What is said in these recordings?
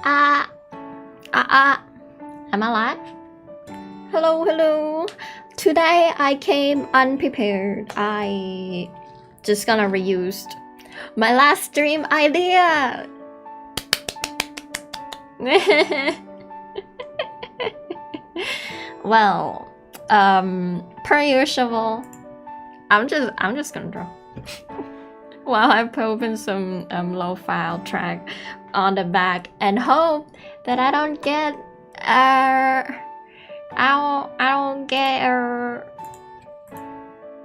Ah, ah, I'm alive. Hello. Today I came unprepared. I just gonna reuse my last stream idea. Well, per usual, I'm just gonna draw. While I open some low file track on the back and hope that I don't get I don't get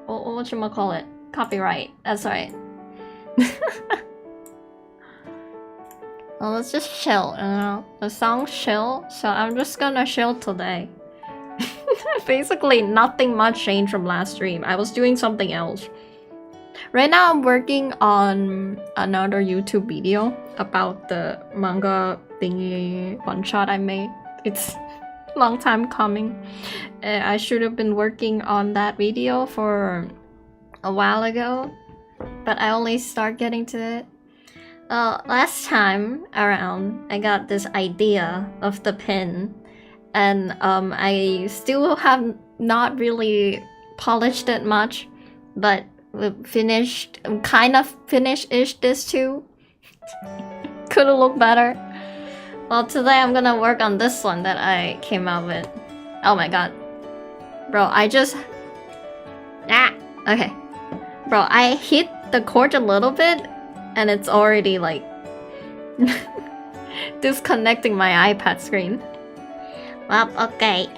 whatchamacallit, copyright. That's right. Well, let's just chill, you know? The song's chill, so I'm just gonna chill today. Basically, nothing much changed from last stream. I was doing something else. Right now, I'm working on another YouTube video about the manga thingy one-shot I made. It's a long time coming. I should have been working on that video for a while ago, but I only start getting to it. Last time around, I got this idea of the pin, and I still have not really polished it much, but finished, kind of finished-ish this too. Could've looked better. Well, today I'm gonna work on this one that I came out with. Oh my god. Bro, I just... okay. Bro, I hit the cord a little bit, and it's already like... disconnecting my iPad screen. Well, okay.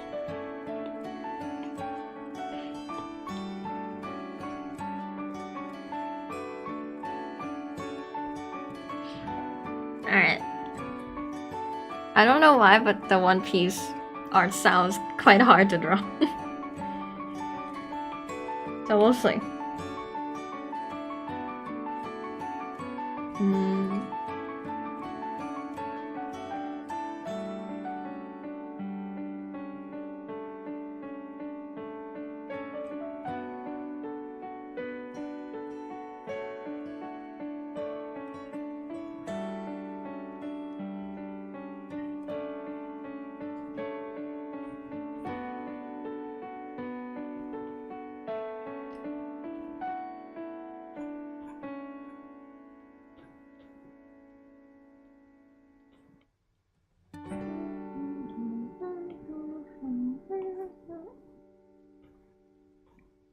Alright. I don't know why, but the One Piece art sounds quite hard to draw. So we'll see.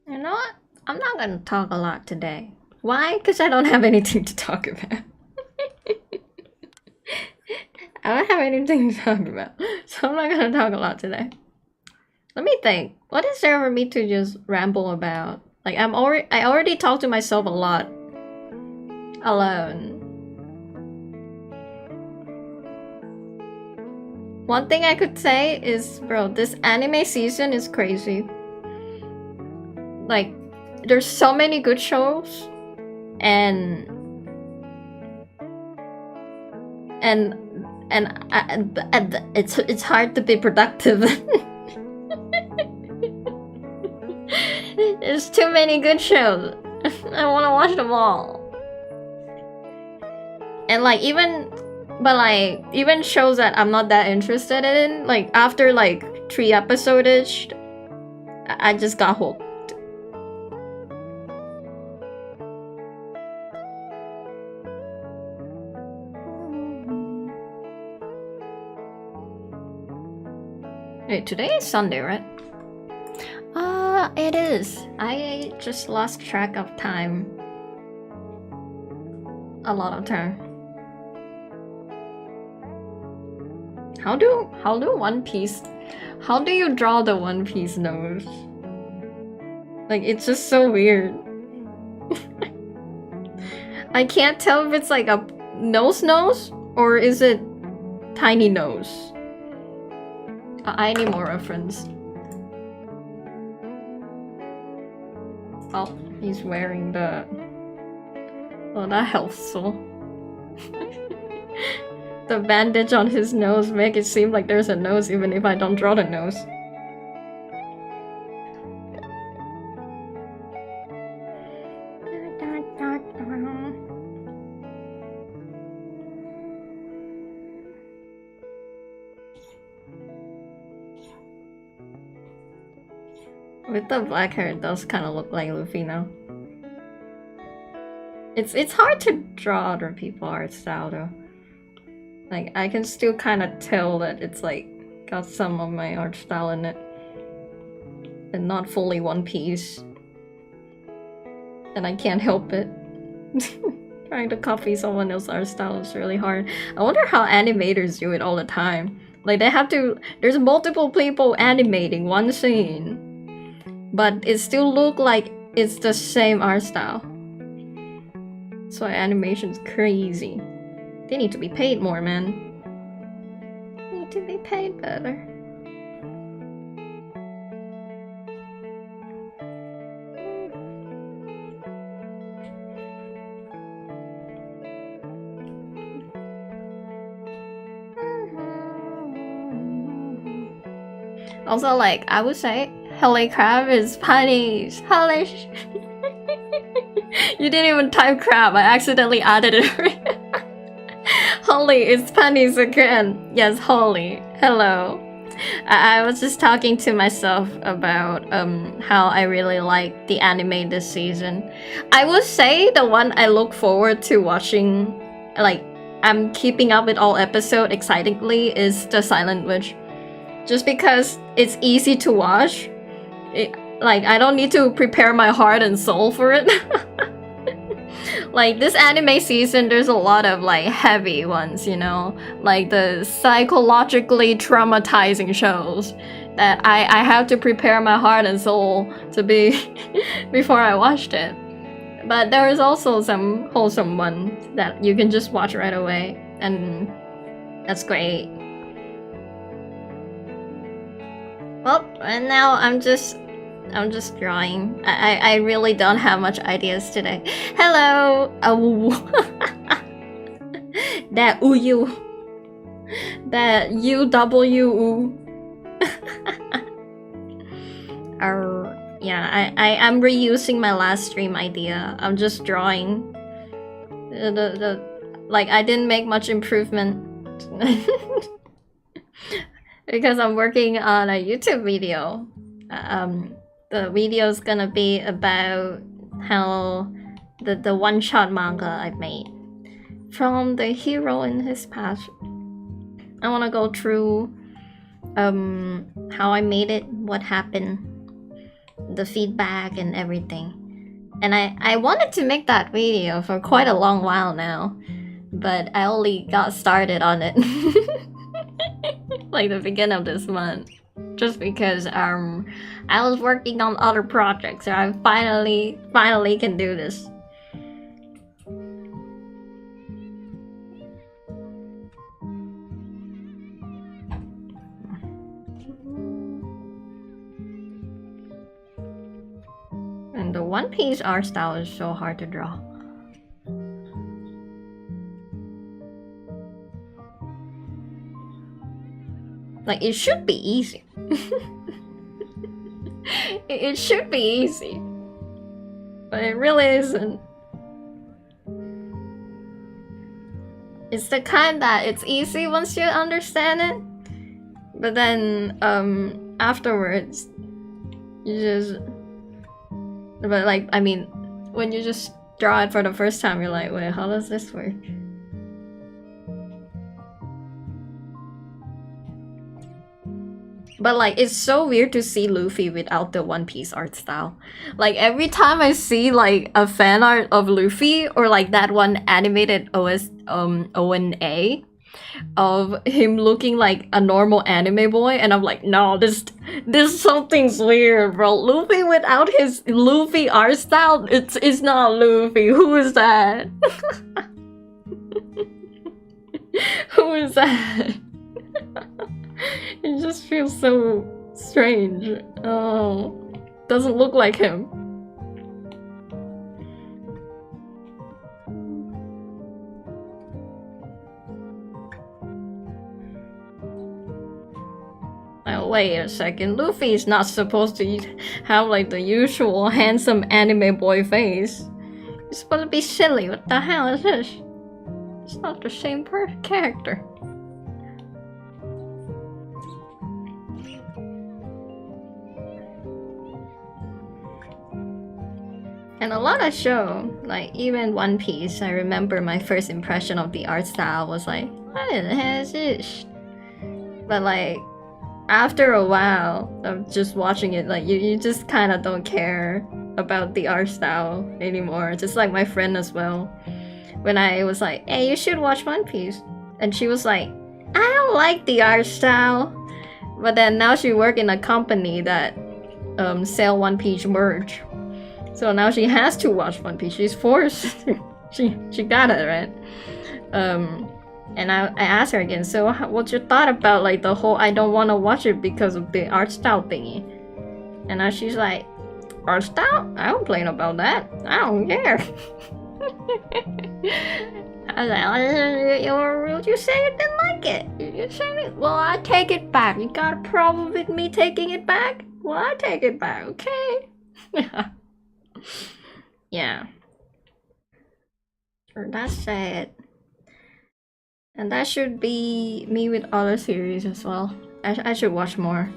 You know what? I'm not gonna talk a lot today. Why? Because I don't have anything to talk about. I don't have anything to talk about, so I'm not gonna talk a lot today. Let me think. What is there for me to just ramble about? Like, I already talked to myself a lot. Alone. One thing I could say is, bro, this anime season is crazy. Like, there's so many good shows, and it's hard to be productive. There's too many good shows. I want to watch them all. And like even shows that I'm not that interested in, like after like 3 episodes, I just got hooked. Wait, today is Sunday, right? It is. I just lost track of time. A lot of time. How do One Piece... How do you draw the One Piece nose? Like, it's just so weird. I can't tell if it's like a nose or is it tiny nose. I need more reference. Oh, he's wearing the... Oh, that helps so. The bandage on his nose make it seem like there's a nose even if I don't draw the nose. With the black hair, it does kind of look like Luffy now. It's hard to draw other people's art style though. Like, I can still kind of tell that it's like got some of my art style in it. And not fully One Piece. And I can't help it. Trying to copy someone else's art style is really hard. I wonder how animators do it all the time. Like, they have to... There's multiple people animating one scene. But it still look like it's the same art style. That's why animation's crazy. They need to be paid more, man. They need to be paid better. Also, like, I would say Holy crab is punnies. Holy You didn't even type crab, I accidentally added it. Holy, it's punnies again. Yes, holy. Hello. I was just talking to myself about how I really like the anime this season. I would say the one I look forward to watching, like, I'm keeping up with all episodes excitedly, is The Silent Witch. Just because it's easy to watch. Like, I don't need to prepare my heart and soul for it. Like, this anime season, there's a lot of, like, heavy ones, you know? Like, the psychologically traumatizing shows that I have to prepare my heart and soul to be before I watched it. But there is also some wholesome ones that you can just watch right away, and that's great. Well, and now I'm just drawing. I really don't have much ideas today. Hello! That uyu. That UW. Yeah, I'm reusing my last stream idea. I'm just drawing. Like, I didn't make much improvement. Because I'm working on a YouTube video. The video is gonna be about how the one-shot manga I've made from the hero in his past. I want to go through how I made it, what happened, the feedback and everything. And I wanted to make that video for quite a long while now, but I only got started on it like the beginning of this month. Just because I was working on other projects, so I finally can do this. And the One Piece art style is so hard to draw. Like, it should be easy. It should be easy. But it really isn't. It's the kind that it's easy once you understand it. But then, afterwards, you just... But like, I mean, when you just draw it for the first time, you're like, wait, how does this work? But like, it's so weird to see Luffy without the One Piece art style. Like, every time I see like a fan art of Luffy, or like that one animated ONA of him looking like a normal anime boy, and I'm like, no, this something's weird, bro. Luffy without his Luffy art style, it's not Luffy. Who is that? Who is that? It just feels so strange. Oh, doesn't look like him. Oh, wait a second. Luffy is not supposed to have like the usual handsome anime boy face. He's supposed to be silly. What the hell is this? It's not the same character. And a lot of show, like even One Piece, I remember my first impression of the art style was like, what the hell is this? But like, after a while of just watching it, like you just kind of don't care about the art style anymore. Just like my friend as well. When I was like, hey, you should watch One Piece. And she was like, I don't like the art style. But then now she work in a company that sell One Piece merch. So now she has to watch One Piece. She's forced. she got it, right? And I asked her again, so what's your thought about like the whole I don't want to watch it because of the art style thingy? And now she's like, art style? I don't complain about that. I don't care. I was like, you say you didn't like it. You said it. Well, I take it back. You got a problem with me taking it back? Well, I take it back, okay? Yeah. That's it. And that should be me with other series as well. I should watch more.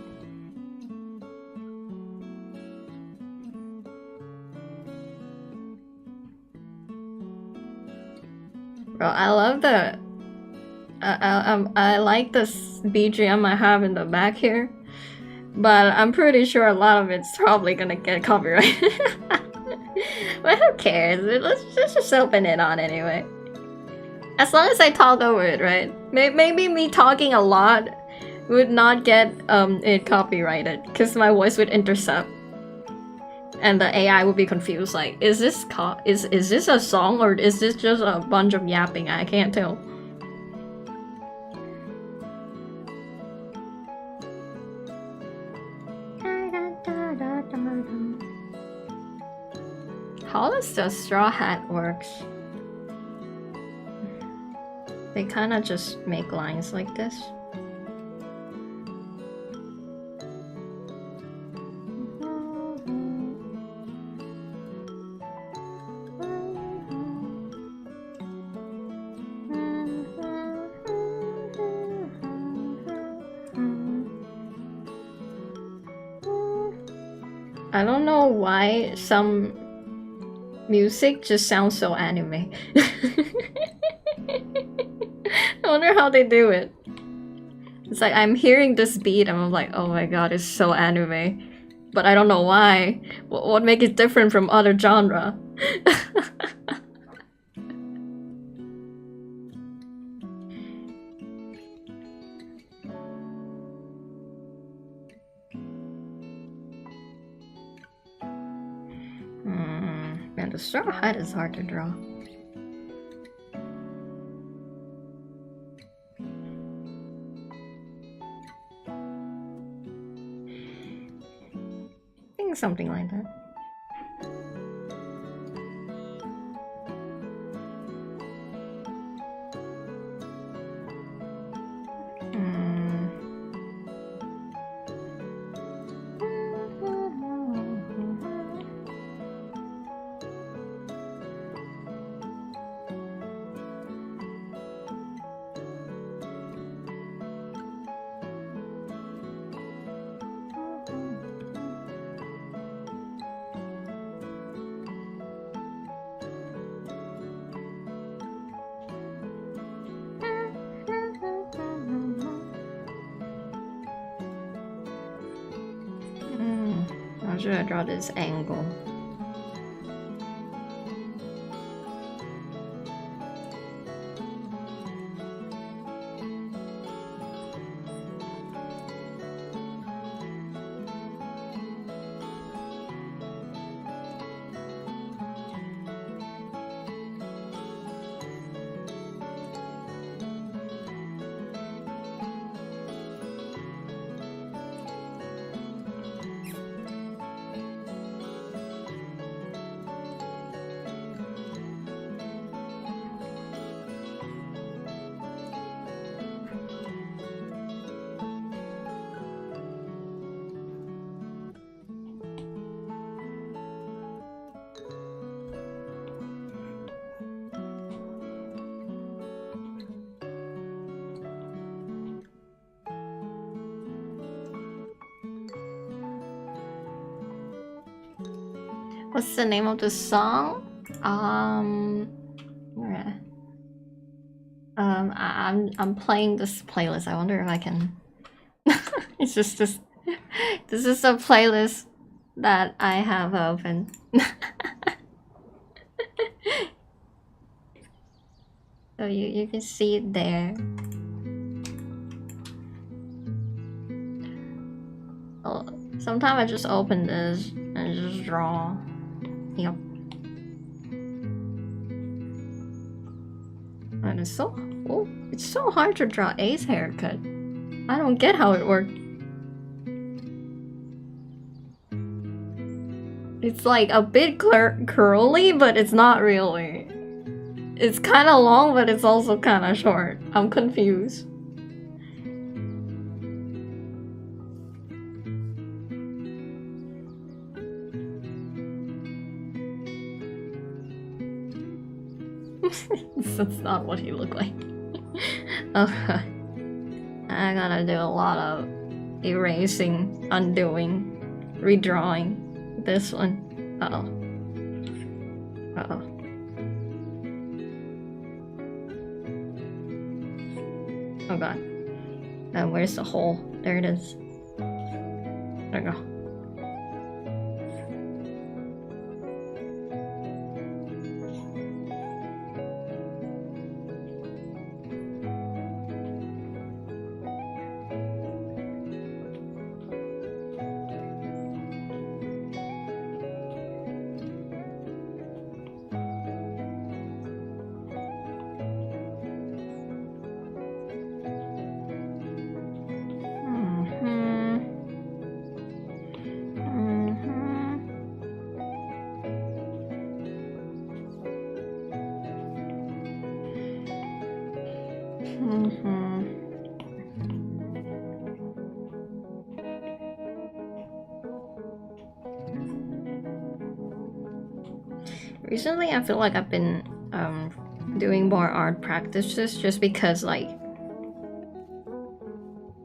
Bro, I love the... I like this BGM I have in the back here. But I'm pretty sure a lot of it's probably gonna get copyrighted. But who cares? Let's just open it on anyway. As long as I talk over it, right? Maybe me talking a lot would not get it copyrighted, because my voice would intercept. And the AI would be confused, like, is this a song or is this just a bunch of yapping? I can't tell. How does the straw hat works? They kind of just make lines like this. I don't know why some music just sounds so anime. I wonder how they do it. It's like I'm hearing this beat and I'm like, oh my god, it's so anime. But I don't know why. What makes it different from other genre? Man, the straw hat is hard to draw. I think something like that. How should I draw this angle? What's the name of the song? Where? I'm playing this playlist. I wonder if I can. It's just this. This is a playlist that I have open. So you can see it there. Oh, sometimes I just open this and just draw. Yep. And it's so hard to draw A's haircut. I don't get how it worked. It's like a bit curly, but it's not really. It's kind of long, but it's also kind of short. I'm confused. That's not what he looked like. Okay. I gotta do a lot of erasing, undoing, redrawing. This one. Uh-oh. Uh-oh. Oh god. Where's the hole? There it is. There we go. Recently, I feel like I've been doing more art practices just because, like,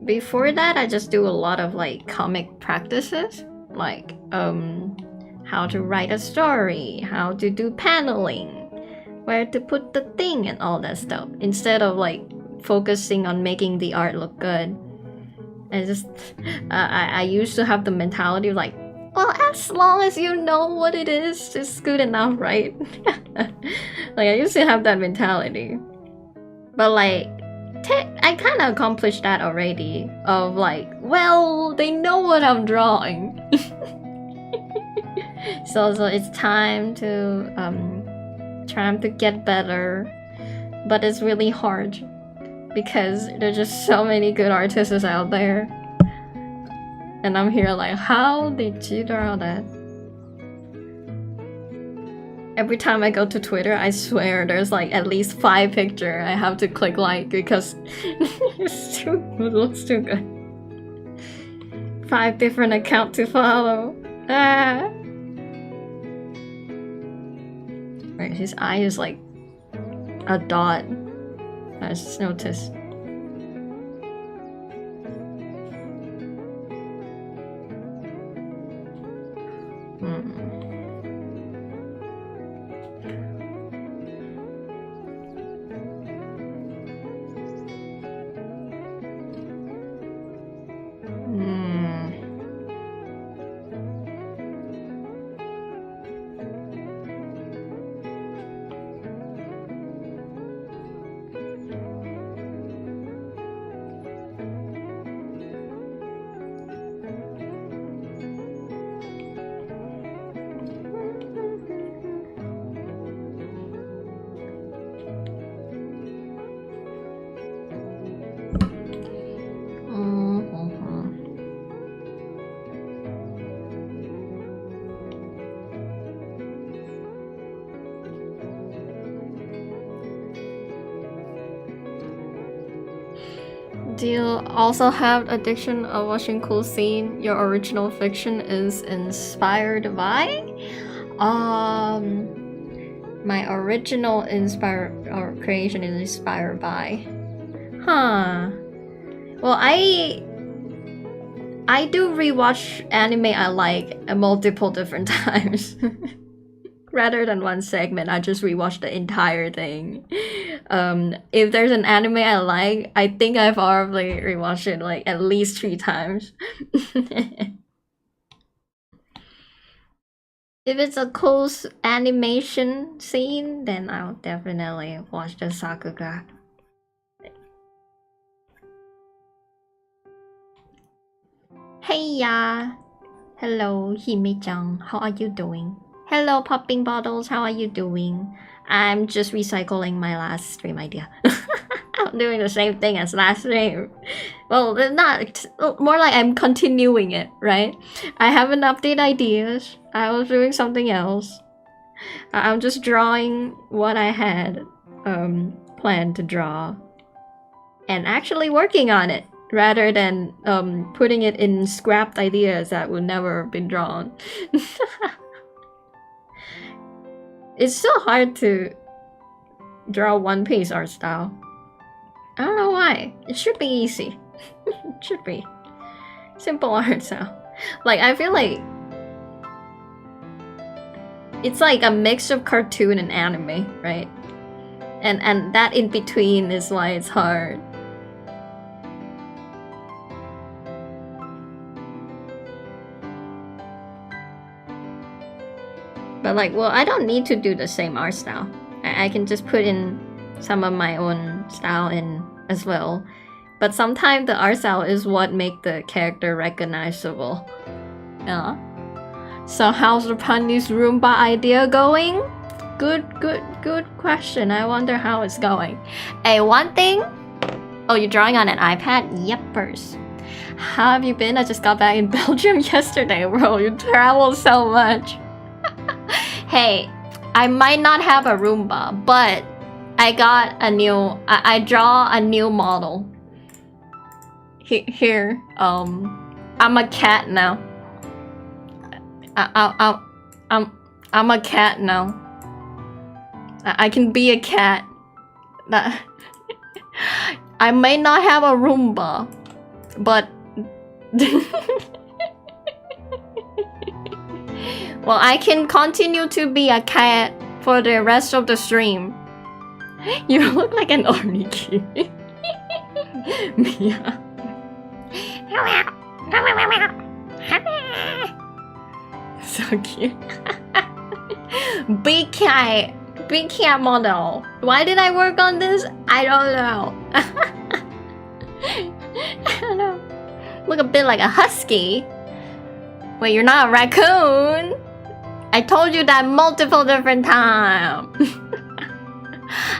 before that, I just do a lot of like comic practices, like how to write a story, how to do paneling, where to put the thing, and all that stuff. Instead of like focusing on making the art look good, I used to have the mentality of like, well, as long as you know what it is, it's good enough, right? Like, I used to have that mentality. But like, I kind of accomplished that already. Of like, well, they know what I'm drawing. So it's time to get better. But it's really hard. Because there's just so many good artists out there. And I'm here like, how did you draw that? Every time I go to Twitter, I swear there's like at least 5 pictures I have to click like because it looks too good. 5 different accounts to follow. Ah. Right, his eye is like a dot. I just noticed. Do you also have addiction of watching cool scene your original fiction is inspired by? My original creation is inspired by. Huh. Well, I do rewatch anime I like multiple different times. rather than one segment. I just rewatched the entire thing. If there's an anime I like, I think I've already rewatched it like at least 3 times. If it's a cool animation scene, then I'll definitely watch the Sakuga. Hey ya! Hello, Hime-chan. How are you doing? Hello, popping bottles. How are you doing? I'm just recycling my last stream idea. I'm doing the same thing as last stream. Well, not more like I'm continuing it, right? I haven't updated ideas. I was doing something else. I'm just drawing what I had planned to draw and actually working on it rather than putting it in scrapped ideas that would never be drawn. It's so hard to draw One Piece art style. I don't know why. It should be easy. It should be. Simple art style. Like, I feel like it's like a mix of cartoon and anime, right? And that in between is why it's hard. But like, well, I don't need to do the same art style. I can just put in some of my own style in as well. But sometimes the art style is what make the character recognizable. Yeah. So how's the Punny's Roomba idea going? Good question. I wonder how it's going. Hey, one thing. Oh, you're drawing on an iPad? Yepers. How have you been? I just got back in Belgium yesterday, bro. You travel so much. Hey, I might not have a Roomba, but I got a new. I draw a new model. Here, I'm a cat now. I'm a cat now. I can be a cat. I may not have a Roomba, but well, I can continue to be a cat for the rest of the stream. You look like an Orniki. Mia. So cute. Big cat model. Why did I work on this? I don't know. I don't know. Look a bit like a husky. Wait, you're not a raccoon? I told you that multiple different times.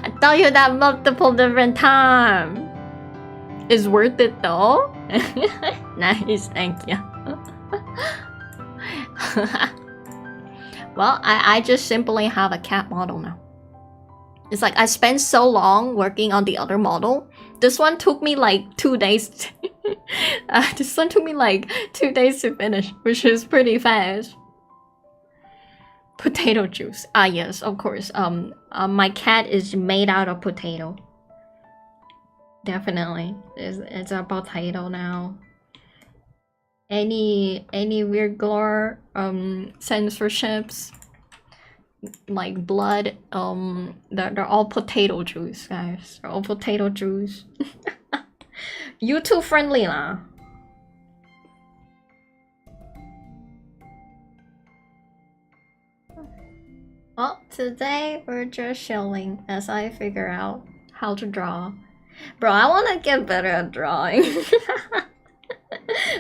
I told you that multiple different times. It's worth it though. Nice, thank you. Well, I just simply have a cat model now. It's like I spent so long working on the other model. This one took me like 2 days. This one took me like 2 days to finish, which is pretty fast. Potato juice. Ah, yes, of course. My cat is made out of potato. Definitely, it's a potato now. Any weird gore censorships, like blood, they're all potato juice, guys. They're all potato juice. YouTube friendly lah. Well, today we're just chilling as I figure out how to draw. Bro, I wanna get better at drawing.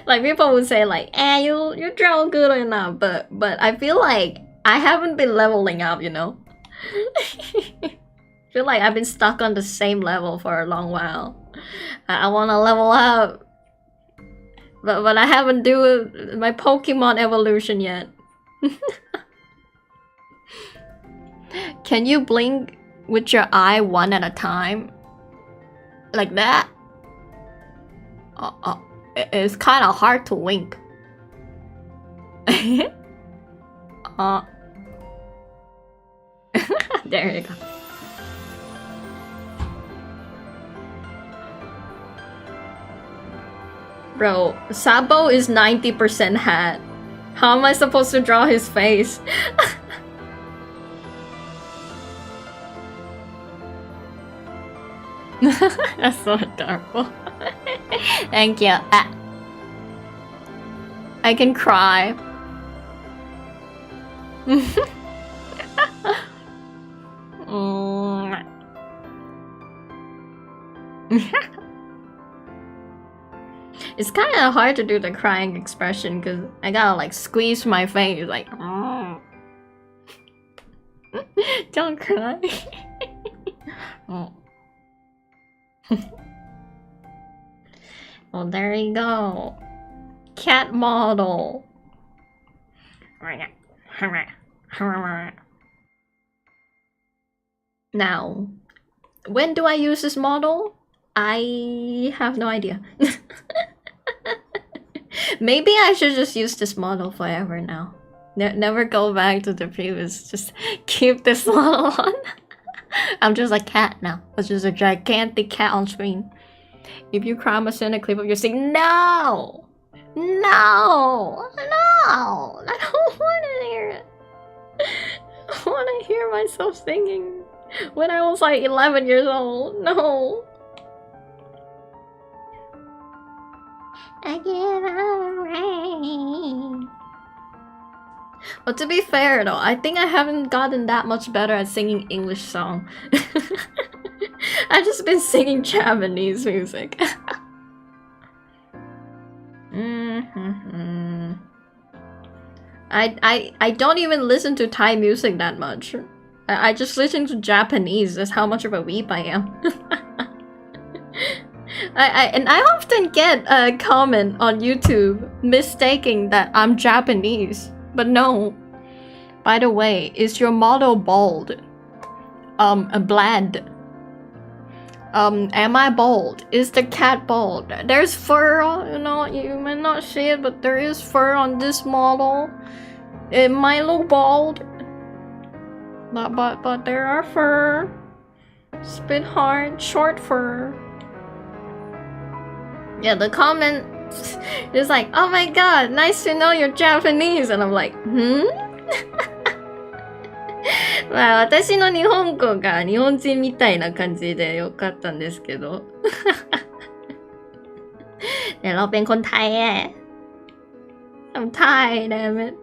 Like people would say like, you draw good enough, but I feel like I haven't been leveling up, you know? I feel like I've been stuck on the same level for a long while. I wanna level up. But I haven't do my Pokemon evolution yet. Can you blink with your eye one at a time? Like that? It's kind of hard to wink. There you go. Bro, Sabo is 90% hat. How am I supposed to draw his face? That's so adorable. Thank you. I can cry. It's kind of hard to do the crying expression because I gotta like squeeze my face like. Don't cry. Oh. Well, there you go. Cat model. Now, when do I use this model? I have no idea. Maybe I should just use this model forever now. Never go back to the previous. Just keep this model on. I'm just a cat now. It's just a gigantic cat on screen. If you cry, I'm send a clip of you saying no! No! No! I don't want to hear it. I want to hear myself singing when I was like 11 years old. No! I give away. But to be fair though, I think I haven't gotten that much better at singing English song. I've just been singing Japanese music. I don't even listen to Thai music that much. I just listen to Japanese. That's how much of a weeb I am. I often get a comment on YouTube mistaking that I'm Japanese, but no. By the way, is your model bald? Bland. Am I bald? Is the cat bald? There's fur on, you know, you might not see it, but there is fur on this model. It might look bald, but there are fur. It's a bit hard, short fur. Yeah, the comment is like, oh my god, nice to know you're Japanese, and I'm like, hmm? まあ私の日本語が日本人みたいな感じでよかったんですけど。แต่เราเป็นคนไทยแหละ I'm Thai, damn it.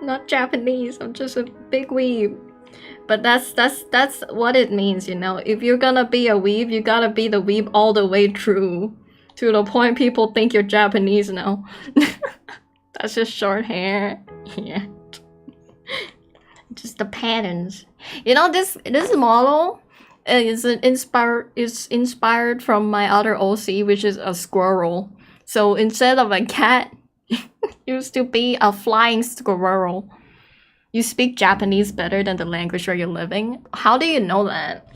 Not Japanese, I'm just a big weeb. But that's what it means, you know. If you're gonna be a weeb, you gotta be the weeb all the way through. To the point people think you're Japanese now. That's just short hair. Yeah. Just the patterns. You know, this model is inspired from my other OC, which is a squirrel. So instead of a cat, used to be a flying squirrel. You speak Japanese better than the language where you're living. How do you know that?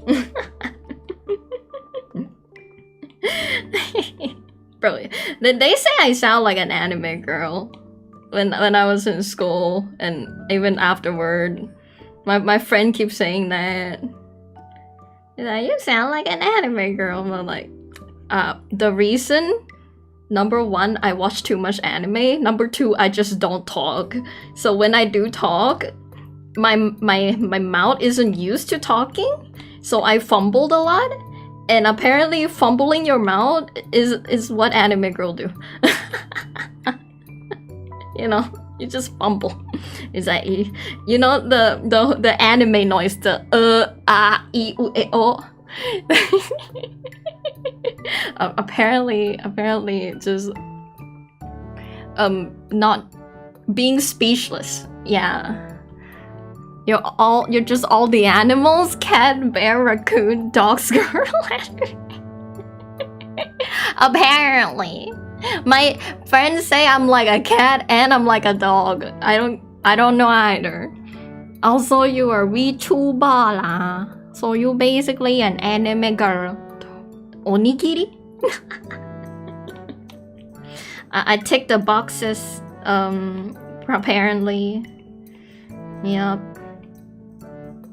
Bro, they say I sound like an anime girl when I was in school and even afterward. My friend keeps saying that. He's like, you sound like an anime girl. I'm like, the reason, number one, I watch too much anime. Number two, I just don't talk. So when I do talk, my mouth isn't used to talking, so I fumbled a lot. And apparently fumbling your mouth is what anime girl do. You know, you just fumble. It's like, you know, the anime noise, the a, I, u, e, o. Apparently just not being speechless. Yeah. You're just all the animals: cat, bear, raccoon, dog, squirrel. Apparently, my friends say I'm like a cat and I'm like a dog. I don't know either. Also, you are VTuber lah. So you basically an anime girl. Onigiri? I tick the boxes. Apparently. Yep.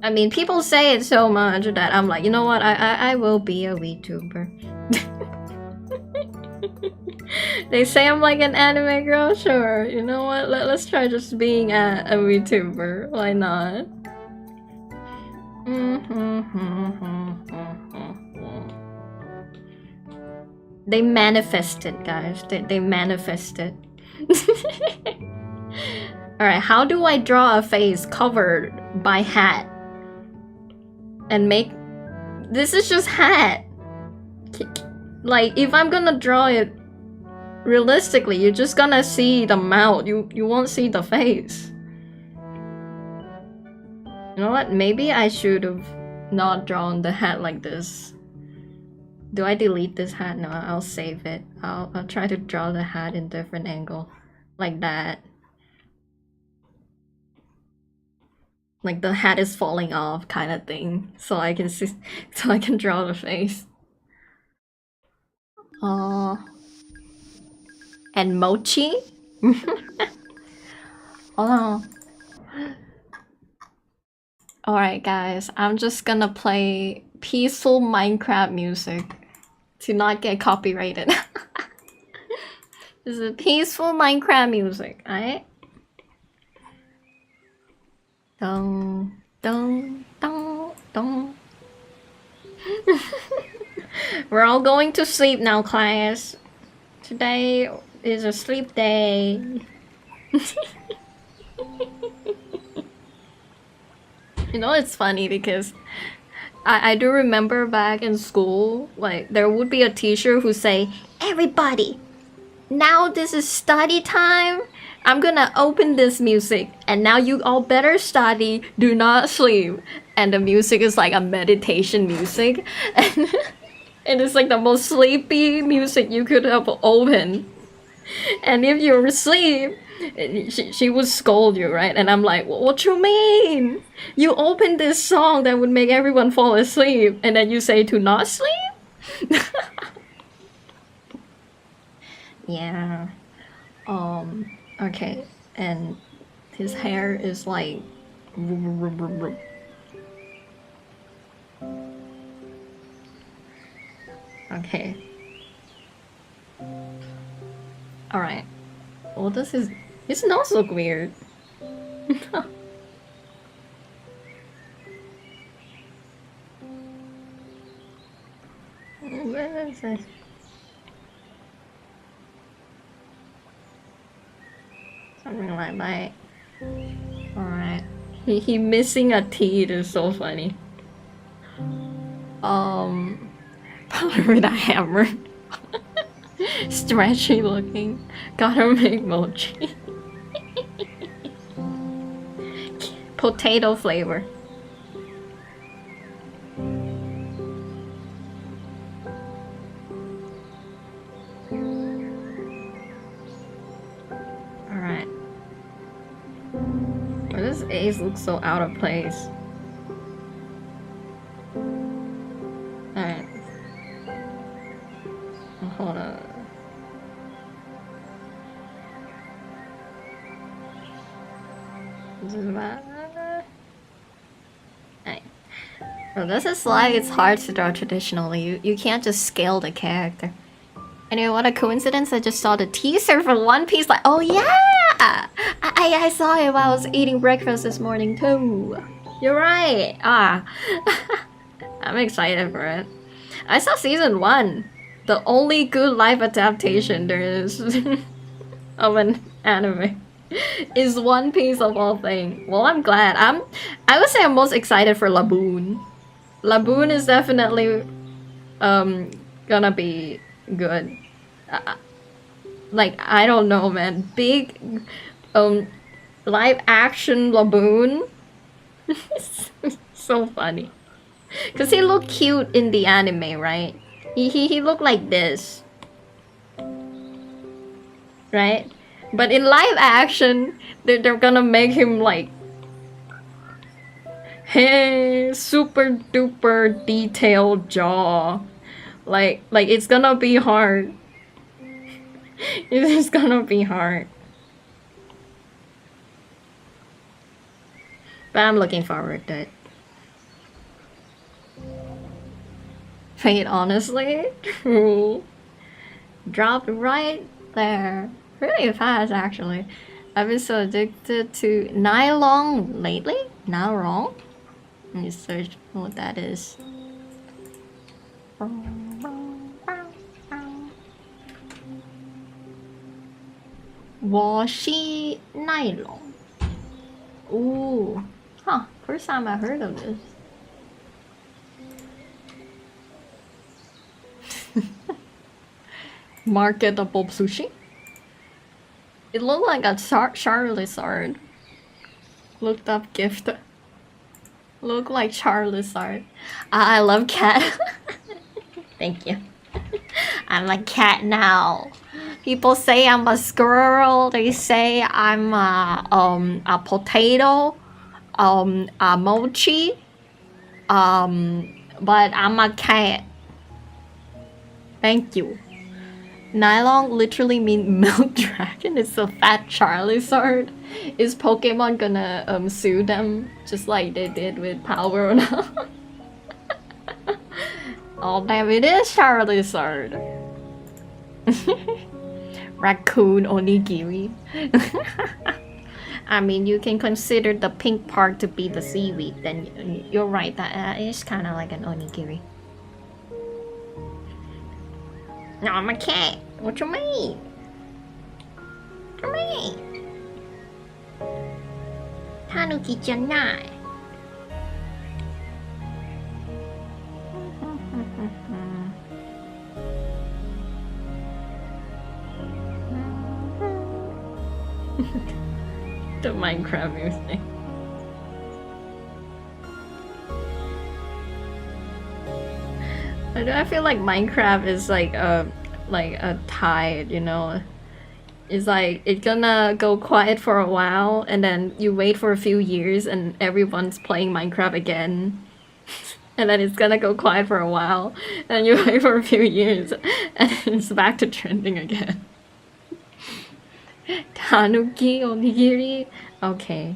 I mean, people say it so much that I'm like, you know what? I will be a VTuber. They say I'm like an anime girl, sure. You know what? Let's try just being a VTuber. Why not? They manifested, guys. They manifested. Alright, how do I draw a face covered by hat? And make... This is just hat. Like, if I'm gonna draw it realistically, you're just gonna see the mouth. You won't see the face. You know what? Maybe I should have not drawn the hat like this. Do I delete this hat? No, I'll save it. I'll try to draw the hat in different angle. Like that. Like the hat is falling off kind of thing. So I can see, so I can draw the face. And mochi? Oh. Alright guys, I'm just gonna play peaceful Minecraft music to not get copyrighted. This is peaceful Minecraft music, alright? Dong, dong, dong, dong. We're all going to sleep now, class. Today is a sleep day. You know, it's funny because I do remember back in school, like, there would be a teacher who say, "Everybody, now this is study time. I'm gonna open this music, and now you all better study, do not sleep." And the music is like a meditation music. And it's like the most sleepy music you could have opened. And if you're asleep, she would scold you, right? And I'm like, what you mean? You open this song that would make everyone fall asleep, and then you say to not sleep? Yeah. Okay. And his hair is like... Okay. Alright. Well, this is... His nose look weird. Where is it? Something like that. Alright. He missing a teeth is so funny. Probably with a hammer. Stretchy looking. Gotta make mochi. Potato flavor. Alright. Why does Ace look so out of place? Alright. Hold on. This is bad. Alright. Well, this is like it's hard to draw traditionally. You can't just scale the character. Anyway, what a coincidence! I just saw the teaser for One Piece. Like, oh yeah, I saw it while I was eating breakfast this morning too. You're right. I'm excited for it. I saw season 1. The only good live adaptation there is of an anime is One Piece of all things. Well, I'm glad. I would say I'm most excited for Laboon. Laboon is definitely gonna be good. Like, I don't know, man. Big live action Laboon. So funny. Cause he looked cute in the anime, right? He looked like this. Right? But in live action, they're gonna make him like, hey, super duper detailed jaw. Like it's gonna be hard. It's gonna be hard. But I'm looking forward to it. Wait, honestly? True. Dropped right there. Really fast, actually. I've been so addicted to nylon lately? Nylon? Let me search what that is. Washi nylon. Ooh. Huh. First time I heard of this. Marketable sushi. It looked like a Charizard. Looked up gift. Look like Charizard. I love cat. Thank you. I'm a cat now. People say I'm a squirrel. They say I'm a potato, a mochi, but I'm a cat. Thank you. Nylon literally means milk dragon. It's a fat Charizard. Is Pokemon gonna sue them just like they did with Power or not? Oh damn, it is Charizard. Raccoon onigiri. I mean, you can consider the pink part to be the seaweed. Then you're right. That is kind of like an onigiri. No, I'm a cat. What you mean? What you mean? Tanuki-janai. The Minecraft music. I feel like Minecraft is like a tide, you know. It's like it's gonna go quiet for a while, and then you wait for a few years, and everyone's playing Minecraft again. And then it's gonna go quiet for a while, and you wait for a few years, and it's back to trending again. Tanuki onigiri. Okay.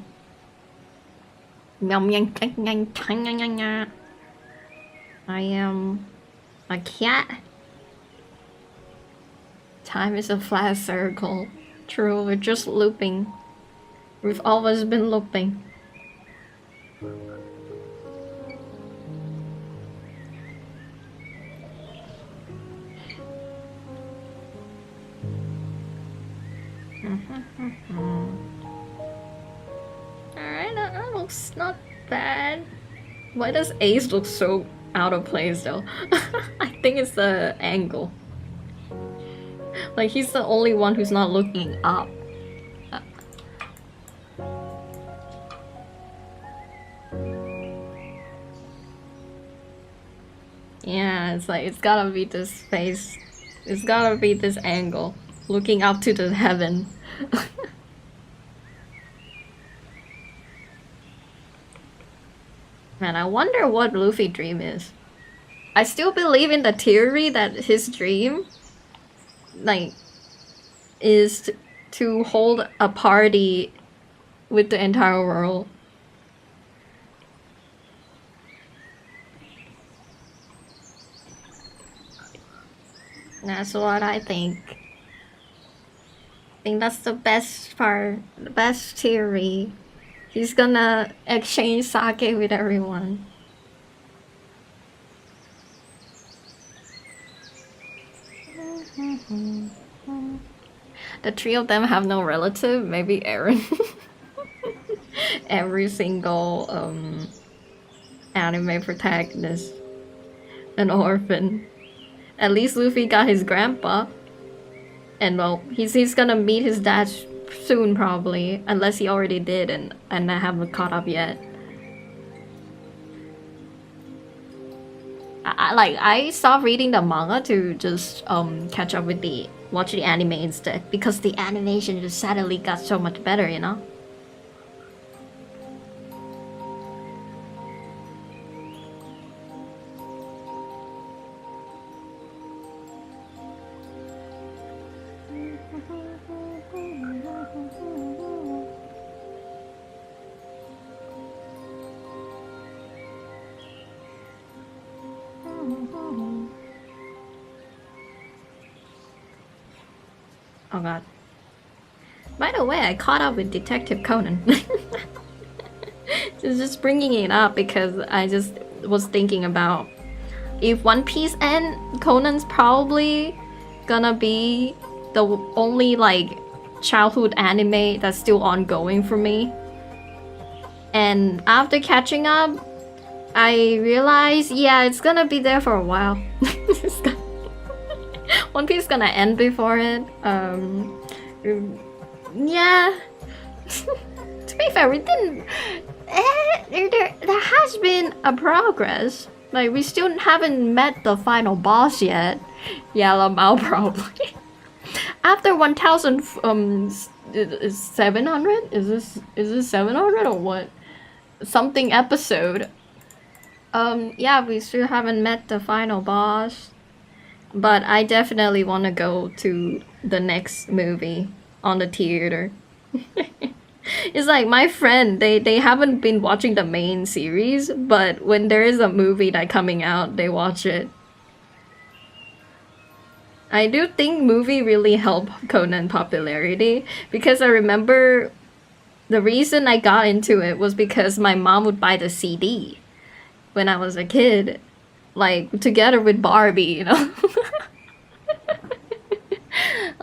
I am a cat. Time is a flat circle. True, we're just looping. We've always been looping. Alright, that looks not bad. Why does Ace look so out of place though? I think it's the angle. Like he's the only one who's not looking up. Yeah, it's like it's gotta be this face. It's gotta be this angle. Looking up to the heaven. Man, I wonder what Luffy's dream is. I still believe in the theory that his dream, like, is to hold a party with the entire world. That's what I think. I think that's the best part, the best theory. He's gonna exchange sake with everyone. The three of them have no relative, maybe Eren. Every single anime protagonist, an orphan. At least Luffy got his grandpa. And well, he's gonna meet his dad soon probably, unless he already did and I haven't caught up yet. I stopped reading the manga to just catch up with watch the anime instead, because the animation just suddenly got so much better, you know? Oh god. By the way, I caught up with Detective Conan. Just bringing it up because I just was thinking about if One Piece end, Conan's probably gonna be the only like childhood anime that's still ongoing for me. And after catching up, I realized, yeah, it's gonna be there for a while. One Piece is gonna end before it. Yeah. To be fair, we didn't. There has been a progress. Like, we still haven't met the final boss yet. Yeah, Lamau probably. After 1,700? Is this 700 or what? Something episode. Yeah, we still haven't met the final boss. But I definitely want to go to the next movie on the theater. It's like my friend, they haven't been watching the main series, but when there is a movie that coming out, they watch it. I do think movie really helped Conan popularity, because I remember the reason I got into it was because my mom would buy the CD when I was a kid, like together with Barbie, you know.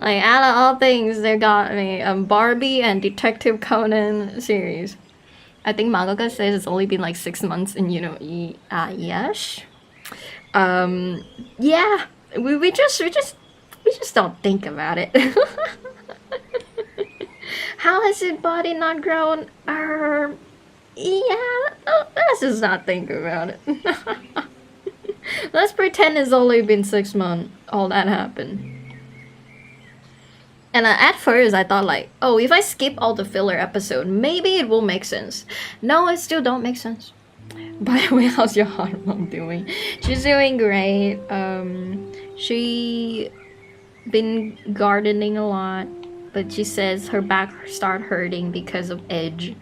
Like, out of all things, they got me Barbie and Detective Conan series. I think mangaka says it's only been like 6 months, and you know, yes. Yeah, we just don't think about it. How has his body not grown? Yeah, let's just not think about it. Let's pretend it's only been 6 months. All that happened. And at first I thought like, oh, if I skip all the filler episode, maybe it will make sense. No, it still don't make sense. By the way, how's your hot mom doing? She's doing great. She been gardening a lot, but she says her back start hurting because of age,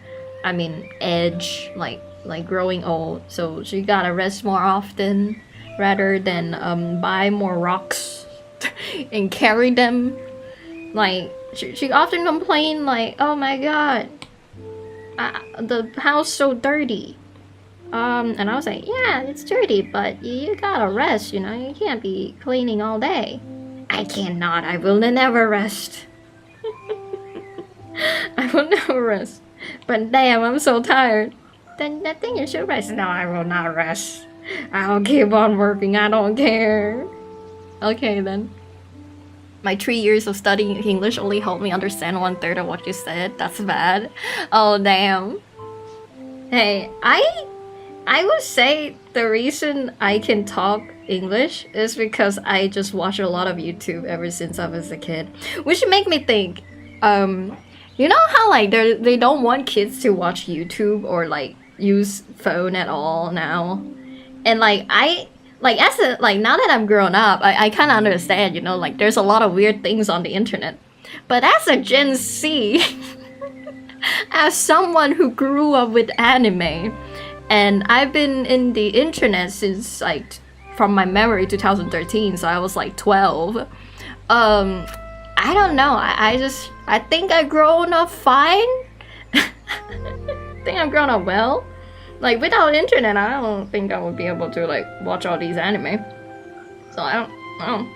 like growing old. So she gotta rest more often rather than buy more rocks and carry them. Like, she often complained like, oh my god, the house so dirty. And I was like, yeah, it's dirty, but you gotta rest, you know, you can't be cleaning all day. I cannot, I will never rest. I will never rest. But damn, I'm so tired. Then I think you should rest. No, I will not rest. I'll keep on working, I don't care. Okay then. My 3 years of studying English only helped me understand 1/3 of what you said. That's bad. Oh damn. Hey, I would say the reason I can talk English is because I just watch a lot of YouTube ever since I was a kid. Which make me think, you know how like they don't want kids to watch YouTube or like use phone at all now? And like now that I'm grown up, I kind of understand, you know, like there's a lot of weird things on the internet. But as a Gen Z, as someone who grew up with anime, and I've been in the internet since like, from my memory, 2013, so I was like 12. I don't know, I think I've grown up fine. I think I've grown up well. Like, without internet, I don't think I would be able to, like, watch all these anime. So, I don't know.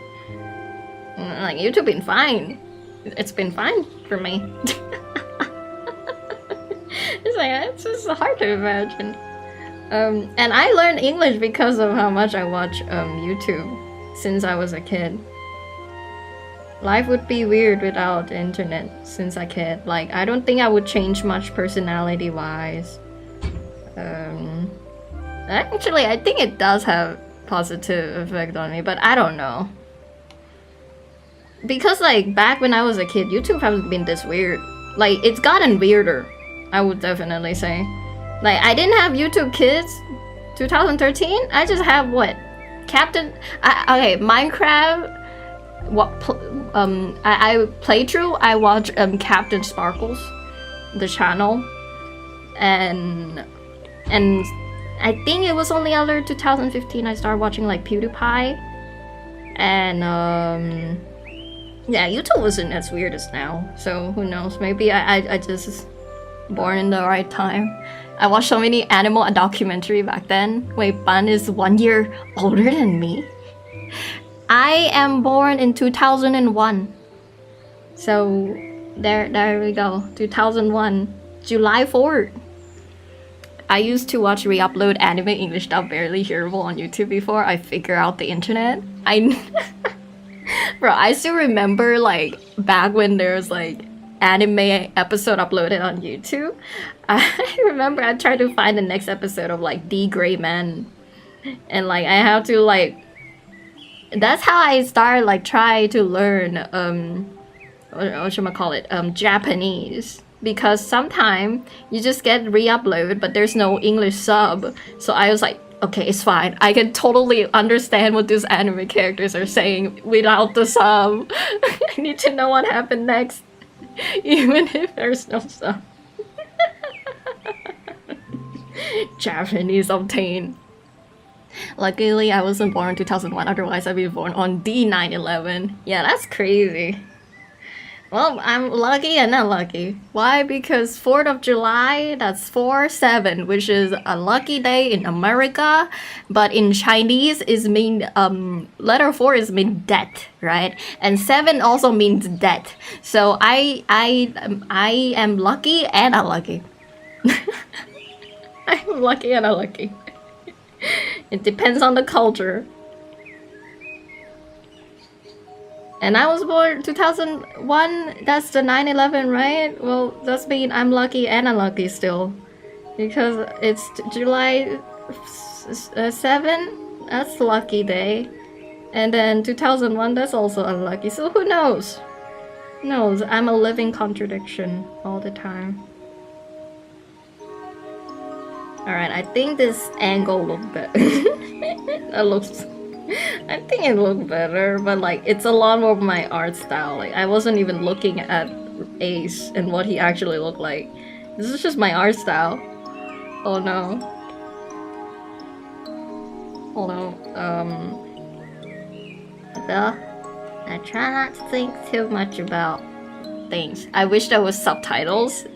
Like, YouTube been fine. It's been fine for me. It's just hard to imagine. And I learned English because of how much I watch YouTube since I was a kid. Life would be weird without the internet since a kid. Like, I don't think I would change much personality-wise. Actually, I think it does have positive effect on me, but I don't know. Because like back when I was a kid, YouTube hasn't been this weird. Like, it's gotten weirder, I would definitely say. Like, I didn't have YouTube Kids 2013. I just have what? Okay, Minecraft. I playthrough. I watch Captain Sparkles, the channel, and I think it was only after 2015 I started watching like PewDiePie, and yeah, YouTube wasn't as weird as now, so who knows, maybe I just born in the right time. I watched so many animal documentary back then. Wait, Ban is 1 year older than me? I am born in 2001, so There we go. 2001, July 4th. I used to watch re-upload anime English dub barely hearable on YouTube before I figure out the internet. Bro, I still remember like back when there was like anime episode uploaded on YouTube. I remember I tried to find the next episode of like D Gray Man, and like I have to like. That's how I started like try to learn what should I call it, Japanese, because sometimes you just get re-upload but there's no English sub, so I was like, okay, it's fine, I can totally understand what these anime characters are saying without the sub. I need to know what happened next even if there's no sub. Japanese obtained. Luckily, I wasn't born in 2001, otherwise I'd be born on D911. Yeah, that's crazy. Well, I'm lucky and not lucky. Why? Because 4th of July, that's 4/7, which is a lucky day in America, but in Chinese is mean, letter 4 is mean death, right? And 7 also means death. So I am lucky and unlucky. I'm lucky and unlucky. It depends on the culture. And I was born 2001, that's the 9/11, right? Well, that's mean I'm lucky and unlucky still. Because it's July 7, that's lucky day. And then 2001, that's also unlucky. So who knows? Who knows? I'm a living contradiction all the time. Alright, I think this angle looks better. I think it looked better, but like it's a lot more of my art style. Like I wasn't even looking at Ace and what he actually looked like. This is just my art style. Oh no. Hold on. I try not to think too much about things. I wish there was subtitles.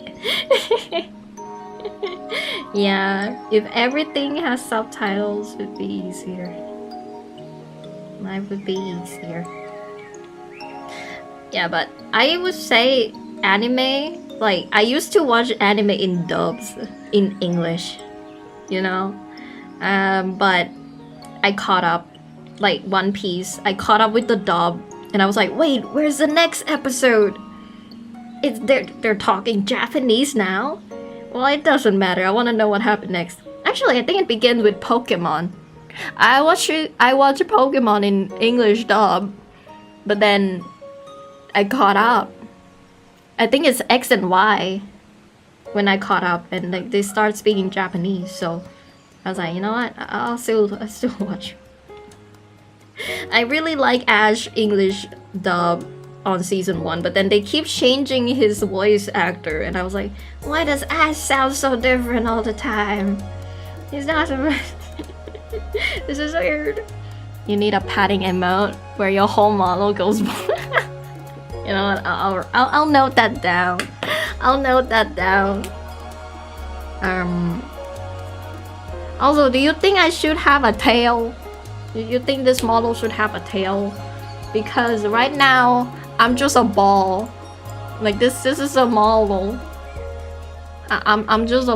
Yeah, if everything has subtitles, it'd be easier. Life would be easier. Yeah, but I would say anime, like I used to watch anime in dubs in English, you know? But I caught up, like One Piece, I caught up with the dub and I was like, wait, where's the next episode? They're talking Japanese now? Well, it doesn't matter. I want to know what happened next. Actually, I think it begins with Pokemon. I watch Pokemon in English dub, but then I caught up. I think it's X and Y when I caught up, and like they start speaking Japanese. So I was like, you know what? I'll still watch. I really like Ash English dub on season 1, but then they keep changing his voice actor, and I was like, why does Ash sound so different all the time? He's not supposed. This is weird. You need a padding emote where your whole model goes. You know what? I'll note that down. I'll note that down. Also, do you think I should have a tail? Do you think this model should have a tail? Because right now I'm just a ball. Like this is a model. I'm just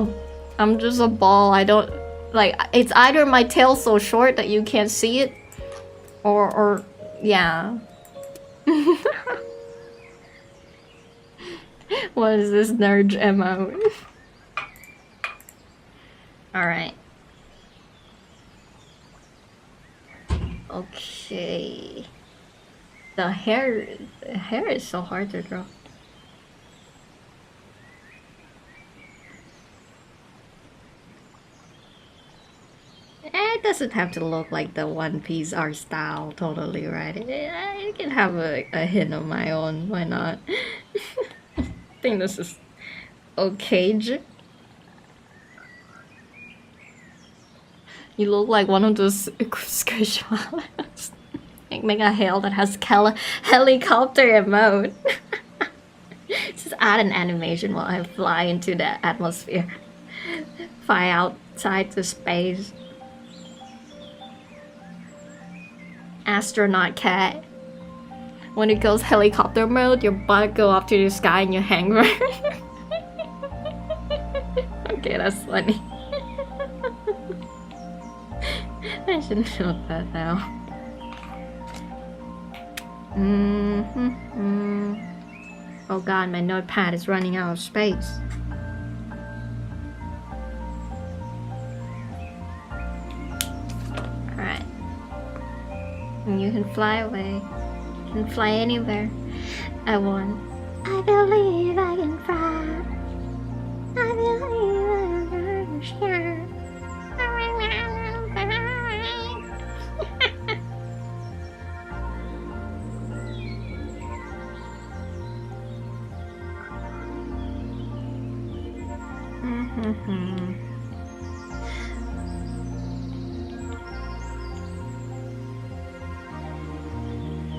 a ball. I don't like, it's either my tail so short that you can't see it, or yeah. What is this nerd emote? Alright. Okay. The hair is so hard to draw. It doesn't have to look like the One Piece art style totally, right? It can have a hint of my own, why not? I think this is okay. You look like one of those squishmallows. Make a hail that has helicopter emote. Just add an animation while I fly into the atmosphere. Fly outside to space. Astronaut cat. When it goes helicopter mode, your butt go up to the sky and you hang right. Okay, that's funny. I should know that now. Oh god, my notepad is running out of space. Alright. And you can fly away. You can fly anywhere I want. I believe I can fly. I believe I can share.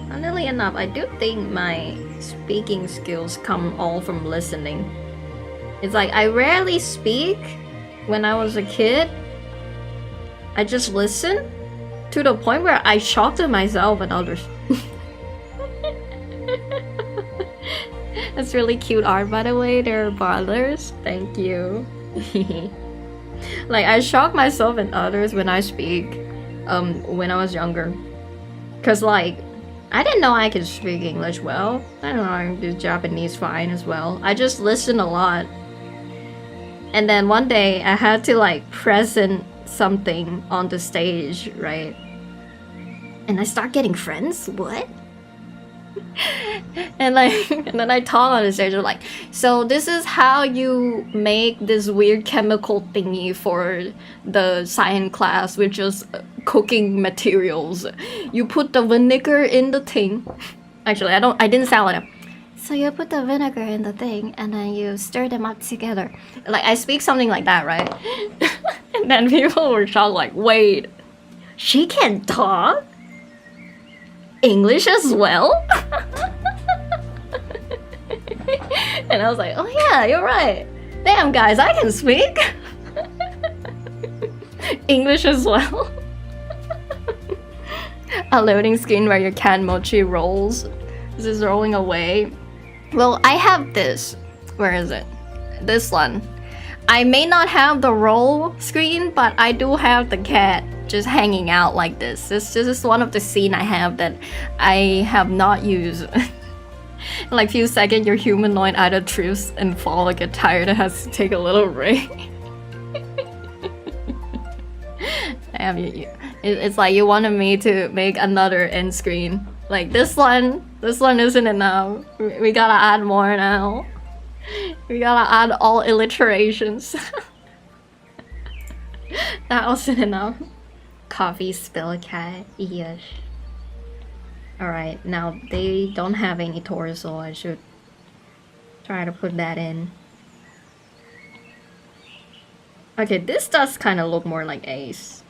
Funnily enough, I do think my speaking skills come all from listening. It's like I rarely speak when I was a kid. I just listen to the point where I shocked at myself and others. That's really cute art, by the way. They're brothers. Thank you. Like I shock myself and others when I speak when I was younger, cause like I didn't know I could speak English well. I don't know, I do Japanese fine as well. I just listen a lot, and then one day I had to like present something on the stage, right? And I start getting friends. What? And then I talk on the stage like, so this is how you make this weird chemical thingy for the science class, which is cooking materials. You put the vinegar in the thing. Actually, I didn't sound like that. So you put the vinegar in the thing and then you stir them up together. Like I speak something like that, right? And then people were shocked like, wait, she can talk English as well? And I was like, oh yeah, you're right. Damn guys, I can speak English as well. A loading screen where your cat mochi rolls. This is rolling away. Well, I have this. Where is it? This one. I may not have the roll screen, but I do have the cat just hanging out like this. This is one of the scene I have that I have not used. In like few seconds, your humanoid either trips and fall or get tired and has to take a little break. Damn, it's like you wanted me to make another end screen. Like this one isn't enough. We gotta add more now. We gotta add all alliterations. That wasn't enough. Coffee spill cat. Yes. Alright, now they don't have any torso. I should try to put that in. Okay, this does kind of look more like Ace.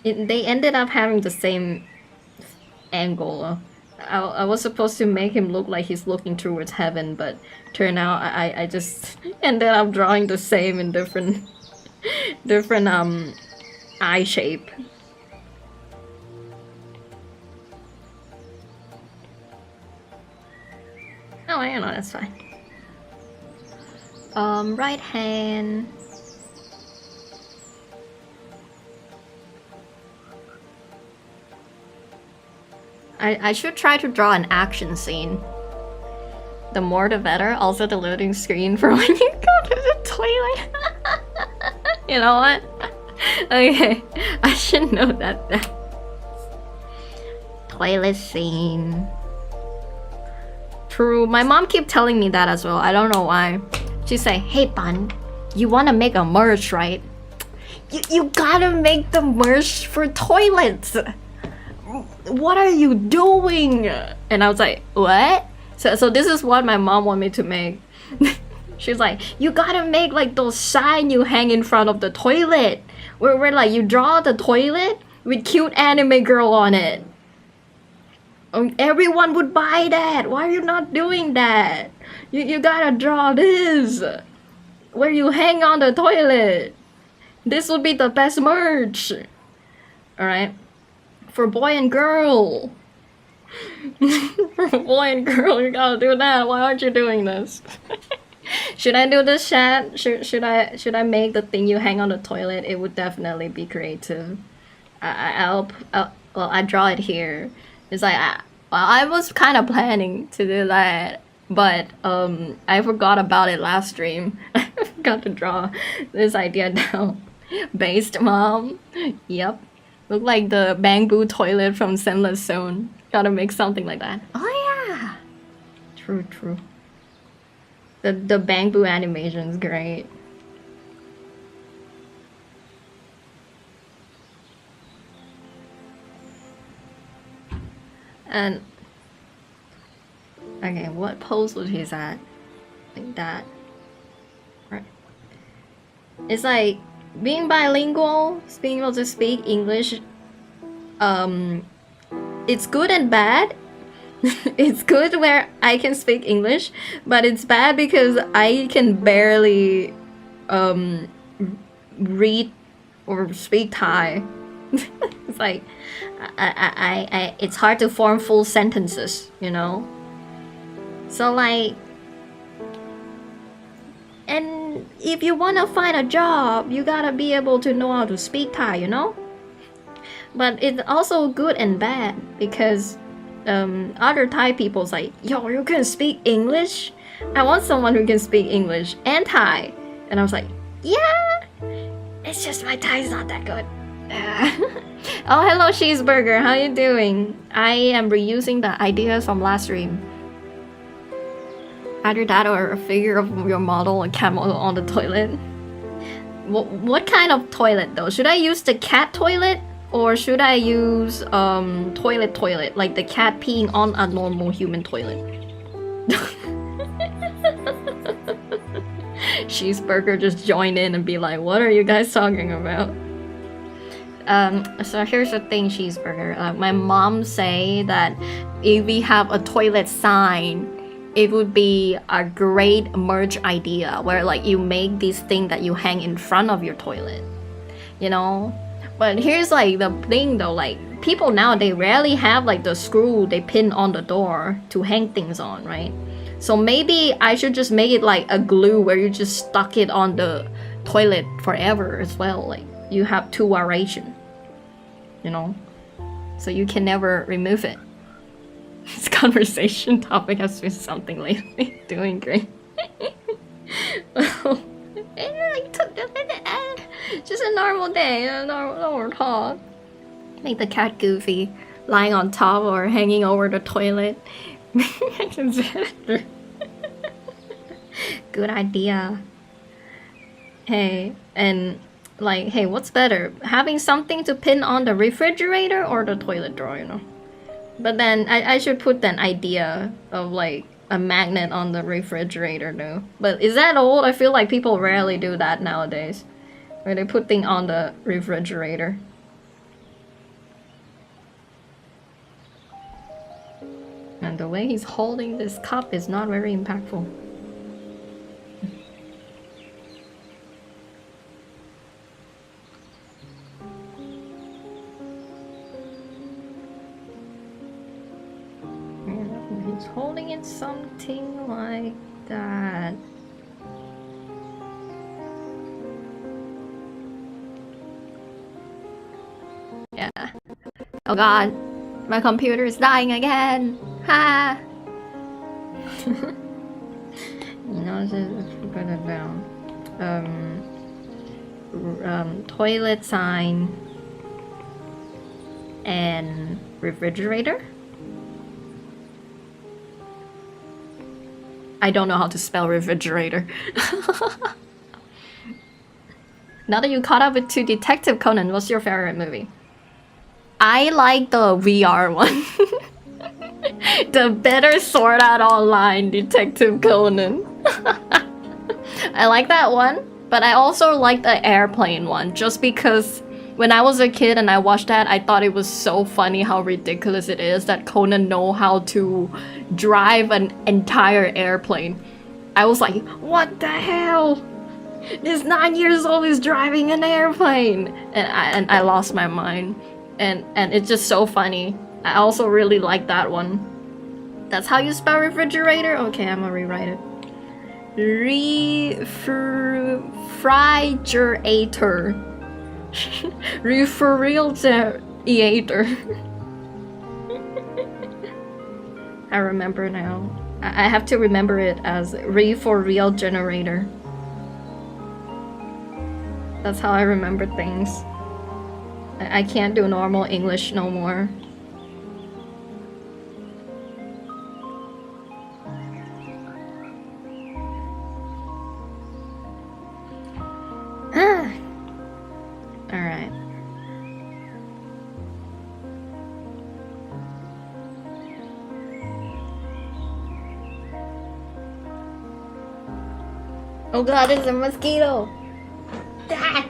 They ended up having the same angle. I was supposed to make him look like he's looking towards heaven, but turned out I just ended up drawing the same in different eye shape. Oh, I know, that's fine. Right hand. I should try to draw an action scene. The more the better. Also the loading screen for when you go to the toilet. You know what? Okay, I should know that. Toilet scene. True, my mom keep telling me that as well. I don't know why. She say, hey Bun, you wanna make a merch, right? You gotta make the merch for toilets. What are you doing? And I was like, what? So this is what my mom wanted me to make. She's like, you gotta make like those sign you hang in front of the toilet, where like you draw the toilet with cute anime girl on it. Everyone would buy that. Why are you not doing that? You gotta draw this, where you hang on the toilet. This would be the best merch. Alright, for boy and girl. For a boy and girl, you gotta do that. Why aren't you doing this? Should I do this, chat? Should I make the thing you hang on the toilet? It would definitely be creative. I'll well, I draw it here. It's like well, I was kind of planning to do that, but I forgot about it last stream. I forgot to draw this idea down. Based, mom. Yep. Look like the bamboo toilet from Senless Zone. Gotta make something like that. Oh yeah. True, true. The bamboo animation's great. And okay, what pose was he at? Like that. Right. It's like being bilingual, being able to speak English. It's good and bad. It's good where I can speak English, but it's bad because I can barely read or speak Thai. It's like it's hard to form full sentences, you know? So like, and if you want to find a job, you gotta be able to know how to speak Thai, you know? But it's also good and bad because other Thai people's like, yo, you can speak English? I want someone who can speak English and Thai. And I was like, yeah, it's just my Thai's not that good. Oh, hello, Cheeseburger. How you doing? I am reusing the ideas from last stream. Either that or a figure of your model, a cat model on the toilet. What kind of toilet though? Should I use the cat toilet? Or should I use toilet, like the cat peeing on a normal human toilet? Cheeseburger just join in and be like, what are you guys talking about? So here's the thing, Cheeseburger. My mom say that if we have a toilet sign, it would be a great merch idea where like you make this thing that you hang in front of your toilet, you know? But here's like the thing though, like people now, they rarely have like the screw they pin on the door to hang things on, right? So maybe I should just make it like a glue where you just stuck it on the toilet forever as well. Like you have two variation, you know? So you can never remove it. This conversation topic has been something lately. Doing great. Just a normal day, a normal talk. Make the cat goofy, lying on top or hanging over the toilet. Good idea. Hey, and like, hey, what's better? Having something to pin on the refrigerator or the toilet drawer, you know? But then I should put an idea of like a magnet on the refrigerator though. But is that old? I feel like people rarely do that nowadays. Where they put things on the refrigerator. And the way he's holding this cup is not very impactful. He's holding it something like that. Yeah. Oh god. My computer is dying again. Ha! You know, just put it down. Toilet sign and refrigerator. I don't know how to spell refrigerator. Now that you caught up with to Detective Conan, what's your favorite movie? I like the VR one. The better Sword Art Online Detective Conan. I like that one, but I also like the airplane one, just because when I was a kid and I watched that, I thought it was so funny how ridiculous it is that Conan know how to drive an entire airplane. I was like, what the hell? This 9 years old is driving an airplane, and I lost my mind. And it's just so funny I also really like that one. That's how you spell refrigerator? Okay, I'm gonna rewrite it. Refrigerator. Refrigerator. I remember now. I have to remember it as for real generator. That's how I remember things. I can't do normal English no more. Alright. Oh god, it's a mosquito! Ah!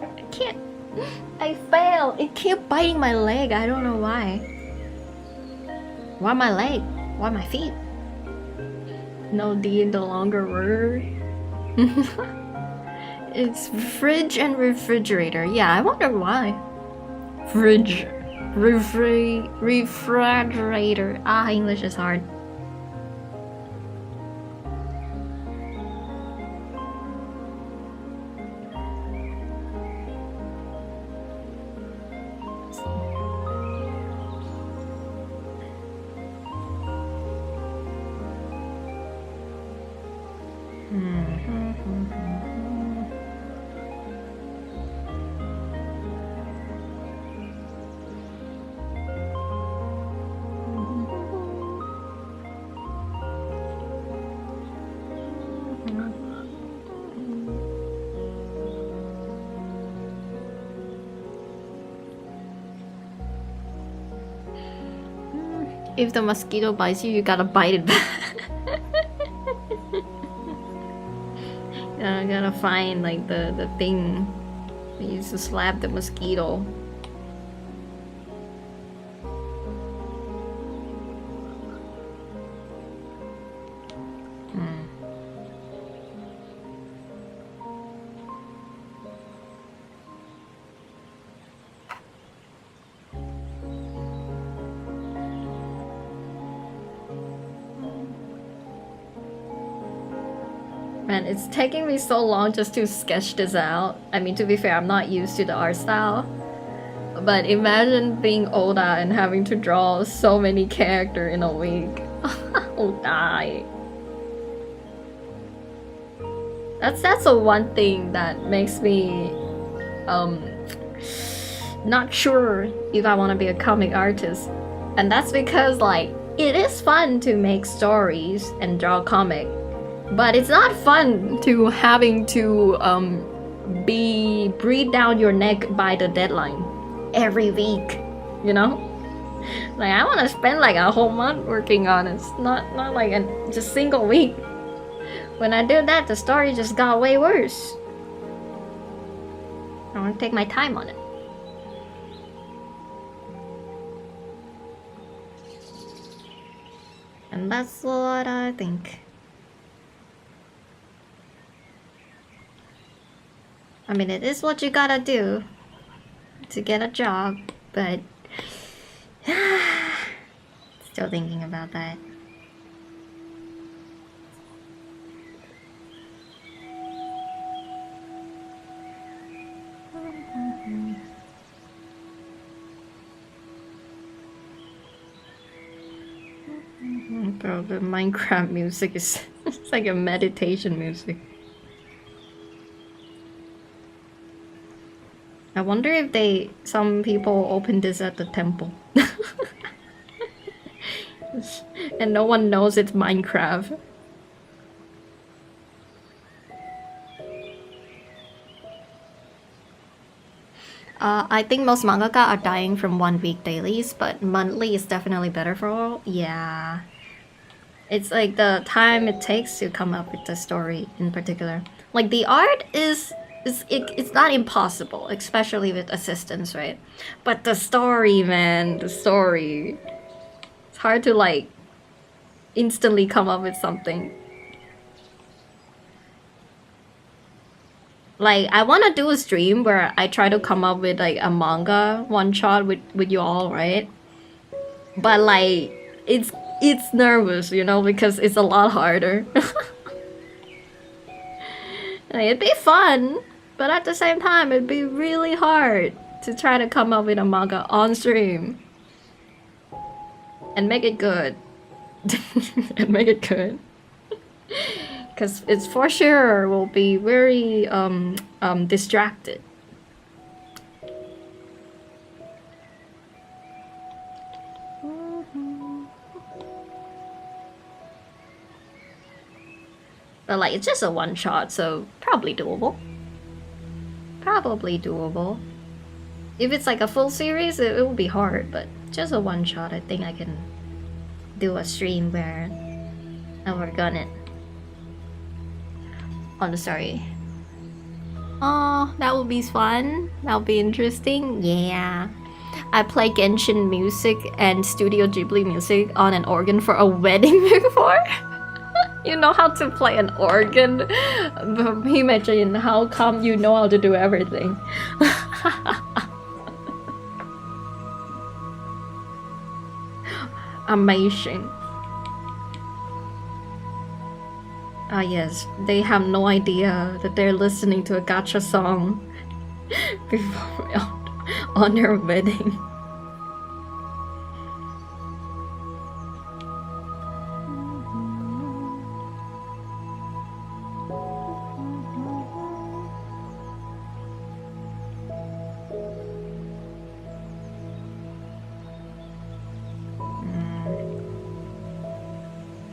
I can't. I failed. It kept biting my leg. I don't know why. Why my leg? Why my feet? No D in the longer word. It's fridge and refrigerator. Yeah, I wonder why. Fridge. Refrigerator. Ah, English is hard. If the mosquito bites you, you gotta bite it back. I gotta find like the thing they used to slap the mosquito. Man, it's taking me so long just to sketch this out. I mean, to be fair, I'm not used to the art style. But imagine being Oda and having to draw so many characters in a week. I'll die. That's the one thing that makes me not sure if I want to be a comic artist. And that's because like it is fun to make stories and draw comic. But it's not fun to having to breathe down your neck by the deadline every week, you know? Like I want to spend like a whole month working on it, not like a just single week. When I did that, the story just got way worse. I want to take my time on it. And that's what I think. I mean, it is what you gotta do to get a job, but still thinking about that. Bro, the Minecraft music is it's like a meditation music. I wonder if some people open this at the temple. And no one knows it's Minecraft. I think most mangaka are dying from 1 week dailies, but monthly is definitely better for all. Yeah. It's like the time it takes to come up with the story in particular. Like the art it's not impossible, especially with assistance, right? But the story, man, the story. It's hard to like instantly come up with something. Like I want to do a stream where I try to come up with like a manga one shot with you all, right? but like it's nervous, you know, because it's a lot harder. Like, it'd be fun, but at the same time, it'd be really hard to try to come up with a manga on stream and make it good. And make it good. Because it's for sure will be very distracted. But like, it's just a one shot, so probably doable. Probably doable. If it's like a full series, it will be hard, but just a one shot, I think I can do a stream where I work on it. On the story. Oh, that would be fun. That would be interesting. Yeah. I play Genshin music and Studio Ghibli music on an organ for a wedding before. You know how to play an organ? Imagine how come you know how to do everything. Amazing. Ah yes, they have no idea that they're listening to a gacha song before on their wedding.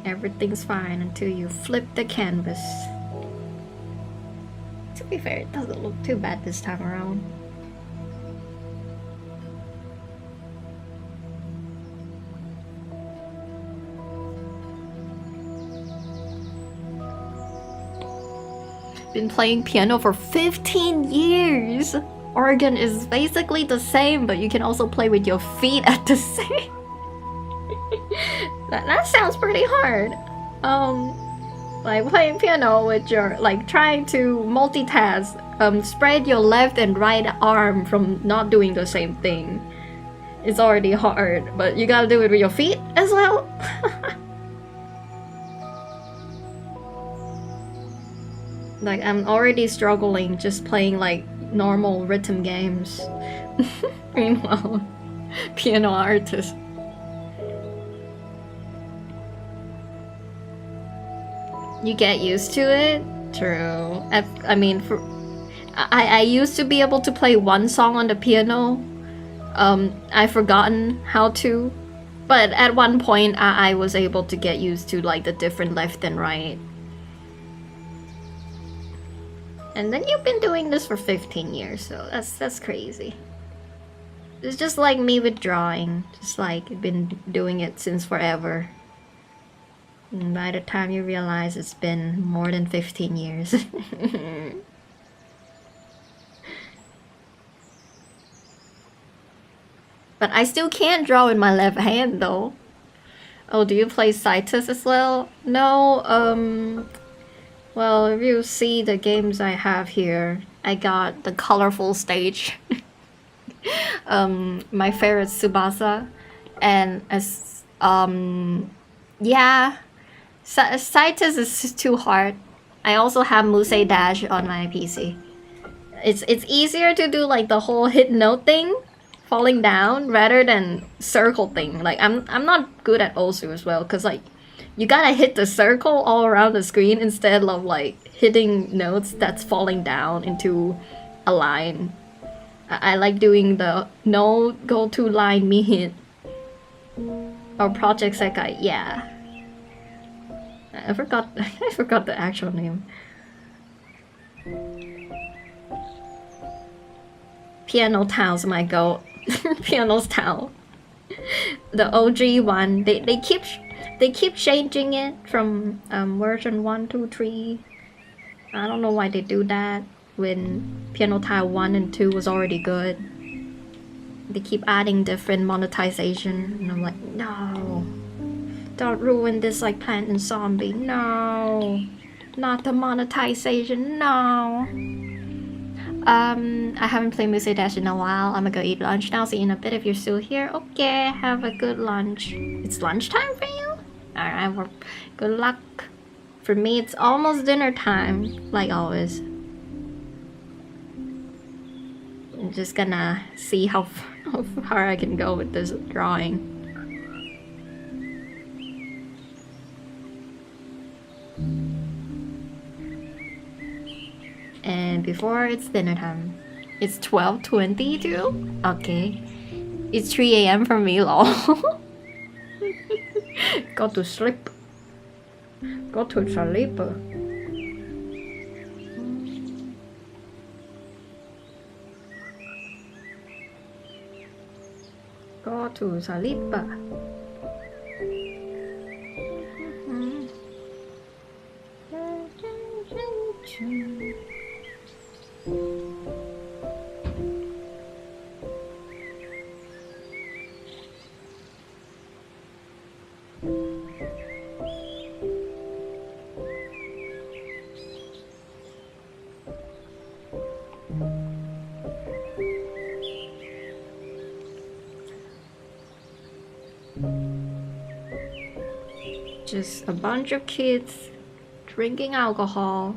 Everything's fine until you flip the canvas. To be fair, it doesn't look too bad this time around. Been playing piano for 15 years! Organ is basically the same, but you can also play with your feet at the same. That sounds pretty hard. Like playing piano with your, like trying to multitask, spread your left and right arm from not doing the same thing. It's already hard, but you gotta do it with your feet as well. Like I'm already struggling just playing like normal rhythm games. Meanwhile, piano artist. You get used to it? True. I mean, I used to be able to play one song on the piano. I've forgotten how to. But at one point, I was able to get used to like the different left and right. And then you've been doing this for 15 years, so that's crazy. It's just like me with drawing. Just like I've been doing it since forever. And by the time you realize it's been more than 15 years. But I still can't draw with my left hand though. Oh, do you play Citus as well? No, well, if you see the games I have here, I got the colorful stage. My favorite Tsubasa. And as, yeah. Citus is too hard. I also have Musei Dash on my PC. It's easier to do like the whole hit note thing, falling down, rather than circle thing. Like I'm not good at Osu as well, cause like you gotta hit the circle all around the screen instead of like hitting notes that's falling down into a line. I like doing the no go to line me hit or Project Sekai. Yeah. I forgot the actual name. Piano Town's my goat. Piano's Town. The OG one. They keep changing it from version 1, 2, 3. I don't know why they do that when Piano Town 1 and 2 was already good. They keep adding different monetization and I'm like, no. Don't ruin this like Plant and Zombie. No. Not the monetization. No. I haven't played Musa Dash in a while. I'm gonna go eat lunch now. See you in a bit if you're still here. Okay, have a good lunch. It's lunchtime for you? Alright, well, good luck. For me, it's almost dinner time, like always. I'm just gonna see how far I can go with this drawing. And before it's dinner time. It's 12:22? Okay. It's 3 a.m. for me, lol. Go to sleep. Go to sleep. Go to sleep. Just a bunch of kids drinking alcohol.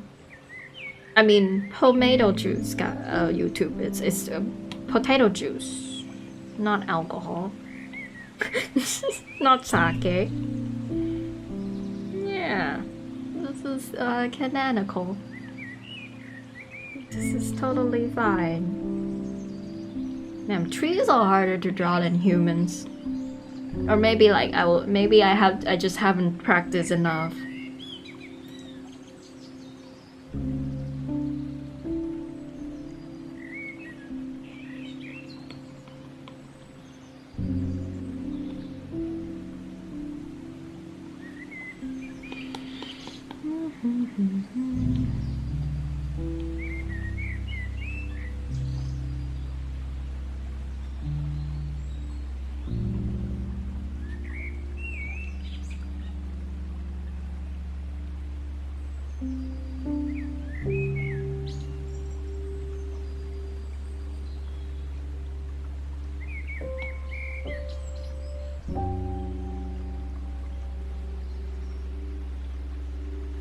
I mean, tomato juice got YouTube. It's potato juice, not alcohol. Not sake. Yeah, this is canonical. This is totally fine. Damn, trees are harder to draw than humans. Or maybe like I just haven't practiced enough.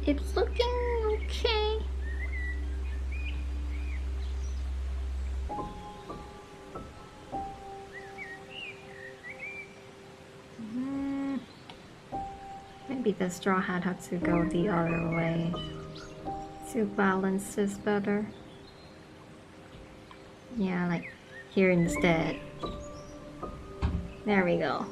It's looking okay. Maybe the straw hat had to go the other way to balance this better. Yeah, like here instead. There we go.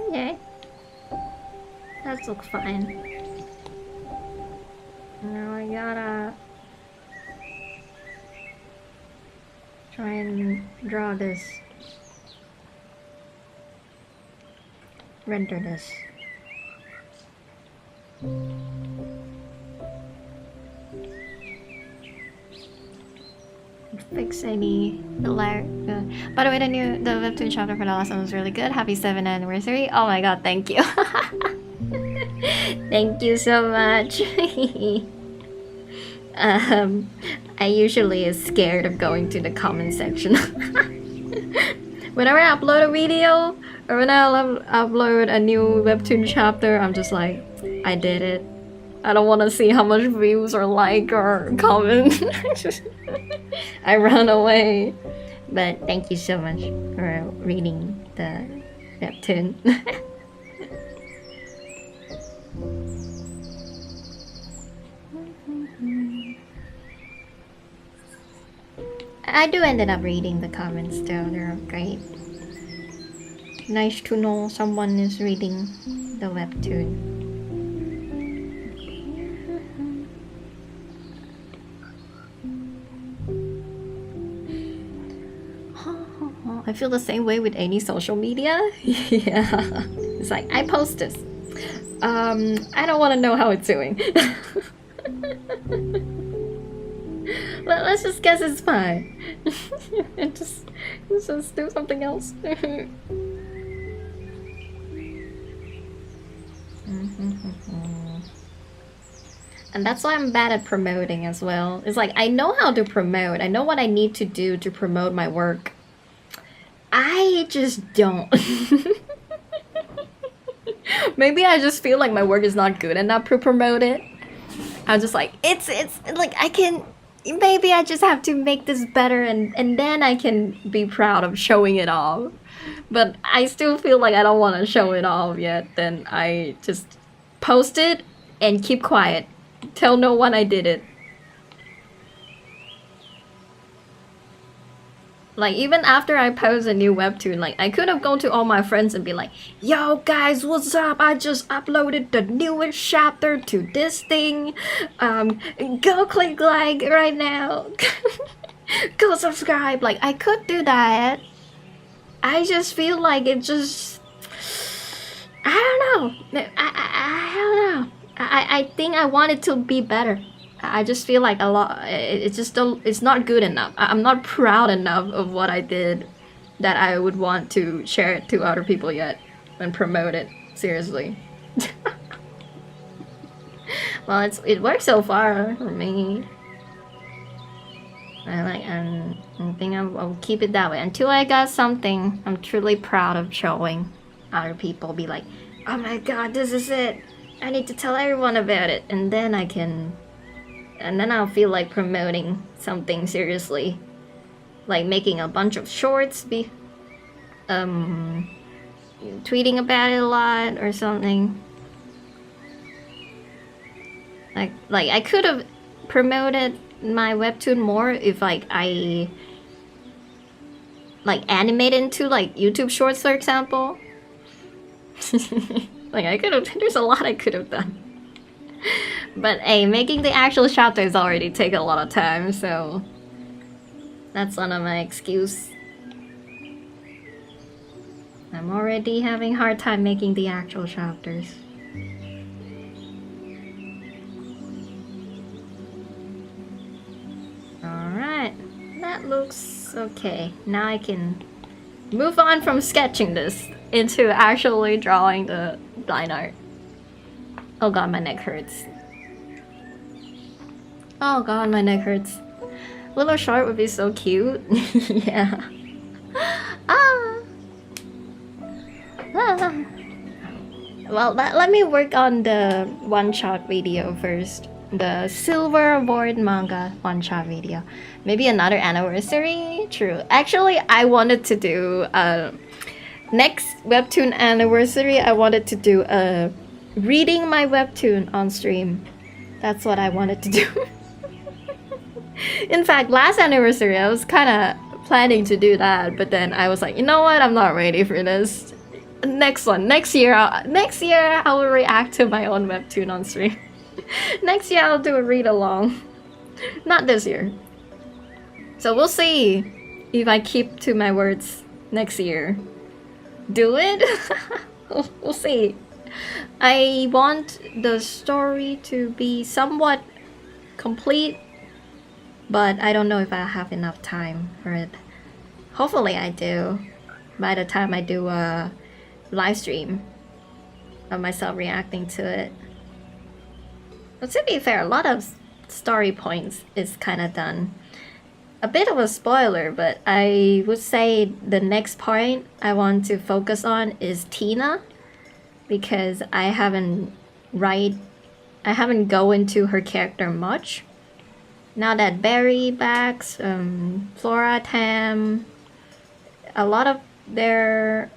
Okay. That looks fine. Now I gotta try and draw this. Render this. Fix any lag. By the way, the Webtoon chapter for the last one was really good. Happy 7th anniversary. Oh my god, thank you. Thank you so much. I usually is scared of going to the comment section. Whenever I upload a video or when I upload a new Webtoon chapter, I'm just like, I did it. I don't want to see how much views or like or comment. I run away. But thank you so much for reading the Webtoon. I do ended up reading the comments though, they're great. Nice to know someone is reading the Webtoon. I feel the same way with any social media. Yeah. It's like, I post this. I don't want to know how it's doing. Let's just guess it's fine. Let's just do something else. And that's why I'm bad at promoting as well. It's like, I know how to promote. I know what I need to do to promote my work. I just don't. Maybe I just feel like my work is not good enough to promote it. I'm just like, it's like, I can, maybe I just have to make this better and then I can be proud of showing it off. But I still feel like I don't want to show it off yet. Then I just post it and keep quiet. Tell no one I did it. Like, even after I post a new webtoon, like, I could have gone to all my friends and be like, yo guys, what's up? I just uploaded the newest chapter to this thing. Go click like right now. Go subscribe. Like, I could do that. I just feel like it just, I don't know. I don't know. I think I want it to be better. I just feel like a lot, it's just it's not good enough. I'm not proud enough of what I did that I would want to share it to other people yet and promote it seriously. Well, it works so far for me. I think I'll keep it that way until I got something I'm truly proud of showing. Other people be like, oh my god, this is it. I need to tell everyone about it, and then I can. And then I'll feel like promoting something seriously. Like making a bunch of shorts, tweeting about it a lot or something. Like I could have promoted my webtoon more if like I like animate into like YouTube shorts, for example. Like I could have, there's a lot I could have done. But hey, making the actual chapters already take a lot of time, so that's one of my excuse. I'm already having a hard time making the actual chapters. Alright, that looks okay. Now I can move on from sketching this into actually drawing the line art. Oh god, my neck hurts. Oh god, my neck hurts. Little short would be so cute. Yeah. Ah. Well, let me work on the one-shot video first. The Silver Award manga one-shot video. Maybe another anniversary? True. Actually, I wanted to do next webtoon anniversary. I wanted to do reading my webtoon on stream. That's what I wanted to do. In fact, last anniversary I was kind of planning to do that, but then I was like, you know what? I'm not ready for this. Next one, next year I will react to my own webtoon on stream. Next year I'll do a read along. Not this year. So we'll see if I keep to my words next year. Do it? We'll see. I want the story to be somewhat complete, but I don't know if I have enough time for it. Hopefully I do by the time I do a live stream of myself reacting to it. But to be fair, a lot of story points is kind of done. A bit of a spoiler, but I would say the next point I want to focus on is Tina, because I haven't go into her character much. Now that Barry backs, Flora, Tam, a lot of their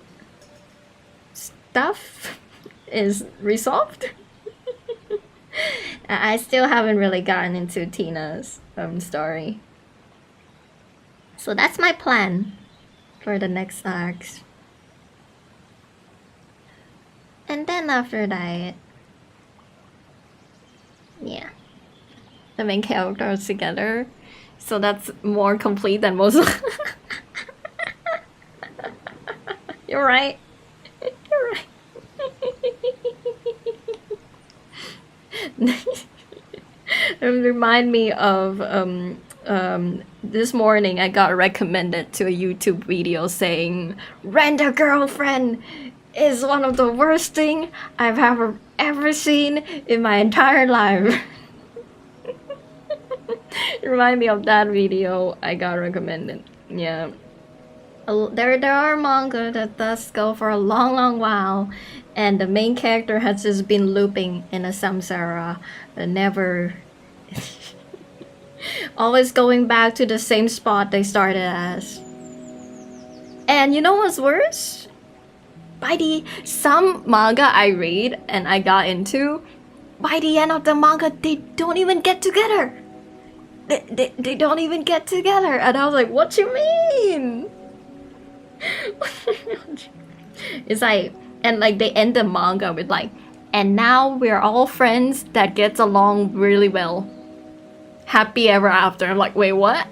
stuff is resolved. I still haven't really gotten into Tina's story. So that's my plan for the next arcs. And then after that, yeah, the main characters together. So that's more complete than most of You're right. You're right. It remind me of this morning I got recommended to a YouTube video saying Rent a Girlfriend is one of the worst thing I've ever seen in my entire life. Remind me of that video I got recommended. Yeah. There are manga that does go for a long while, and the main character has just been looping in a samsara, never always going back to the same spot they started as. And you know what's worse? Some manga I read and I got into, by the end of the manga, they don't even get together. They don't even get together. And I was like, what you mean? It's like, and like they end the manga with like, and now we're all friends that gets along really well. Happy ever after. I'm like, wait, what?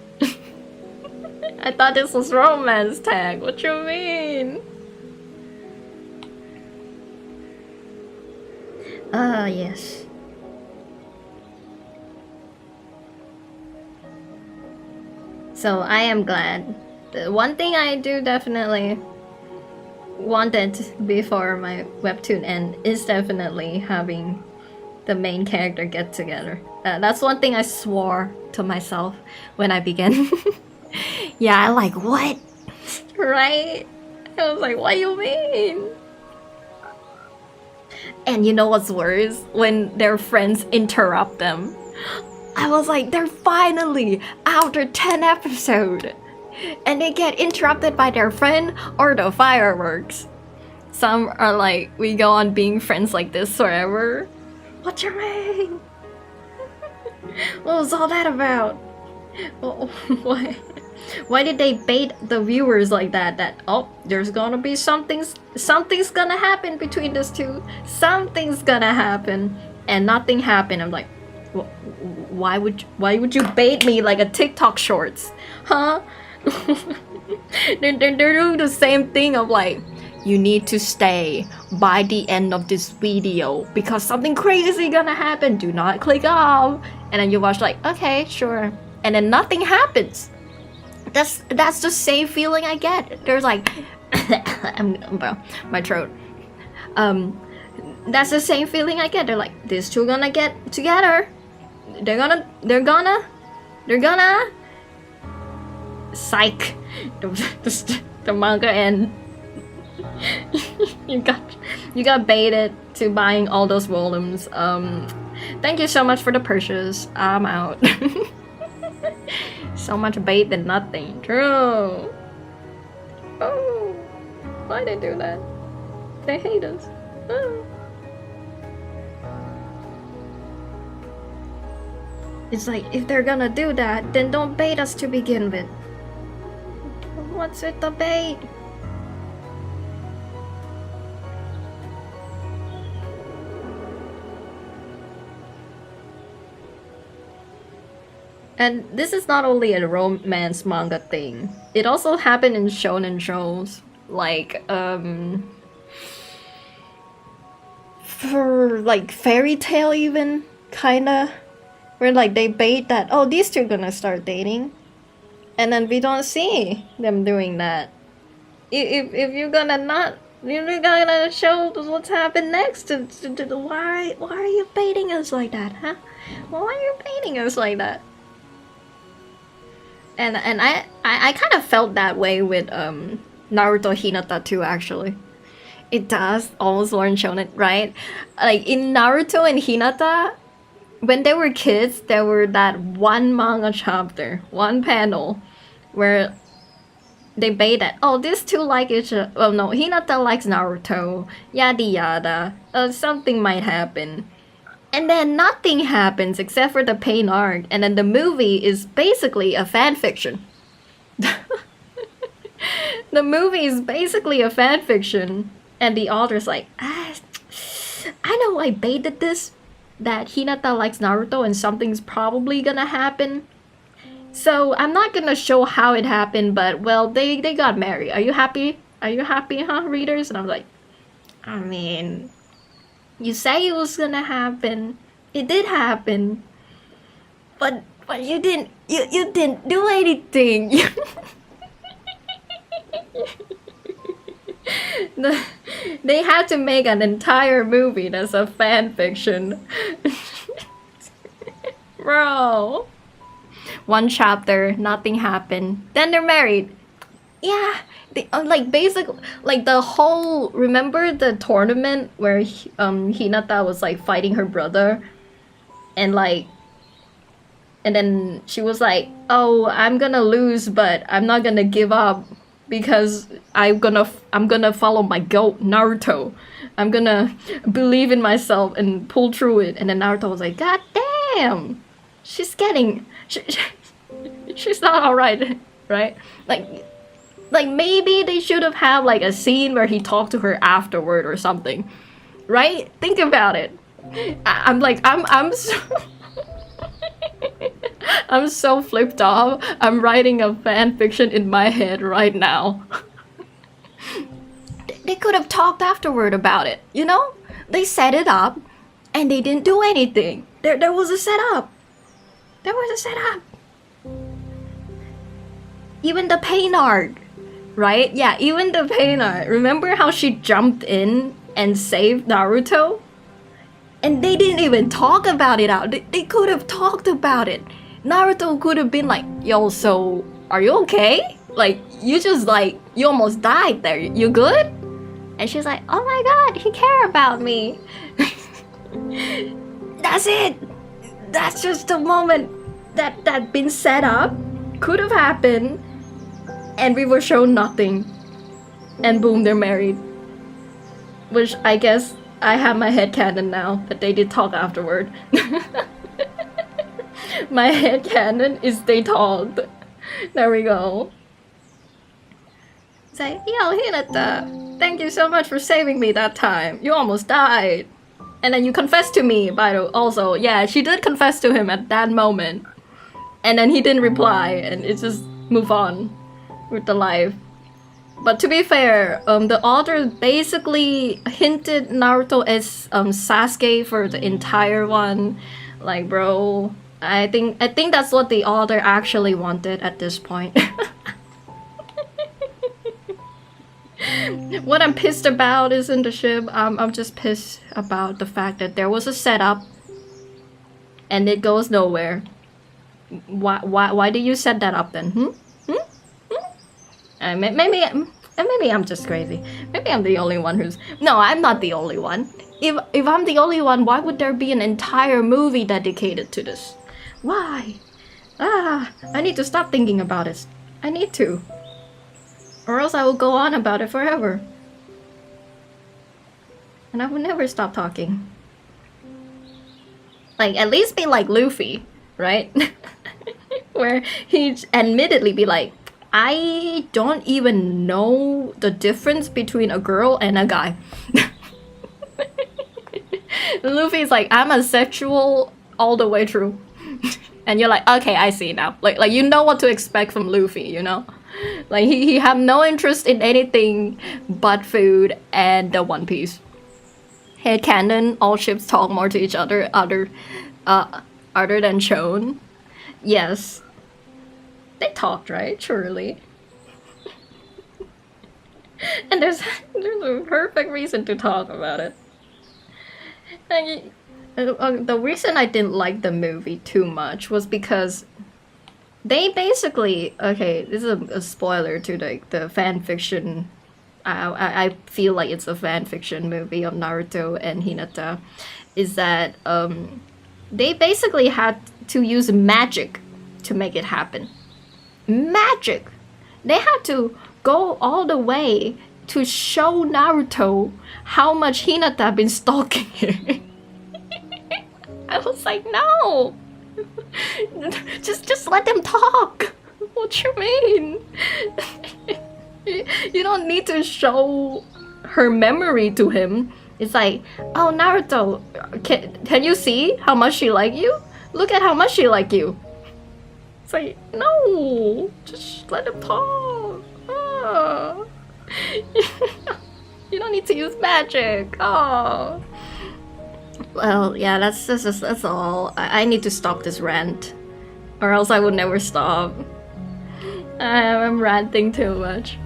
I thought this was romance tag. What you mean? Yes. So I am glad. The one thing I do definitely wanted before my webtoon end is definitely having the main character get together. That's one thing I swore to myself when I began. Yeah, I like, what? Right? I was like, what do you mean? And you know what's worse? When their friends interrupt them. I was like, they're finally after 10 episodes. And they get interrupted by their friend or the fireworks. Some are like, we go on being friends like this forever. What you mean? What was all that about? Well, why did they bait the viewers like that? That, oh, there's gonna be something's gonna happen between these two. Something's gonna happen, and nothing happened. I'm like, why would you bait me like a TikTok shorts, huh? they're doing the same thing of like, you need to stay by the end of this video because something crazy gonna happen. Do not click off. And then you watch like, okay, sure. And then nothing happens. That's the same feeling I get. There's like, bro, my throat. That's the same feeling I get. They're like, these two gonna get together. They're gonna. Psych. The manga end. you got baited to buying all those volumes. Thank you so much for the purchase. I'm out. So much bait than nothing. True. Oh, why they do that? They hate us. Oh. It's like, if they're gonna do that, then don't bait us to begin with. What's with the bait? And this is not only a romance manga thing. It also happened in shonen shows. Like, for like fairy tale even, kinda. Where like they bait that, oh, these two gonna start dating. And then we don't see them doing that. If you're gonna not, you're gonna show what's happened next. Why are you baiting us like that, huh? Why are you baiting us like that? And I kind of felt that way with Naruto Hinata too, actually. It does almost learn shonen, right? Like in Naruto and Hinata, when they were kids, there were that one manga chapter, one panel, where they baited, oh, these two like each other. Well, no, Hinata likes Naruto, yada yada. Something might happen. And then nothing happens except for the pain arc. And then the movie is basically a fan fiction. The movie is basically a fan fiction. And the author's like, I know I baited this. That Hinata likes Naruto and something's probably gonna happen. So I'm not gonna show how it happened, but well, they got married. Are you happy? Are you happy, huh, readers? And I'm like, I mean, you say it was gonna happen. It did happen. But But you didn't do anything. They had to make an entire movie that's a fan fiction. Bro. One chapter, nothing happened. Then they're married. Yeah, they, like basically, like the whole. Remember the tournament where Hinata was like fighting her brother, and like, and then she was like, "Oh, I'm gonna lose, but I'm not gonna give up because I'm gonna follow my goat Naruto. I'm gonna believe in myself and pull through it." And then Naruto was like, "God damn, she's she's not alright, right?" Like maybe they should have had like a scene where he talked to her afterward or something, right? Think about it. I'm so I'm so flipped off. I'm writing a fan fiction in my head right now. They could have talked afterward about it, you know? They set it up and they didn't do anything. There was a setup. There was a setup. Even the pain art, right? Yeah, even the pain art. Remember how she jumped in and saved Naruto? And they didn't even talk about it out. They could have talked about it. Naruto could have been like, "Yo, so are you okay? Like, you almost died there. You good?" And she's like, "Oh my god, he cared about me." That's it. That's just the moment that been set up. Could have happened. And we were shown nothing. And boom, they're married. Which I guess I have my headcanon now that they did talk afterward. My headcanon is they talked. There we go. It's like, "Yo, Hinata, thank you so much for saving me that time. You almost died. And then you confessed to me, by the also." Yeah, she did confess to him at that moment. And then he didn't reply, and it just move on with the life. But to be fair, the author basically hinted Naruto as Sasuke for the entire one. Like, bro, I think that's what the author actually wanted at this point. What I'm pissed about isn't the ship. I'm just pissed about the fact that there was a setup and it goes nowhere. Why did you set that up then? Maybe I'm just crazy. Maybe I'm the only one who's... No, I'm not the only one. If I'm the only one, why would there be an entire movie dedicated to this? Why? I need to stop thinking about it. I need to. Or else I will go on about it forever. And I will never stop talking. Like, at least be like Luffy, right? Where he'd admittedly be like, "I don't even know the difference between a girl and a guy." Luffy's like, "I'm asexual all the way through." And you're like, "Okay, I see now." Like you know what to expect from Luffy, you know? Like he have no interest in anything but food and the One Piece. Headcanon, all ships talk more to each other other than shown. Yes. They talked, right? Surely. And there's a perfect reason to talk about it. And the reason I didn't like the movie too much was because they basically... Okay, this is a spoiler to the fan fiction. I feel like it's a fan fiction movie of Naruto and Hinata. Is that they basically had to use magic to make it happen. Magic! They had to go all the way to show Naruto how much Hinata been stalking him. I was like, no! just let them talk! What you mean? You don't need to show her memory to him. It's like, "Oh, Naruto, can you see how much she like you? Look at how much she like you." It's like, no, just let them talk. Oh. You don't need to use magic. Oh. Well, yeah, that's all. I need to stop this rant. or else I would never stop. I'm ranting too much.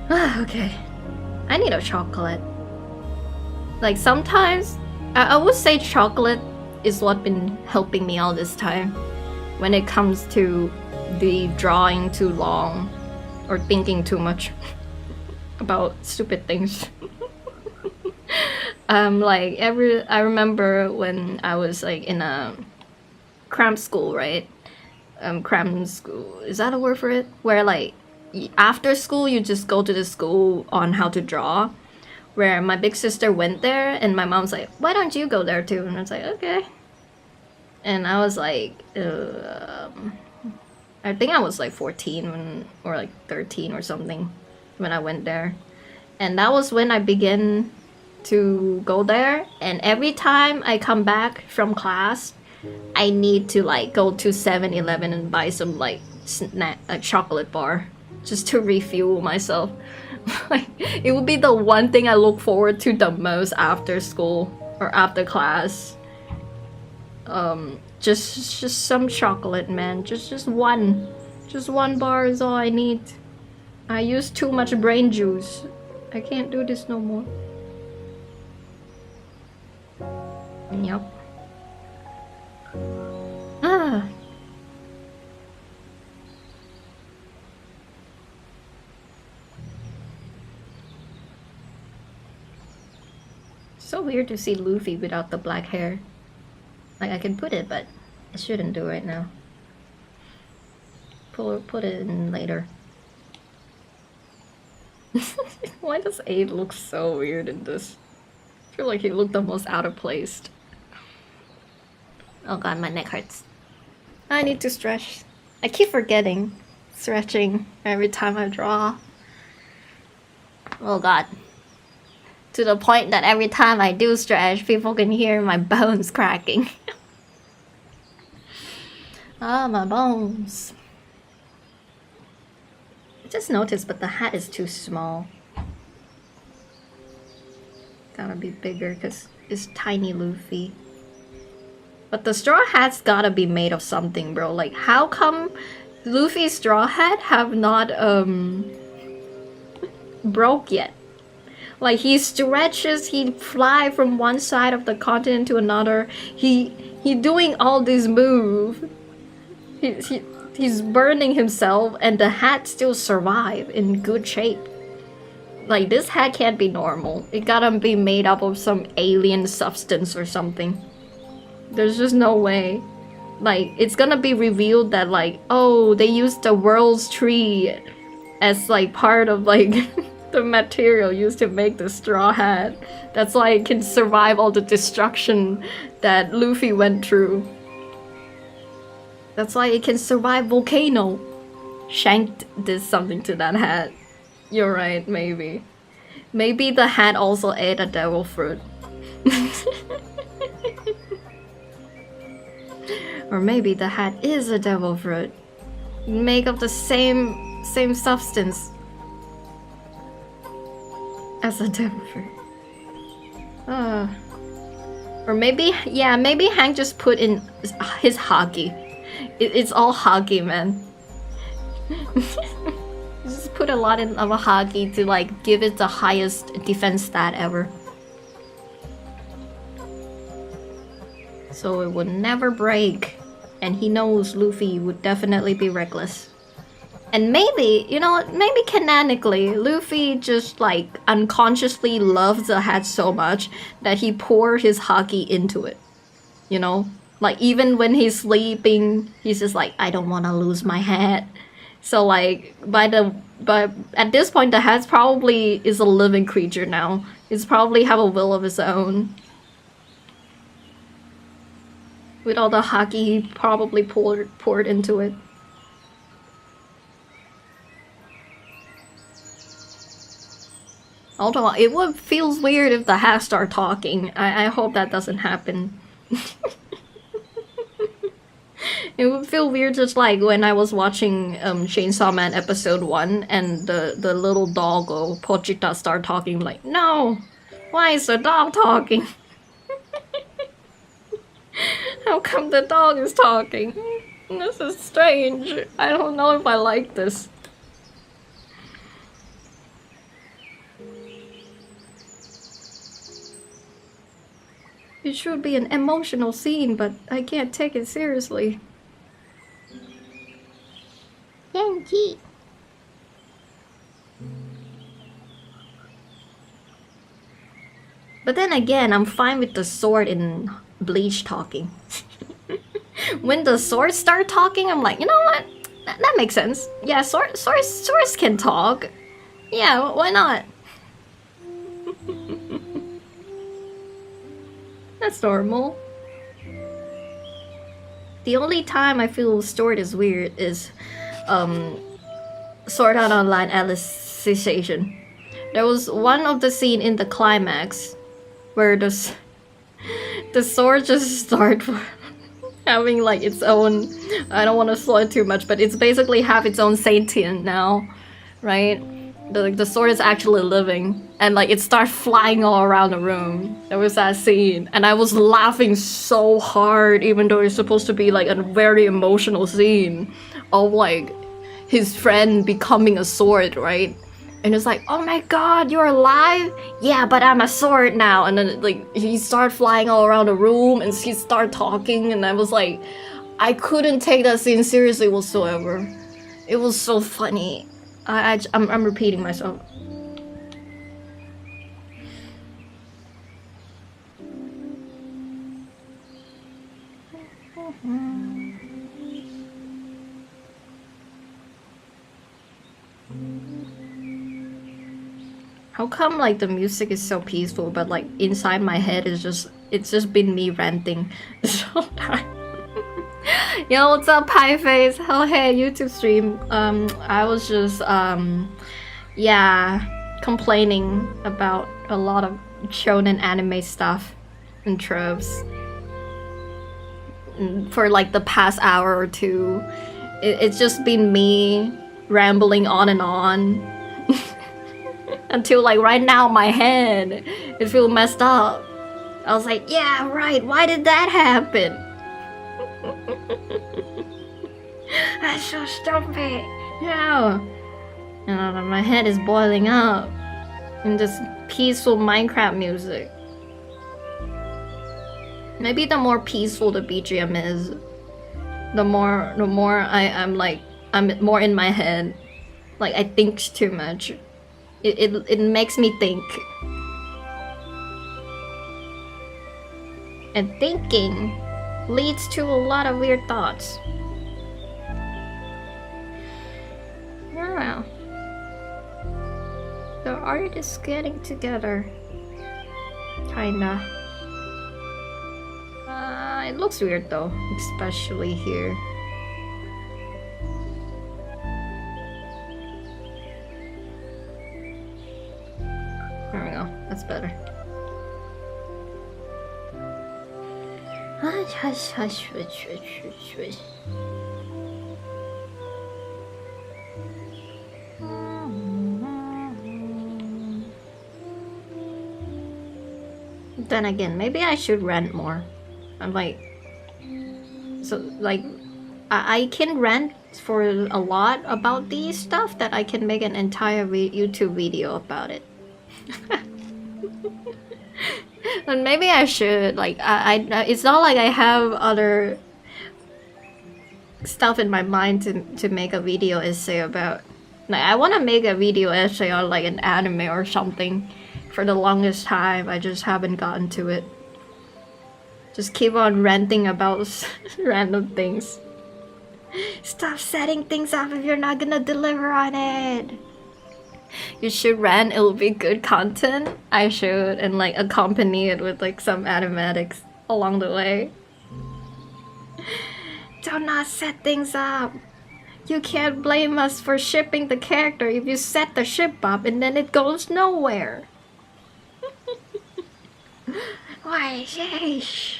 Okay. I need a chocolate. Like sometimes, I would say chocolate is what been helping me all this time. When it comes to the drawing too long or thinking too much about stupid things. Like I remember when I was like in a cram school, right? Cram school, is that a word for it? Where like after school you just go to the school on how to draw. Where my big sister went there and my mom's like, why don't you go there too? And I was like, okay. And I was like, I think I was like 14 or like 13 or something when I went there. And that was when I began to go there. And every time I come back from class, I need to like go to 7-Eleven and buy some like a chocolate bar just to refuel myself. Like, it would be the one thing I look forward to the most after school or after class. Just some chocolate, man. Just one bar is all I need. I use too much brain juice. I can't do this no more. Yep. Ah. So weird to see Luffy without the black hair. Like I can put it, but I shouldn't do right now. Put it in later. Why does Aid look so weird in this? I feel like he looked the most out of place. Oh god, my neck hurts. I need to stretch. I keep forgetting stretching every time I draw. Oh god. To the point that every time I do stretch, people can hear my bones cracking. Ah, my bones. I just noticed, but the hat is too small. Gotta be bigger because it's tiny Luffy. But the straw hat's gotta be made of something, bro. Like, how come Luffy's straw hat have not broke yet? Like, he stretches, he fly from one side of the continent to another. He doing all these moves. He's burning himself, and the hat still survive in good shape. Like, this hat can't be normal. It gotta be made up of some alien substance or something. There's just no way. Like, it's gonna be revealed that, like, oh, they used the world's tree as, like, part of, like, the material used to make the straw hat. That's why it can survive all the destruction that Luffy went through. That's why it can survive volcano. Shank did something to that hat. You're right, maybe. Maybe the hat also ate a devil fruit. Or maybe the hat is a devil fruit. Make of the same substance as a devil fruit. Or maybe, yeah, maybe Hank just put in his hockey. It's all hockey, man. Just put a lot of a hockey to like give it the highest defense stat ever. So it would never break. And he knows Luffy would definitely be reckless. And maybe, you know, maybe canonically, Luffy just like unconsciously loves the hat so much that he poured his hockey into it. You know? Like even when he's sleeping, he's just like, I don't want to lose my hat. So like, but at this point, the hat probably is a living creature now. It's probably have a will of its own. With all the hockey he probably poured into it. Although it would feels weird if the hat start talking. I hope that doesn't happen. It would feel weird just like when I was watching Chainsaw Man episode 1 and the little doggo Pochita start talking like, no! Why is the dog talking? How come the dog is talking? This is strange. I don't know if I like this. It should be an emotional scene, but I can't take it seriously. Genji. But then again, I'm fine with the sword in Bleach talking. When the swords start talking, I'm like, you know what? That makes sense. Yeah, swords can talk. Yeah, why not? That's normal. The only time I feel sword is weird is Sword Art Online Alicization. There was one of the scene in the climax where the sword just start having like its own, I don't want to slow it too much, but it's basically have its own sentient now, right? The sword is actually living, and like it starts flying all around the room. There was that scene, and I was laughing so hard, even though it's supposed to be like a very emotional scene of like his friend becoming a sword, right? And it's like, oh my god, you're alive? Yeah, but I'm a sword now. And then like he started flying all around the room, and he started talking, and I was like, I couldn't take that scene seriously whatsoever. It was so funny. I'm repeating myself. How come like the music is so peaceful, but like inside my head is it's just been me ranting this whole time. Yo, what's up, Pie Face? Oh hey, YouTube stream. I was just yeah, complaining about a lot of shonen anime stuff and tropes for like the past hour or two. It's just been me rambling on and on until like right now my head it feels messed up. I was like, yeah, right, why did that happen? That's so stupid. Yeah. And my head is boiling up in this peaceful Minecraft music. Maybe the more peaceful the BGM is, the more I'm more in my head. Like I think too much. It makes me think. And thinking leads to a lot of weird thoughts. Yeah. The art is getting together. Kinda. It looks weird though, especially here. There we go, that's better. Hush, hush, hush, hush, hush, hush, hush. Then again, maybe I should rant more. I'm like, so like, I can rant for a lot about these stuff that I can make an entire YouTube video about it. And maybe I should, like, it's not like I have other stuff in my mind to make a video essay about. Like, I want to make a video essay on like an anime or something for the longest time. I just haven't gotten to it. Just keep on ranting about random things. Stop setting things up if you're not gonna deliver on it. You should rant, it'll be good content. I should, and like accompany it with like some animatics along the way. Do not set things up. You can't blame us for shipping the character if you set the ship up and then it goes nowhere. Why, sheesh.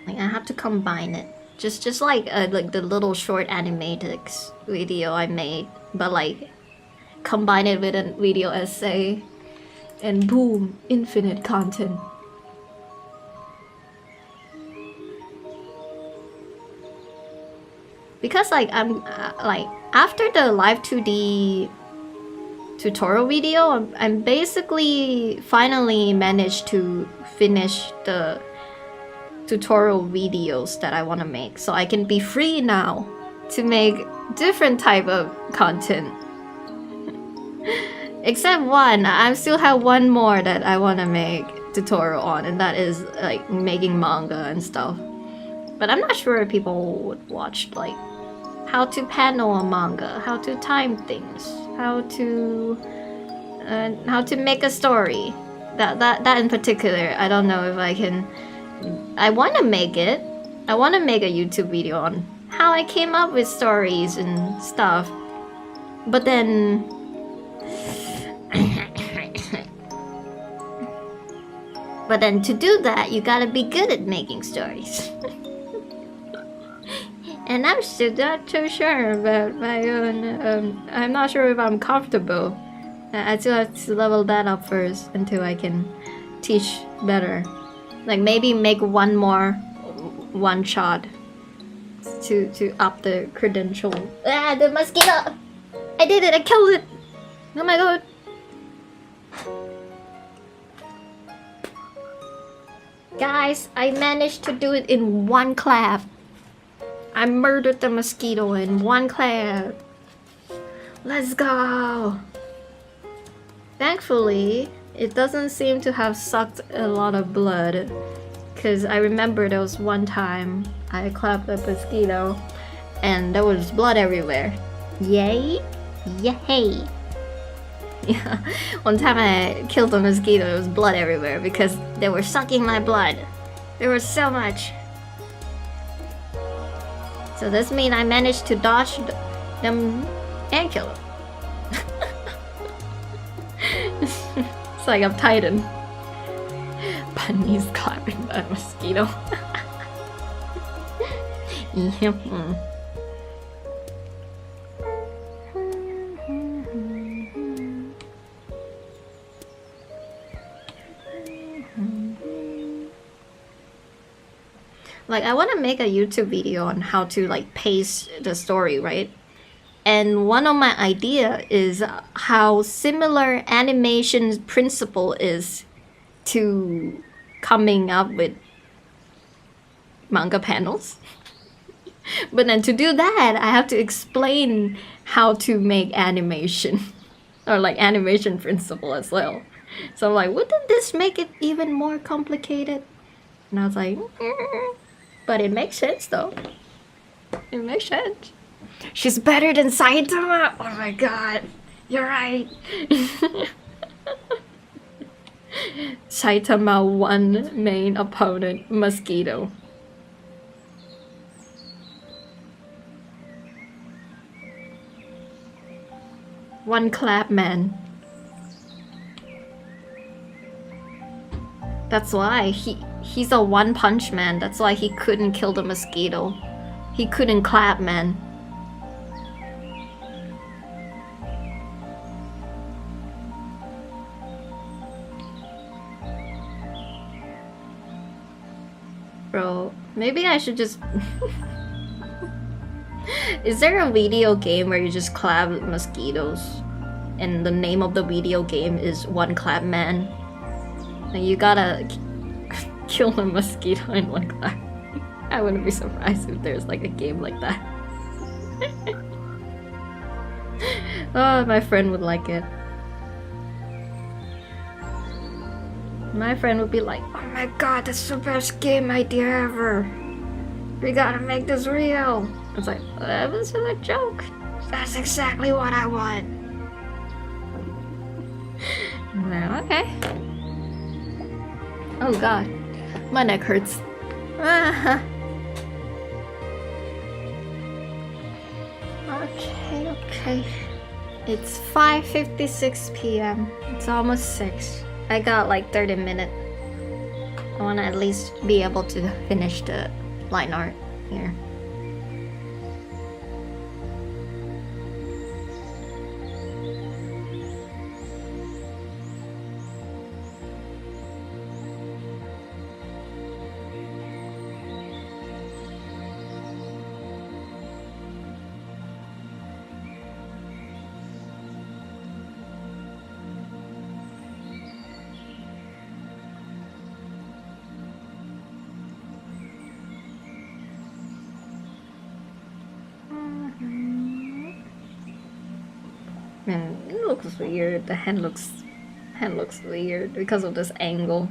Like I have to combine it Just like the little short animatics video I made, but like combine it with a video essay, and boom, infinite content. Because like I'm like after the live 2D tutorial video, I'm basically finally managed to finish the tutorial videos that I want to make, so I can be free now to make different type of content. Except one, I still have one more that I want to make tutorial on, and that is like making manga and stuff. But I'm not sure if people would watch like how to panel a manga, how to time things, how to make a story. That in particular, I don't know if I can. I want to make it. I want to make a YouTube video on how I came up with stories and stuff. But then to do that, you gotta be good at making stories. And I'm still not too sure about my own. I'm not sure if I'm comfortable. I still have to level that up first until I can teach better. Like maybe make one more one shot to up the credential. Ah, the mosquito! I did it! I killed it! Oh my god! Guys, I managed to do it in one clap. I murdered the mosquito in one clap. Let's go! Thankfully, it doesn't seem to have sucked a lot of blood. Because I remember there was one time I clapped a mosquito and there was blood everywhere. Yay! Yay! Yeah, one time I killed a mosquito, there was blood everywhere because they were sucking my blood. There was so much. So this means I managed to dodge them and kill them. It's like I'm Titan. Bunny's clapping that mosquito. Yep. Like I want to make a YouTube video on how to like pace the story, right? And one of my idea is how similar animation principle is to coming up with manga panels. But then to do that, I have to explain how to make animation or like animation principle as well. So I'm like, wouldn't this make it even more complicated? And I was like, but it makes sense though. It makes sense. She's better than Saitama! Oh my god, you're right. Saitama one main opponent, mosquito. One clap man. That's why he's a one punch man. That's why he couldn't kill the mosquito. He couldn't clap man. Bro, maybe I should just... Is there a video game where you just clap mosquitoes? And the name of the video game is One Clap Man? And you gotta kill a mosquito in one clap. I wouldn't be surprised if there's like a game like that. Oh, my friend would like it. My friend would be like, oh my god, that's the best game idea ever. We gotta make this real. I was like, that was a joke. That's exactly what I want. Well, okay. Oh god, my neck hurts. Okay. It's 5:56 p.m. It's almost 6. I got like 30 minutes. I want to at least be able to finish the line art here. And it looks weird. The hand looks weird because of this angle.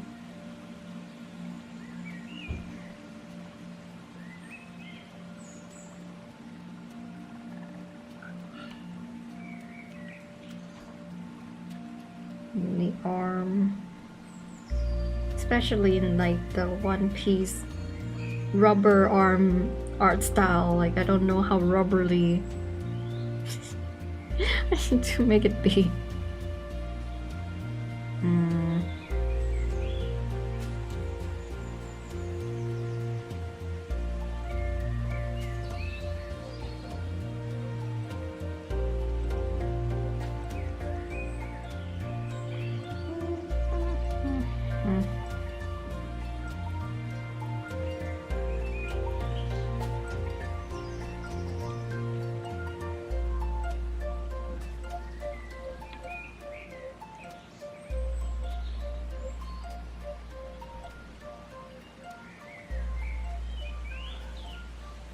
The arm, especially in like the One Piece rubber arm art style, like I don't know how rubberly I need to make it be.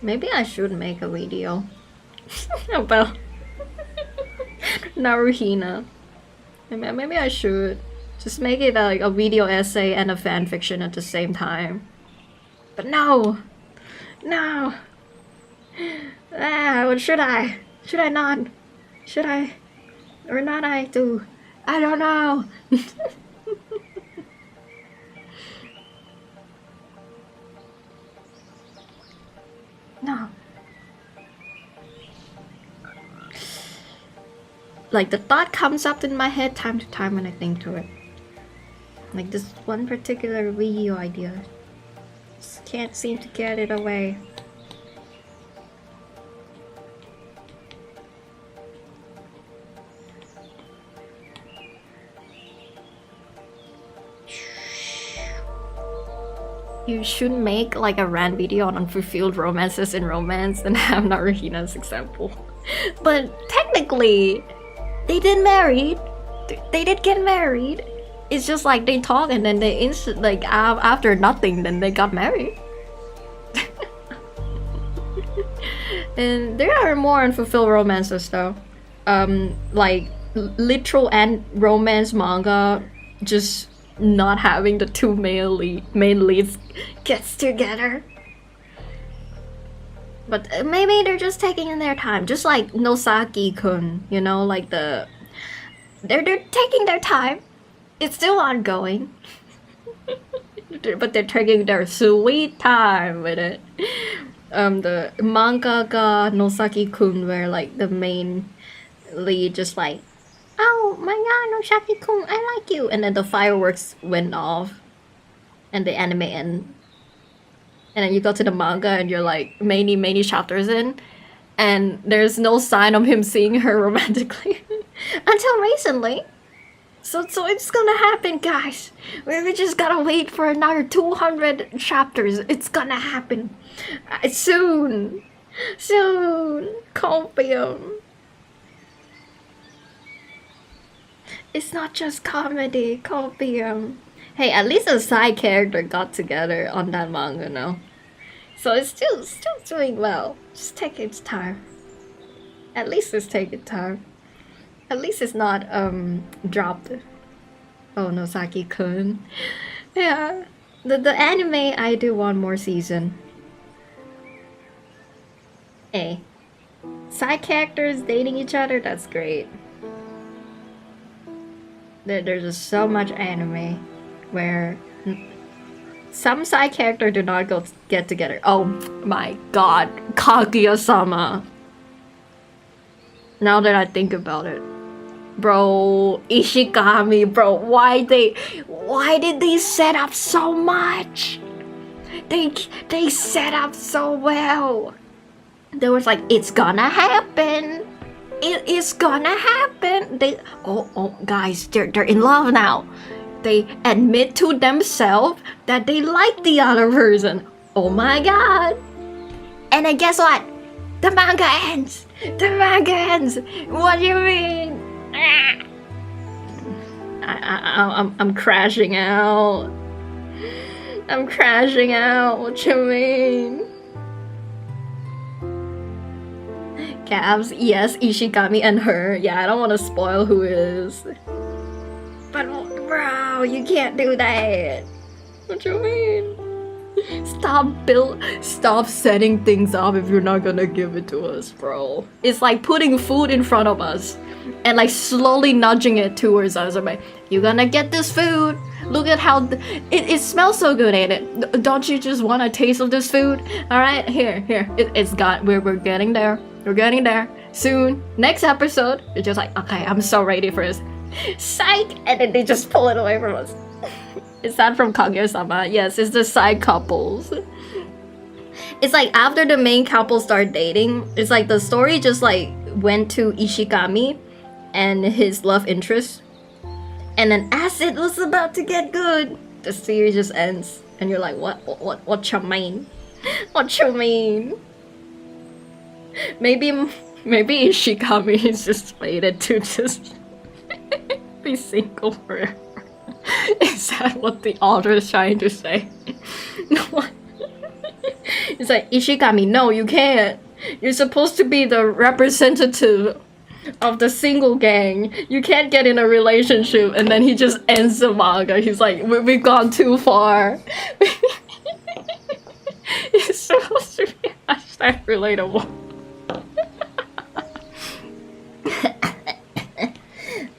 Maybe I should make a video about Naruhina. Maybe I should just make it like a video essay and a fan fiction at the same time. But no, no. What should I? Should I not? Should I? Or not I do? I don't know. No. Like the thought comes up in my head time to time when I think to it. Like this one particular video idea. Just can't seem to get it away. You should make like a rant video on unfulfilled romances in romance and have Naruhina's example. But technically, they did married. They did get married. It's just like they talk and then they after nothing, then they got married. And there are more unfulfilled romances though. Like literal and romance manga just not having the two main leads gets together. But maybe they're just taking in their time, just like Nosaki-kun, you know, like they're taking their time. It's still ongoing. But they're taking their sweet time with it. The mangaka Nosaki-kun, where like the main lead just like, oh my god, Nosaki-kun, I like you, and then the fireworks went off and the anime end. And then you go to the manga and you're like many chapters in and there's no sign of him seeing her romantically until recently. So it's gonna happen, guys. We just gotta wait for another 200 chapters. It's gonna happen soon. Copium. It's not just comedy, copium. Hey, at least a side character got together on that manga now. So it's still doing well. Just take its time. At least it's taking time. At least it's not dropped. Oh, Nosaki-kun. Yeah. The anime, I do want more season. Hey. Side characters dating each other, that's great. There's just so much anime where some side character do not get together. Oh my god, Kaguya-sama. Now that I think about it, bro, Ishigami, bro, why did they set up so much? They set up so well. They was like, it's gonna happen. It is gonna happen. Guys, they're in love now. They admit to themselves that they like the other person. Oh my god. And then guess what? The manga ends. The manga ends. What do you mean? I'm crashing out. I'm crashing out. What you mean? Cabs, yes, Ishigami and her. Yeah, I don't want to spoil who it is. But bro, you can't do that. What you mean? Stop setting things up if you're not gonna give it to us, bro. It's like putting food in front of us and like slowly nudging it towards us. I'm like, you're gonna get this food. Look at how it smells so good, ain't it? Don't you just want a taste of this food? All right, here. It's got. We're getting there. We're getting there soon. Next episode, you're just like, okay, I'm so ready for this. Psych, and then they just pull it away from us. Is that from Kaguya-sama? Yes, it's the side couples. It's like after the main couple start dating, it's like the story just like went to Ishigami and his love interest. And then as it was about to get good, the series just ends. And you're like, what you mean? What you mean? Maybe Ishigami is just fated to just be single forever. Is that what the author is trying to say? No. It's like, Ishigami, no, you can't. You're supposed to be the representative of the single gang. You can't get in a relationship. And then he just ends the manga. He's like, we've gone too far. It's supposed to be hashtag relatable.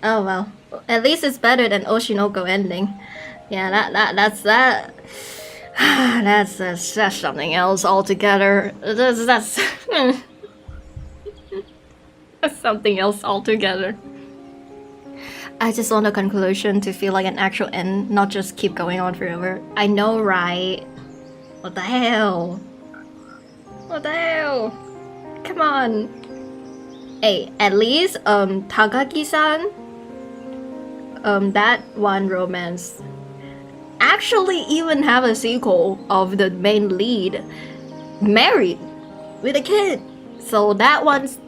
Oh well. At least it's better than Oshinoko ending. Yeah, that's that. That's something else altogether. That's something else altogether. I just want a conclusion to feel like an actual end, not just keep going on forever. I know, right? What the hell? What the hell? Come on. Hey, at least Takagi-san, that one romance actually even have a sequel of the main lead married with a kid. So that one's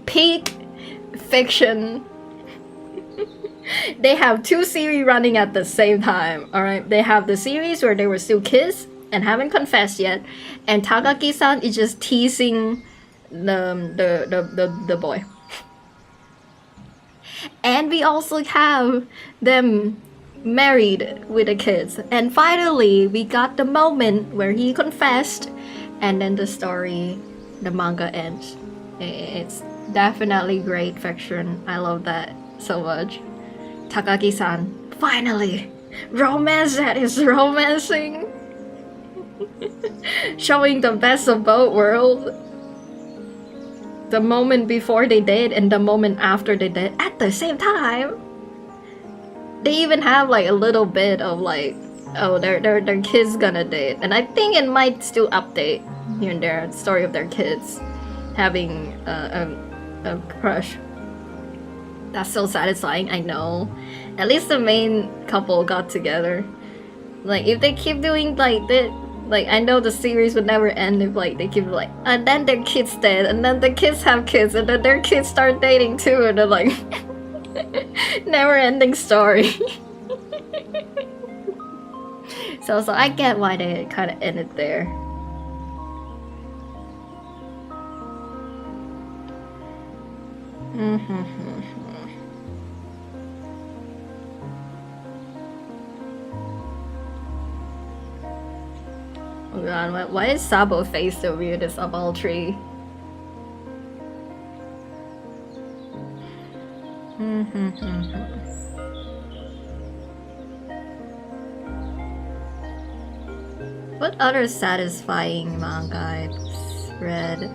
peak fiction. They have two series running at the same time. Alright, they have the series where they were still kids and haven't confessed yet, and Takagi-san is just teasing the boy. And we also have them married with the kids. And finally, we got the moment where he confessed, and then the story, the manga ends. It's definitely great fiction. I love that so much. Takagi-san, finally! Romance that is romancing! Showing the best of both worlds. The moment before they date and the moment after they date at the same time. They even have like a little bit of like, oh, their kids gonna date, and I think it might still update here and there the story of their kids having a crush. That's so satisfying. I know. At least the main couple got together. Like if they keep doing like that. Like, I know the series would never end if, like, they keep, like, and then their kids dead, and then the kids have kids, and then their kids start dating too, and they're like, never-ending story. So I get why they kind of ended there. Oh god, why is Sabo face the weirdest of all three? What other satisfying manga I've read?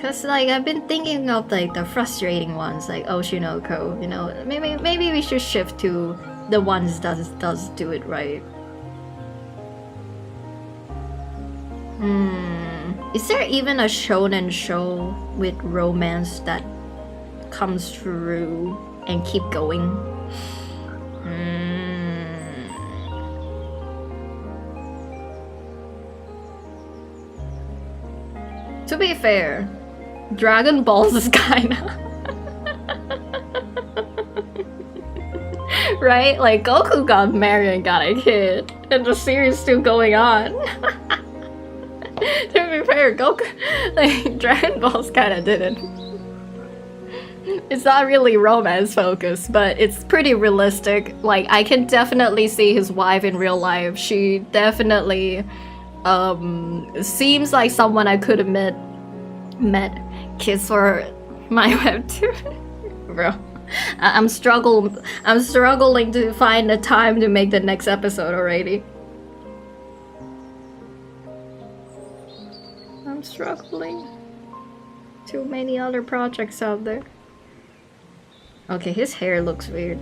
Cause like I've been thinking of like the frustrating ones like Oshinoko, you know, maybe we should shift to the ones that does do it right. Is there even a shonen show with romance that comes through and keep going? To be fair, Dragon Balls is kinda right? Like Goku got married and got a kid, and the series is still going on. To be fair, swear, Goku, like Dragon Balls kind of didn't. It's not really romance focused, but it's pretty realistic. Like I can definitely see his wife in real life. She definitely seems like someone I could have met kids for my webtoon. Bro, I'm struggling to find the time to make the next episode already. I'm struggling. Too many other projects out there. Okay, his hair looks weird.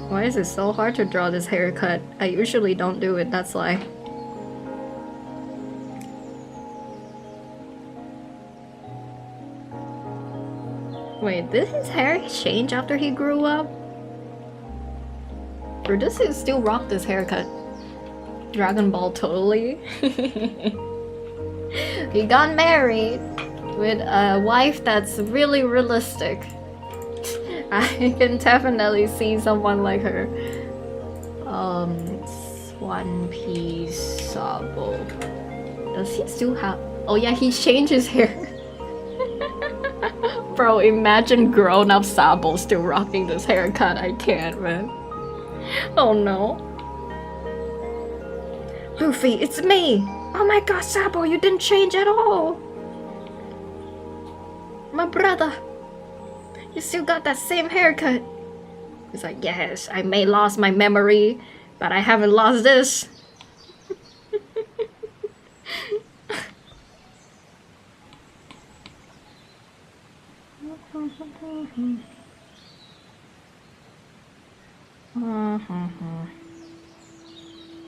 Why is it so hard to draw this haircut? I usually don't do it, that's why. Wait, did his hair change after he grew up? Or does he still rock this haircut? Dragon Ball totally. He got married with a wife that's really realistic. I can definitely see someone like her. One Piece Sabo. Does he still have? Oh yeah, he changed his hair. Bro, imagine grown-up Sabo still rocking this haircut. I can't, man. Oh no. Luffy, it's me! Oh my god, Sabo, you didn't change at all! My brother! You still got that same haircut! He's like, yes, I may lost my memory, but I haven't lost this.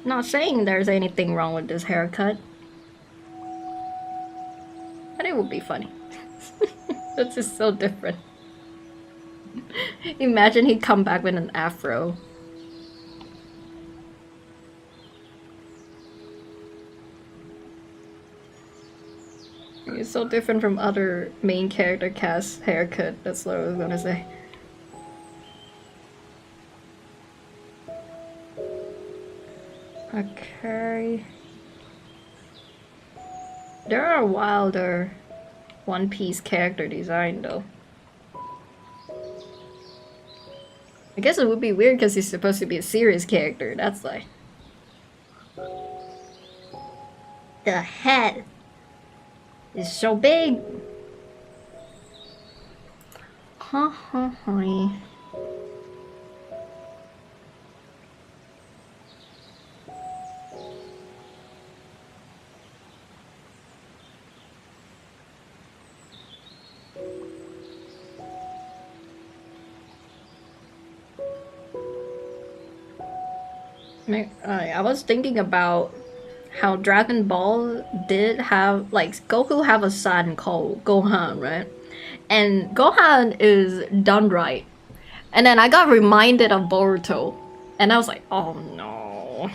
Not saying there's anything wrong with this haircut, but it would be funny. This is so different. Imagine he'd come back with an afro. It's so different from other main character cast haircut, that's what I was gonna say. Okay. There are wilder One Piece character design though. I guess it would be weird because he's supposed to be a serious character, that's why. The head is so big. Ha ha ha. I was thinking about how Dragon Ball did have, like, Goku have a son called Gohan, right? And Gohan is done right. And then I got reminded of Boruto. And I was like, oh no.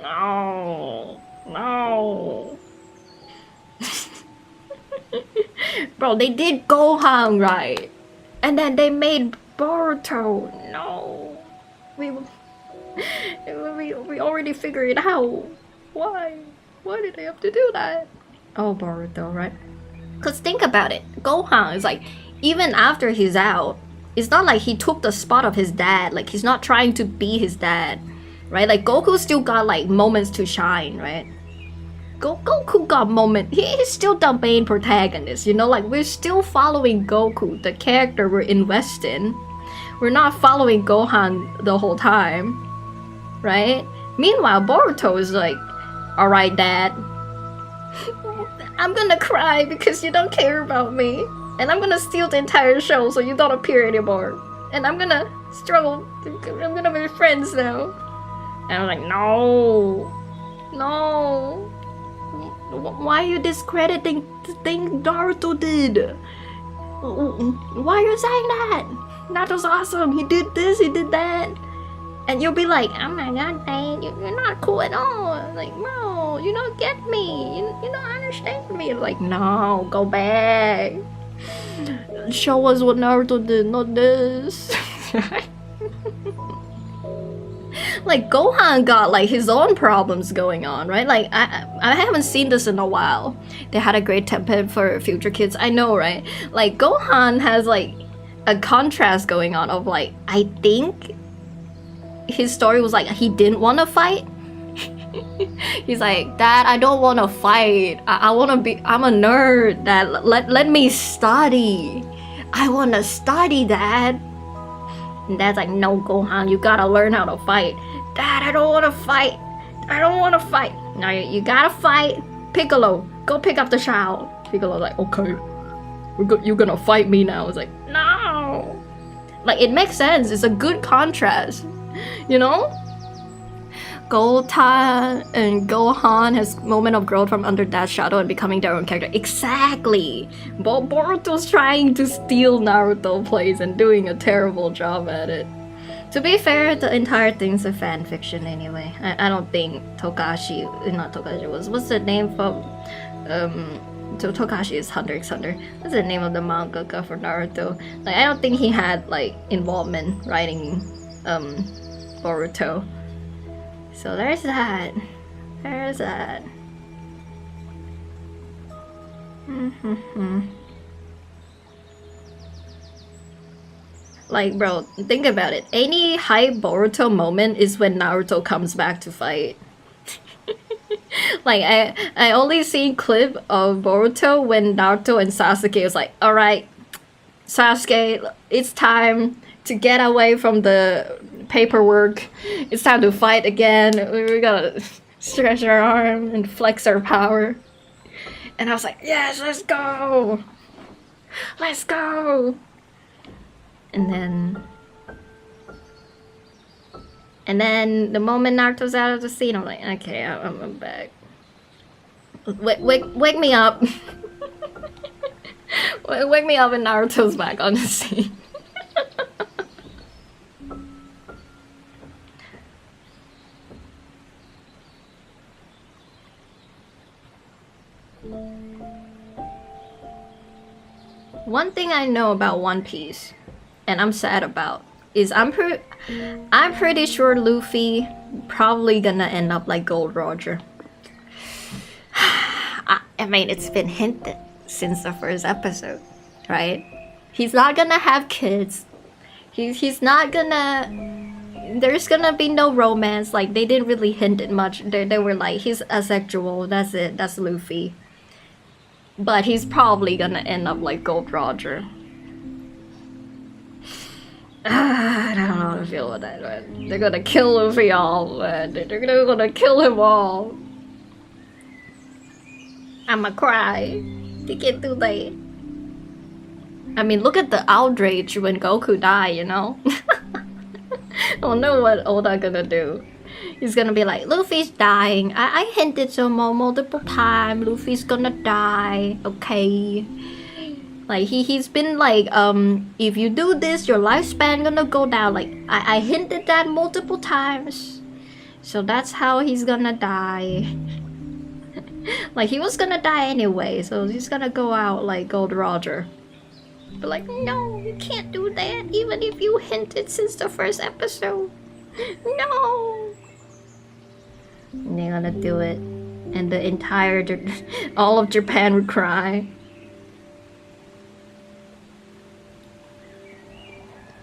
No. No. Bro, they did Gohan right. And then they made Boruto. No. We already figured it out. Why? Why did they have to do that? Oh, Boruto, right? Cause think about it. Gohan is like, even after he's out, it's not like he took the spot of his dad. Like, he's not trying to be his dad, right? Like, Goku still got like moments to shine, right? Goku got moment. He's still the main protagonist, you know? Like, we're still following Goku, the character we're invested in. We're not following Gohan the whole time, right? Meanwhile, Boruto is like, alright, dad. I'm gonna cry because you don't care about me. And I'm gonna steal the entire show so you don't appear anymore. And I'm gonna struggle. I'm gonna be friends now. And I'm like, no. No. Why are you discrediting the thing Naruto did? Why are you saying that? Naruto's awesome. He did this, he did that. And you'll be like, oh my god, Dad, you're not cool at all. Like, no, you don't get me. You don't understand me. Like, no, go back. Show us what Naruto did, not this. like Gohan got like his own problems going on, right? Like I haven't seen this in a while. They had a great template for future kids. I know, right? Like Gohan has like a contrast going on of like, I think his story was like he didn't want to fight. He's like, Dad, I don't want to fight. I want to be. I'm a nerd. Dad, let me study. I want to study, Dad. And Dad's like, no, Gohan, you gotta learn how to fight. Dad, I don't want to fight. I don't want to fight. No, you gotta fight. Piccolo, go pick up the child. Piccolo's like, okay, you're gonna fight me now. It's like, no. Like, it makes sense. It's a good contrast, you know? Goten and Gohan has moment of growth from under that shadow and becoming their own character. Exactly! Boruto's trying to steal Naruto place and doing a terrible job at it. To be fair, the entire thing's a fan fiction anyway. I don't think what's the name from Tokashi is Hunter x Hunter. What's the name of the mangaka for Naruto? Like, I don't think he had like involvement writing Boruto. So there's that. There's that. Like, bro, think about it. Any hype Boruto moment is when Naruto comes back to fight. Like, I only seen clip of Boruto when Naruto and Sasuke was like, alright, Sasuke, it's time to get away from the paperwork. It's time to fight again. We gotta stretch our arm and flex our power. And I was like, yes, let's go! Let's go! And then the moment Naruto's out of the scene, I'm like, okay, I'm back. Wake me up. Wake me up and Naruto's back on the scene. One thing I know about One Piece, and I'm sad about, is I'm pretty sure Luffy probably gonna end up like Gold Roger. I mean, it's been hinted since the first episode, right? He's not gonna have kids. He's not gonna... There's gonna be no romance. Like, they didn't really hint it much. They were like, he's asexual, that's it, that's Luffy. But he's probably gonna end up like Gold Roger. I don't know how to feel about that, man. They're gonna kill Luffy all, man. They're gonna kill him all. I'ma cry. They can't do that. I mean, look at the outrage when Goku died, you know? I don't know what Oda gonna do. He's gonna be like, Luffy's dying. I hinted so multiple times. Luffy's gonna die. Okay. Like, he's been like, if you do this, your lifespan gonna go down. Like, I hinted that multiple times. So that's how he's gonna die. Like, he was gonna die anyway, so he's gonna go out like Gold Roger. But like, no, you can't do that, even if you hinted since the first episode. No! And they're gonna do it. And the entire... all of Japan would cry.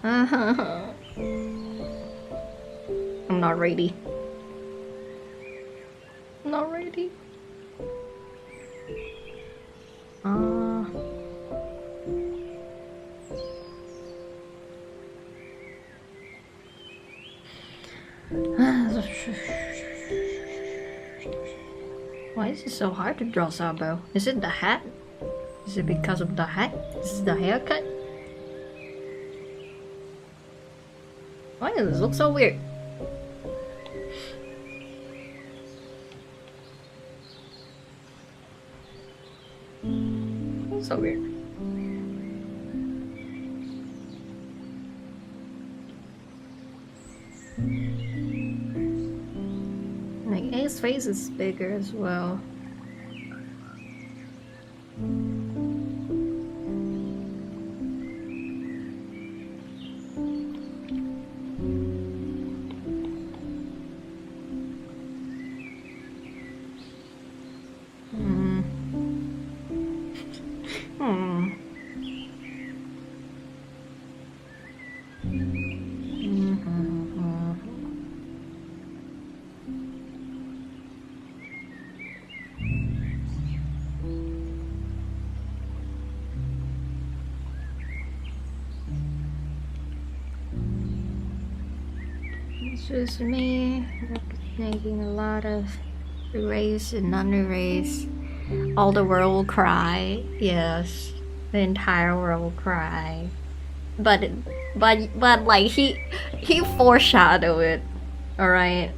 I'm not ready. I'm not ready. Why is it so hard to draw Sabo? Is it the hat? Is it because of the hat? Is it the haircut? Why does this look so weird? So weird. Like, A's face is bigger as well. It's just me making a lot of erase and non-erase. All the world will cry. Yes, the entire world will cry. But like he foreshadowed it. All right.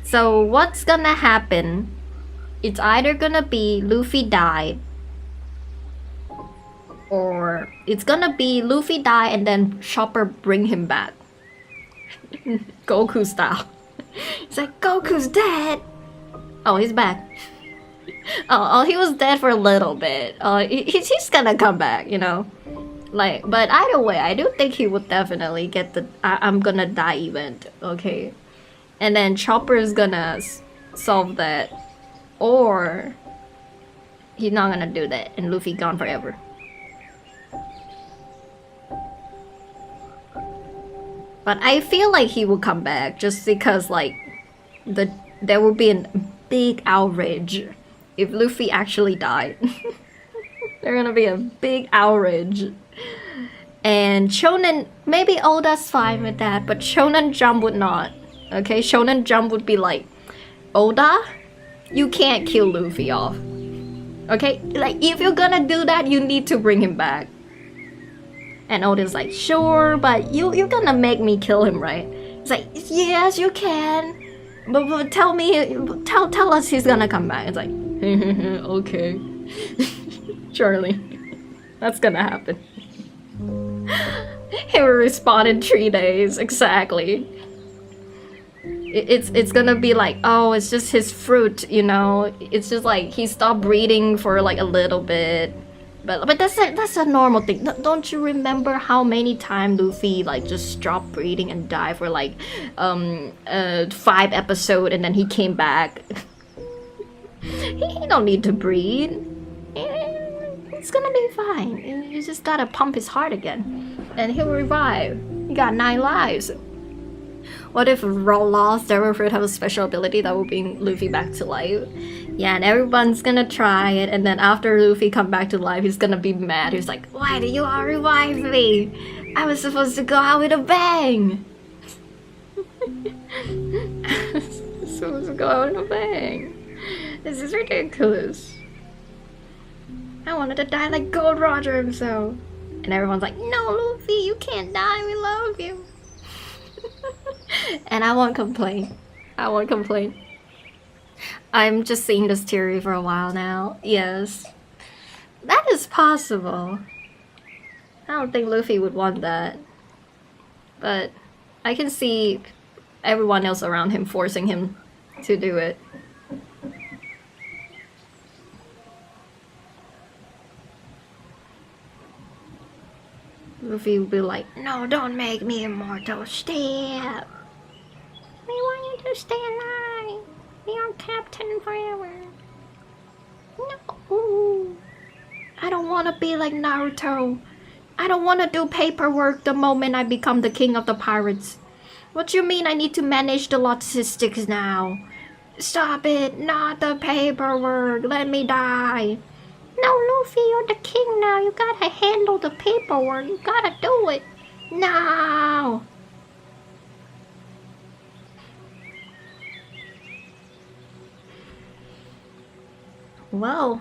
So what's gonna happen? It's either gonna be Luffy died, or it's gonna be Luffy die and then Chopper bring him back. Goku style. It's like, Goku's dead! Oh, he's back. Oh, he was dead for a little bit. He's gonna come back, you know? Like, but either way, I do think he would definitely get the I'm gonna die event, okay? And then Chopper's gonna solve that. Or he's not gonna do that and Luffy gone forever. But I feel like he will come back just because like there will be a big outrage if Luffy actually died. There's gonna be a big outrage. And Shonen, maybe Oda's fine with that, but Shonen Jump would not. Okay, Shonen Jump would be like, Oda, you can't kill Luffy off. Okay, like if you're gonna do that, you need to bring him back. And Oda's like, sure, but you're gonna make me kill him, right? It's like, yes, you can. But tell us he's gonna come back. It's like, okay. Surely. That's gonna happen. He will respond in 3 days, exactly. It's gonna be like, oh, it's just his fruit, you know? It's just like, he stopped breeding for like a little bit. But that's a normal thing. Don't you remember how many times Luffy like just stopped breeding and died for like 5 episodes and then he came back? He don't need to breed. It's gonna be fine. You just gotta pump his heart again, and he'll revive. He got 9 lives. What if Lost Devil Fruit have a special ability that will bring Luffy back to life? Yeah, and everyone's gonna try it, and then after Luffy come back to life, he's gonna be mad. He's like, why did you all revive me? I was supposed to go out with a bang! I was supposed to go out with a bang. This is ridiculous. I wanted to die like Gold Roger himself. And everyone's like, no, Luffy, you can't die, we love you. And I won't complain. I won't complain. I'm just seeing this theory for a while now. Yes. That is possible. I don't think Luffy would want that. But I can see everyone else around him forcing him to do it. Luffy would be like, no, don't make me immortal, stop! We want you to stay alive! Be our captain forever! No! I don't want to be like Naruto! I don't want to do paperwork the moment I become the king of the pirates! What you mean I need to manage the logistics now? Stop it! Not the paperwork! Let me die! No, Luffy, you're the king now. You gotta handle the paperwork. You gotta do it. No! Well,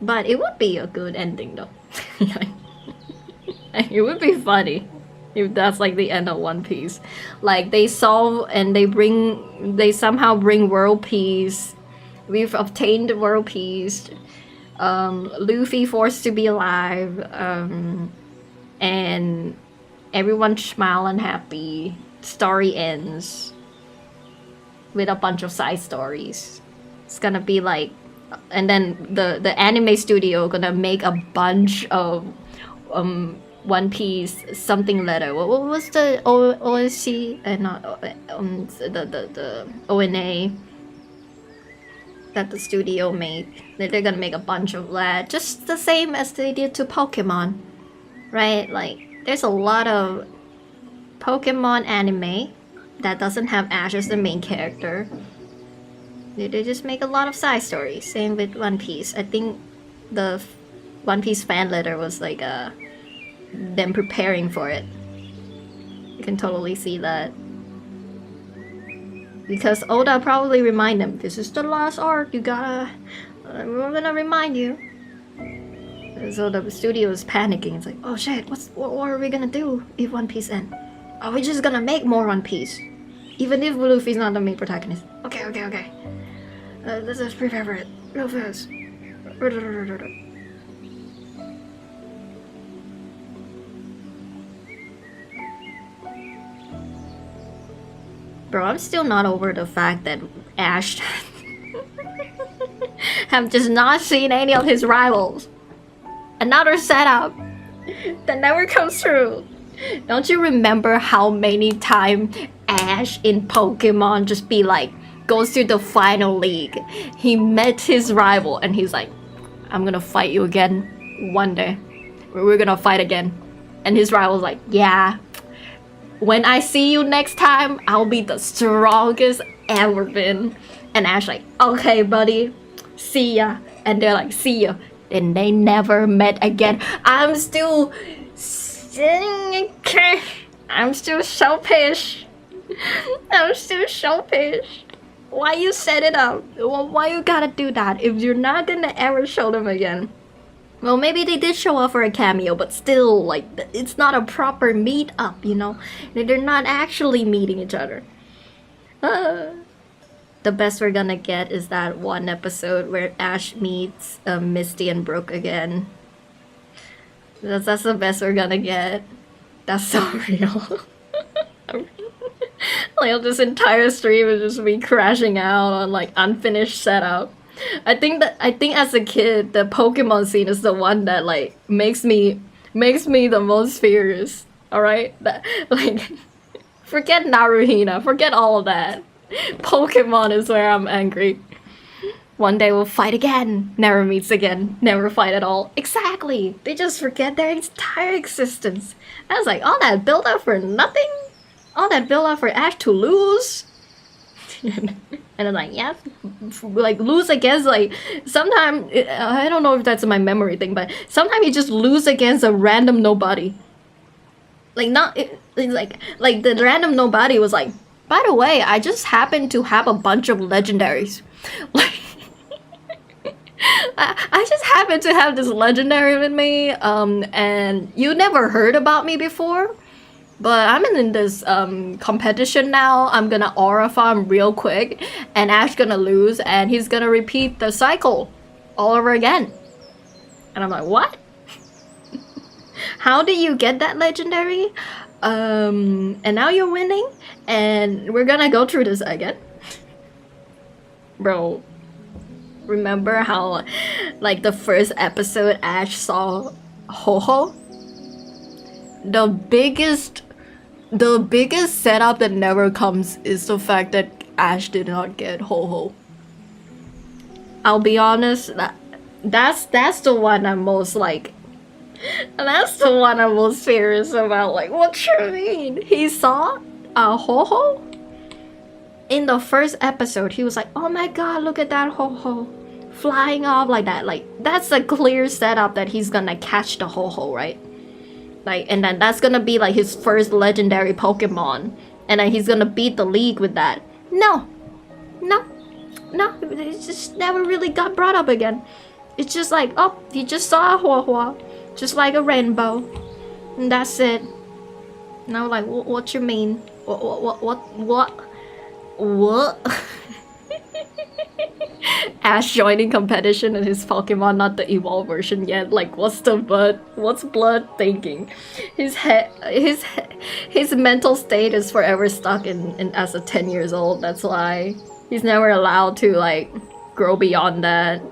but it would be a good ending though. It would be funny if that's like the end of One Piece. Like they solve and they somehow bring world peace. We've obtained world peace. Luffy forced to be alive, and everyone smile and happy. Story ends with a bunch of side stories. It's gonna be like, and then the anime studio gonna make a bunch of One Piece something letter. What was the OSC and not the ONA that the studio made? They're gonna make a bunch of that, just the same as they did to Pokemon, right? Like there's a lot of Pokemon anime that doesn't have Ash as the main character. They just make a lot of side stories. Same with One Piece. I think the One Piece fan letter was like them preparing for it. You can totally see that. Because Oda probably remind him, this is the last arc, you gotta... we're gonna remind you. So the studio is panicking. It's like, oh shit, what are we gonna do if One Piece ends? Are we just gonna make more One Piece? Even if Luffy's not the main protagonist. Okay. Let's just prepare for it. Real fast. Bro, I'm still not over the fact that Ash have just not seen any of his rivals. Another setup that never comes through. Don't you remember how many times Ash in Pokemon just be like, goes to the final league. He met his rival and he's like, I'm gonna fight you again one day. We're gonna fight again. And his rival's like, yeah. When I see you next time, I'll be the strongest ever been. And Ash like, okay, buddy, see ya. And they're like, see ya. And they never met again. I'm still so pissed. I'm still so pissed. Why you set it up? Why you gotta do that if you're not gonna ever show them again? Well, maybe they did show up for a cameo, but still, like, it's not a proper meet-up, you know? They're not actually meeting each other. The best we're gonna get is that one episode where Ash meets Misty and Brooke again. That's the best we're gonna get. That's so real. Like, this entire stream is just me crashing out on, like, unfinished setup. I think as a kid, the Pokemon scene is the one that like makes me the most furious. All right, that like forget Naruhina, forget all of that. Pokemon is where I'm angry. One day we'll fight again, never meets again, never fight at all. Exactly, they just forget their entire existence. I was like, all that build up for nothing, all that build up for Ash to lose. And I'm like, yeah, like lose against like sometimes I don't know if that's my memory thing, but sometimes you just lose against a random nobody. Like it's like the random nobody was like, by the way, I just happen to have a bunch of legendaries. Like I just happen to have this legendary with me, and you never heard about me before. But I'm in this competition now. I'm gonna aura farm real quick, and Ash gonna lose, and he's gonna repeat the cycle all over again. And I'm like, what? How did you get that legendary? And now you're winning, and we're gonna go through this again. Bro, remember how, like, the first episode Ash saw Ho-Ho? The biggest setup that never comes is the fact that Ash did not get Ho-Ho. I'll be honest, that's the one I'm most like, that's the one I'm most serious about. Like, what you mean? He saw a Ho-Ho? In the first episode, he was like, oh my god, look at that Ho-Ho flying off like that. Like, that's a clear setup that he's gonna catch the Ho-Ho, right? Like, and then that's gonna be like his first legendary Pokemon, and then he's gonna beat the league with that. No, it just never really got brought up again. It's just like, oh, you just saw a Hua, just like a rainbow, and that's it. And I was like, what you mean? What? Ash joining competition and his Pokemon not the evolved version yet. Like, what's Blood thinking? His mental state is forever stuck in as a 10 years old. That's why he's never allowed to like grow beyond that.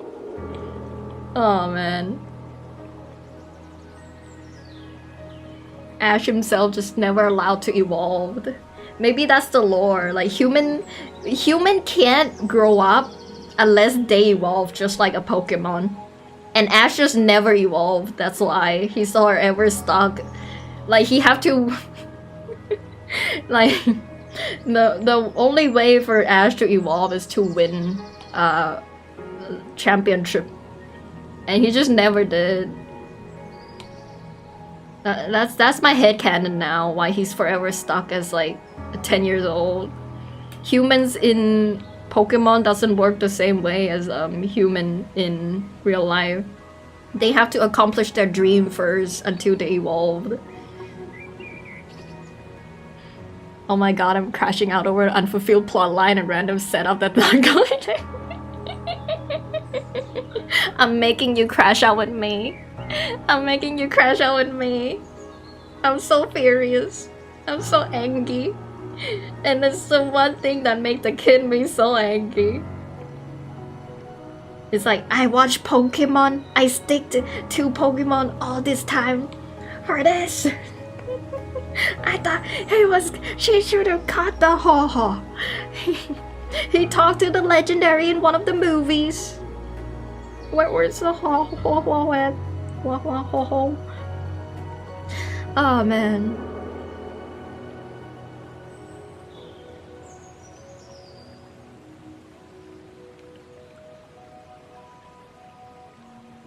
Oh man. Ash himself just never allowed to evolve. Maybe that's the lore. Like human can't grow up unless they evolve just like a Pokemon. And Ash just never evolved. That's why he's forever stuck. Like he have to like the only way for Ash to evolve is to win championship. And he just never did. That's my headcanon now, why he's forever stuck as like 10 years old. Humans in Pokemon doesn't work the same way as human in real life. They have to accomplish their dream first until they evolved. Oh my god, I'm crashing out over an unfulfilled plotline and random setup that's not going to... I'm making you crash out with me. I'm making you crash out with me. I'm so furious. I'm so angry. And it's the one thing that makes the kid me so angry. It's like, I watch Pokemon. I stick to Pokemon all this time for this. I thought she should have caught the Ho-Ho. He talked to the legendary in one of the movies. Where's the Ho-Ho at? Ho-Ho. Oh man.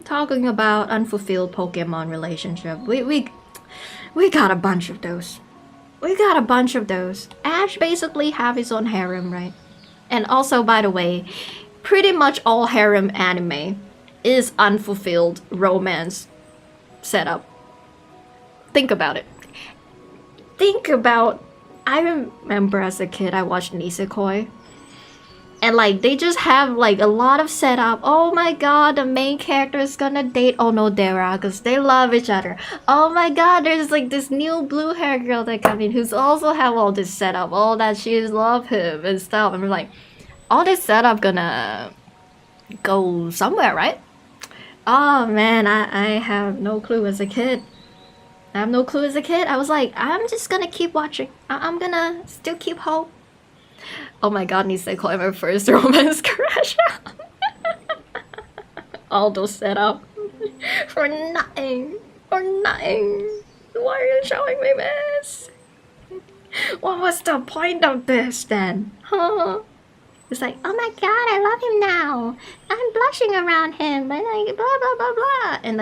Talking about unfulfilled Pokemon relationship, we got a bunch of those. Ash basically have his own harem, right? And also, by the way, pretty much all harem anime is unfulfilled romance setup. Think about it. I remember as a kid I watched Nisekoi. And like they just have like a lot of setup. Oh my god, the main character is gonna date Onodera because they love each other. Oh my god, there's like this new blue hair girl that come in who's also have all this setup. All that she love him and stuff. And we're like, all this setup gonna go somewhere, right? Oh man, I have no clue as a kid. I was like, I'm just gonna keep watching. I'm gonna still keep hope. Oh my god, Nisekoi, my first romance crush. All those setup for nothing. Why are you showing me this? What was the point of this then? Huh? It's like, oh my god, I love him now. I'm blushing around him. And like blah blah blah blah. And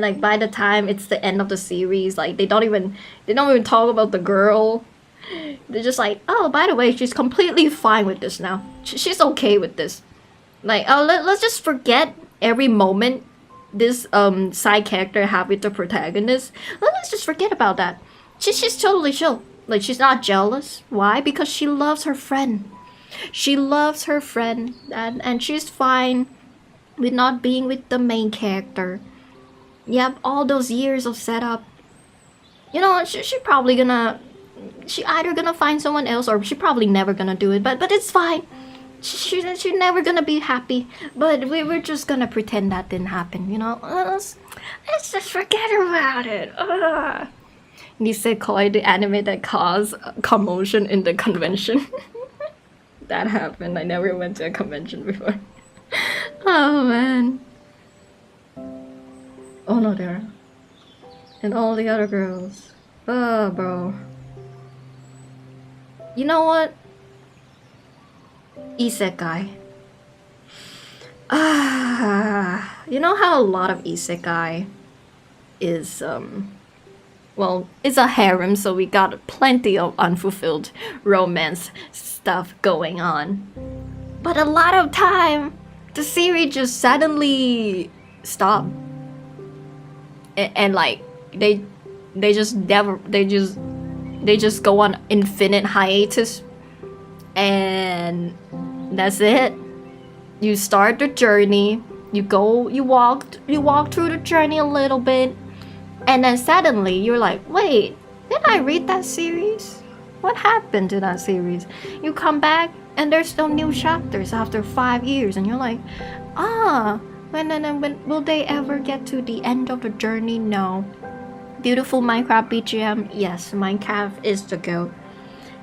like by the time it's the end of the series, like they don't even talk about the girl. They're just like, oh, by the way, she's completely fine with this now. She's okay with this. Like, oh, let's just forget every moment this side character have with the protagonist. Let's just forget about that. She's totally chill. Like, she's not jealous. Why? Because she loves her friend. And she's fine with not being with the main character. Yep, all those years of setup. You know, she probably gonna... She either gonna find someone else or she probably never gonna do it, but it's fine. She's never gonna be happy, but we're just gonna pretend that didn't happen, you know? Let's just forget about it. Nisekoi, the anime that caused commotion in the convention. That happened. I never went to a convention before. Oh man. Oh no, there. And all the other girls. Oh, bro. You know what? Isekai. You know how a lot of isekai is, well, it's a harem, so we got plenty of unfulfilled romance stuff going on. But a lot of time, the series just suddenly stop. And like, they just go on infinite hiatus, and that's it. You start the journey, you walk through the journey a little bit, and then suddenly you're like, wait, did I read that series? What happened to that series? You come back and there's no new chapters after 5 years, and you're like, when will they ever get to the end of the journey? No. Beautiful Minecraft BGM. Yes, Minecraft is the go.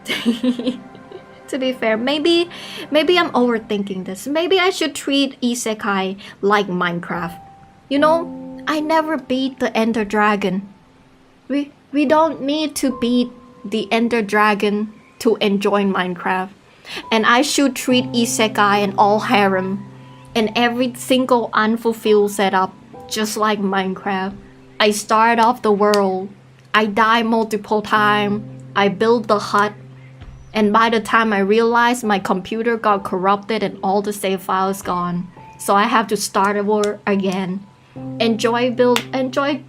To be fair, maybe I'm overthinking this. Maybe I should treat isekai like Minecraft. You know, I never beat the Ender Dragon. We don't need to beat the Ender Dragon to enjoy Minecraft. And I should treat isekai and all harem and every single unfulfilled setup just like Minecraft. I start off the world, I die multiple times, I build the hut, and by the time I realize my computer got corrupted and all the save files gone, so I have to start over again. Enjoy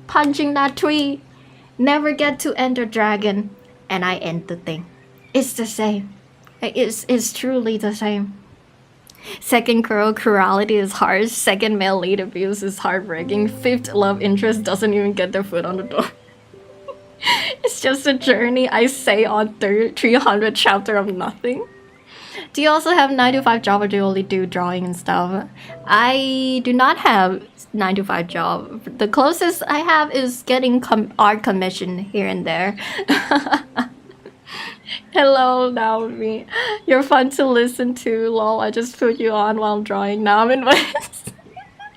punching that tree. Never get to enter dragon, and I end the thing. It's the same. It's truly the same. Second girl cruelty is harsh. Second male lead abuse is heartbreaking. Fifth love interest doesn't even get their foot on the door. It's just a journey, I say, on 300 chapter of nothing. Do you also have 9 to 5 job, or do you only do drawing and stuff? I do not have 9 to 5 job. The closest I have is getting art commission here and there. Hello, Naomi. You're fun to listen to. Lol, I just put you on while drawing. Now I'm in my...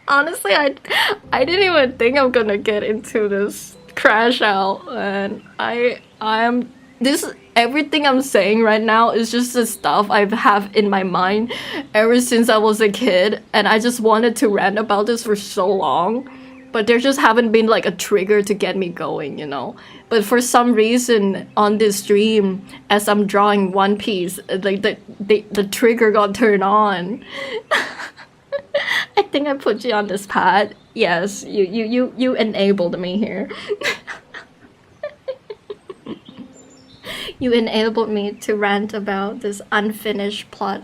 Honestly, I didn't even think I'm gonna get into this crash out, and I am this everything I'm saying right now is just the stuff I have in my mind ever since I was a kid, and I just wanted to rant about this for so long, but there just haven't been like a trigger to get me going, you know. But for some reason on this stream, as I'm drawing One Piece, like the trigger got turned on. I think I put you on this pad. Yes, you enabled me here. You enabled me to rant about this unfinished plot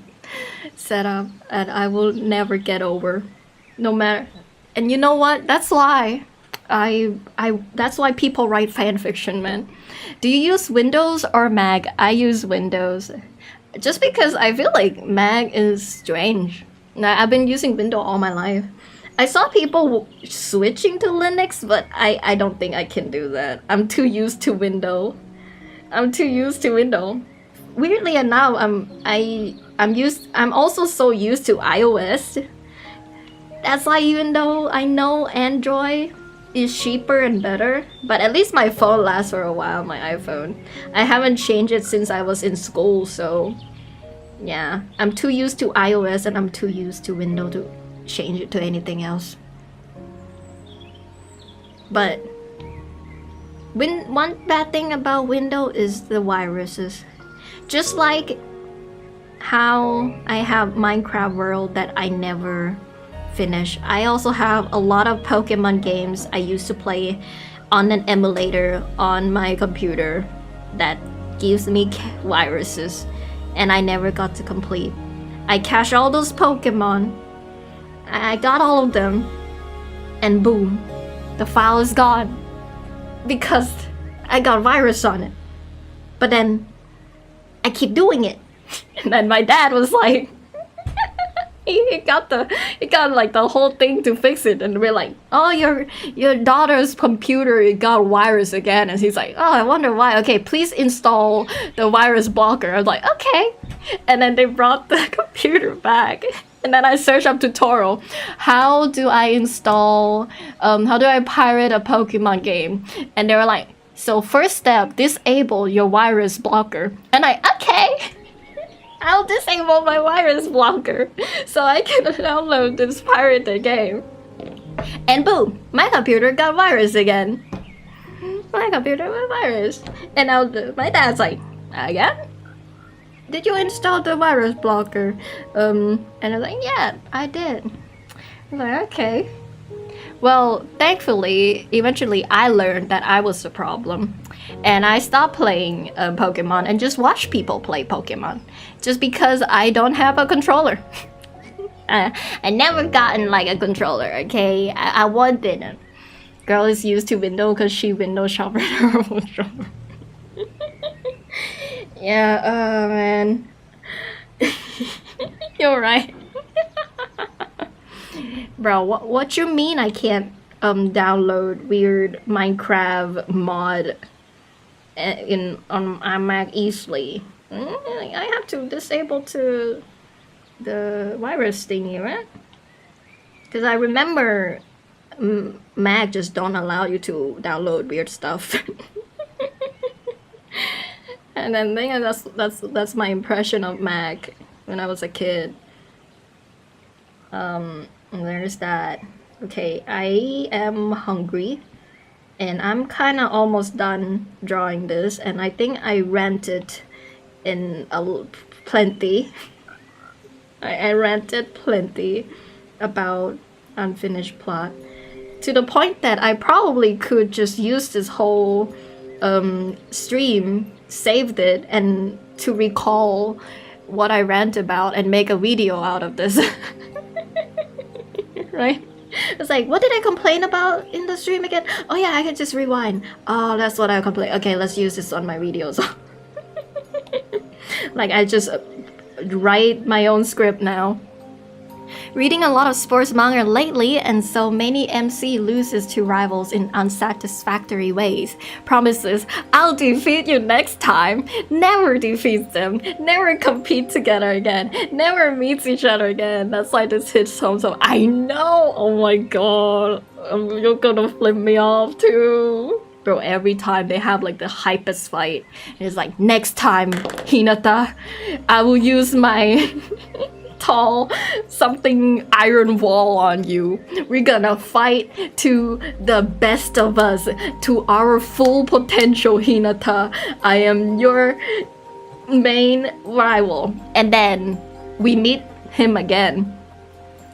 setup that I will never get over, no matter. And you know what? That's why that's why people write fan fiction, man. Do you use Windows or Mac? I use Windows, just because I feel like Mac is strange. Now, I've been using Windows all my life. I saw people switching to Linux, but I don't think I can do that. I'm too used to Windows. Weirdly enough, I'm also so used to iOS. That's why, even though I know Android is cheaper and better, but at least my phone lasts for a while, my iPhone. I haven't changed it since I was in school, so yeah. I'm too used to iOS and I'm too used to Windows to change it to anything else. But one bad thing about Windows is the viruses. Just like how I have Minecraft World that I never finish, I also have a lot of Pokemon games I used to play on an emulator on my computer that gives me viruses, and I never got to complete. I cached all those Pokemon, I got all of them, and boom, the file is gone because I got virus on it. But then I keep doing it, and then my dad was like, he got like the whole thing to fix it, and we're like, oh, your daughter's computer got virus again, and he's like, oh, I wonder why. Okay, please install the virus blocker. I was like, okay, and then they brought the computer back, and then I searched up tutorial, how do I pirate a Pokemon game, and they were like, so first step, disable your virus blocker, and okay. I'll disable my virus blocker so I can download this pirated game. And boom, my computer got virus again. My computer got virus. And now my dad's like, again? Did you install the virus blocker? And I was like, yeah, I did. I was like, okay. Well, thankfully, eventually I learned that I was the problem. And I stopped playing Pokemon and just watch people play Pokemon. Just because I don't have a controller. I never gotten like a controller, okay? I wanted it. Girl is used to Windows because she Windows shopper her own controller. Yeah, oh man. You're right. Bro, what you mean I can't download weird Minecraft mod on Mac easily? I have to disable the virus thingy, right? Because I remember Mac just don't allow you to download weird stuff. And then that's my impression of Mac when I was a kid. There's that. Okay, I am hungry. And I'm kind of almost done drawing this, and I think I ranted in plenty. I ranted plenty about unfinished plot, to the point that I probably could just use this whole stream, saved it, and to recall what I rant about and make a video out of this. Right? It's like, what did I complain about in the stream again? Oh yeah, I can just rewind. Oh, that's what I complained. Okay, let's use this on my videos. Like, I just write my own script now. Reading a lot of sports manga lately, and so many MC loses to rivals in unsatisfactory ways. Promises, I'll defeat you next time. Never defeats them. Never compete together again. Never meets each other again. That's why this hits home. So I know. Oh my god. You're gonna flip me off too. Bro, every time they have like the hypest fight, it's like, next time, Hinata, I will use my tall something iron wall on you. We're gonna fight to the best of us, to our full potential, Hinata. I am your main rival. And then we meet him again.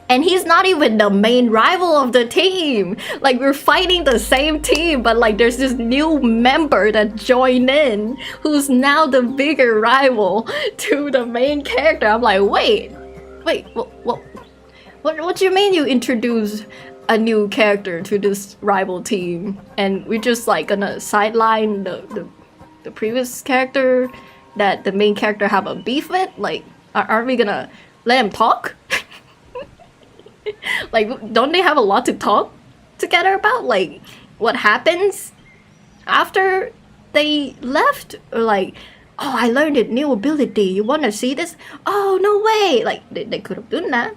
And he's not even the main rival of the team. Like, we're fighting the same team, but like there's this new member that joined in who's now the bigger rival to the main character. I'm like, wait, what do you mean you introduce a new character to this rival team and we're just like gonna sideline the previous character that the main character have a beef with? Like, aren't we gonna let him talk? Like, don't they have a lot to talk together about? Like, what happens after they left? Or like, oh, I learned a new ability. You want to see this? Oh, no way. Like, they could have done that.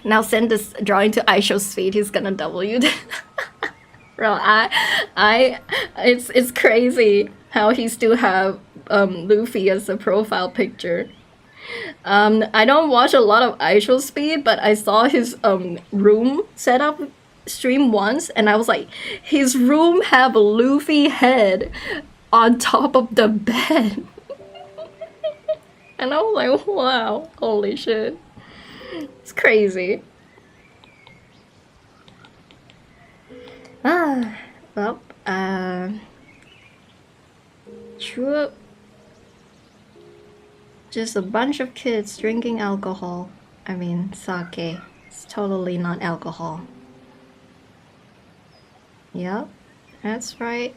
Now send this drawing to Aisho's feed. He's gonna W. Bro, it's crazy how he still have Luffy as a profile picture. I don't watch a lot of Aisho's speed, but I saw his room setup stream once, and I was like, his room have a Luffy head on top of the bed. And I was like, wow, holy shit. It's crazy. Well, true. Just a bunch of kids drinking alcohol. I mean, sake. It's totally not alcohol. Yep, that's right.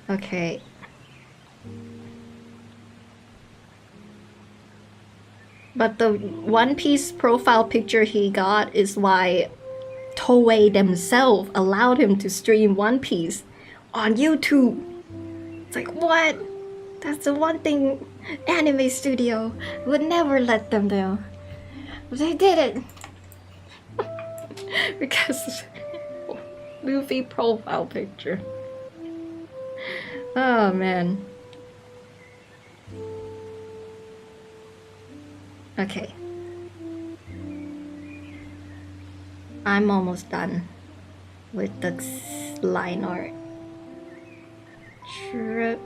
Okay. But the One Piece profile picture he got is why Toei themselves allowed him to stream One Piece on YouTube. It's like, what? That's the one thing anime studio would never let them do. But they did it. Because Luffy profile picture. Oh man. Okay. I'm almost done with the line art. Trip.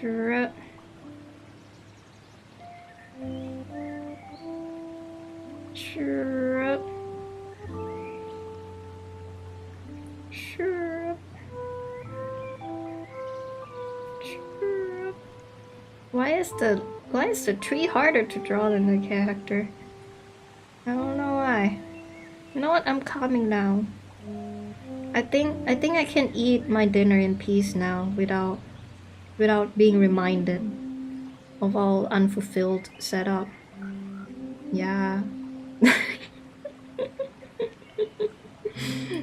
Trip. Trip. Trip. Trip. Why is the tree harder to draw than the character? I don't know why. You know what? I'm calming down. I think I can eat my dinner in peace now without being reminded of all unfulfilled setup. Yeah.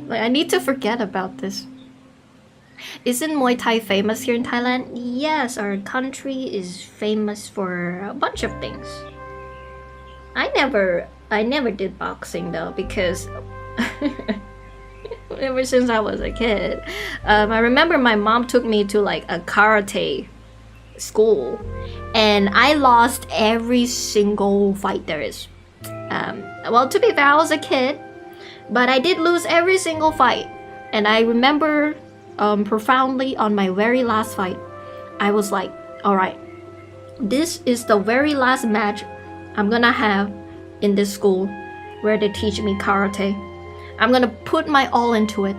Like, I need to forget about this. Isn't Muay Thai famous here in Thailand? Yes, our country is famous for a bunch of things. I never did boxing though, because ever since I was a kid, I remember my mom took me to like a karate school, and I lost every single fight there is. Well, to be fair, I was a kid, But I did lose every single fight. And I remember profoundly on my very last fight, I was like, alright, this is the very last match I'm gonna have in this school where they teach me karate. I'm gonna put my all into it.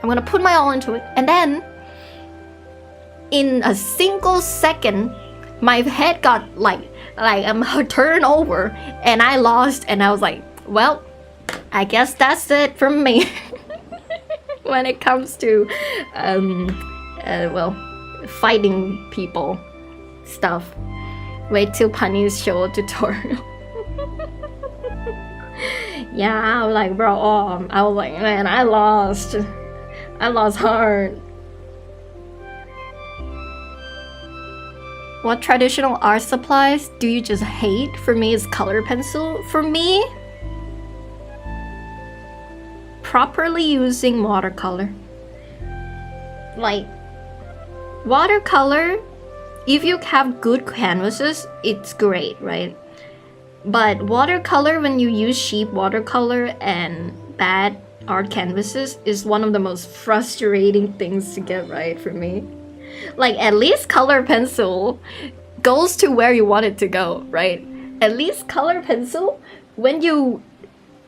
And then, in a single second, my head got like turned over and I lost, and I was like, well, I guess that's it from me. When it comes to fighting people stuff. Wait till Punny's show tutorial. Yeah, I was like, bro, I was like, man, I lost hard. What traditional art supplies do you just hate? For me, it's color pencil. For me, properly using watercolor. Like, watercolor, if you have good canvases, it's great, right? But watercolor, when you use cheap watercolor and bad art canvases, is one of the most frustrating things to get right for me. Like, at least color pencil goes to where you want it to go, right? At least color pencil, when you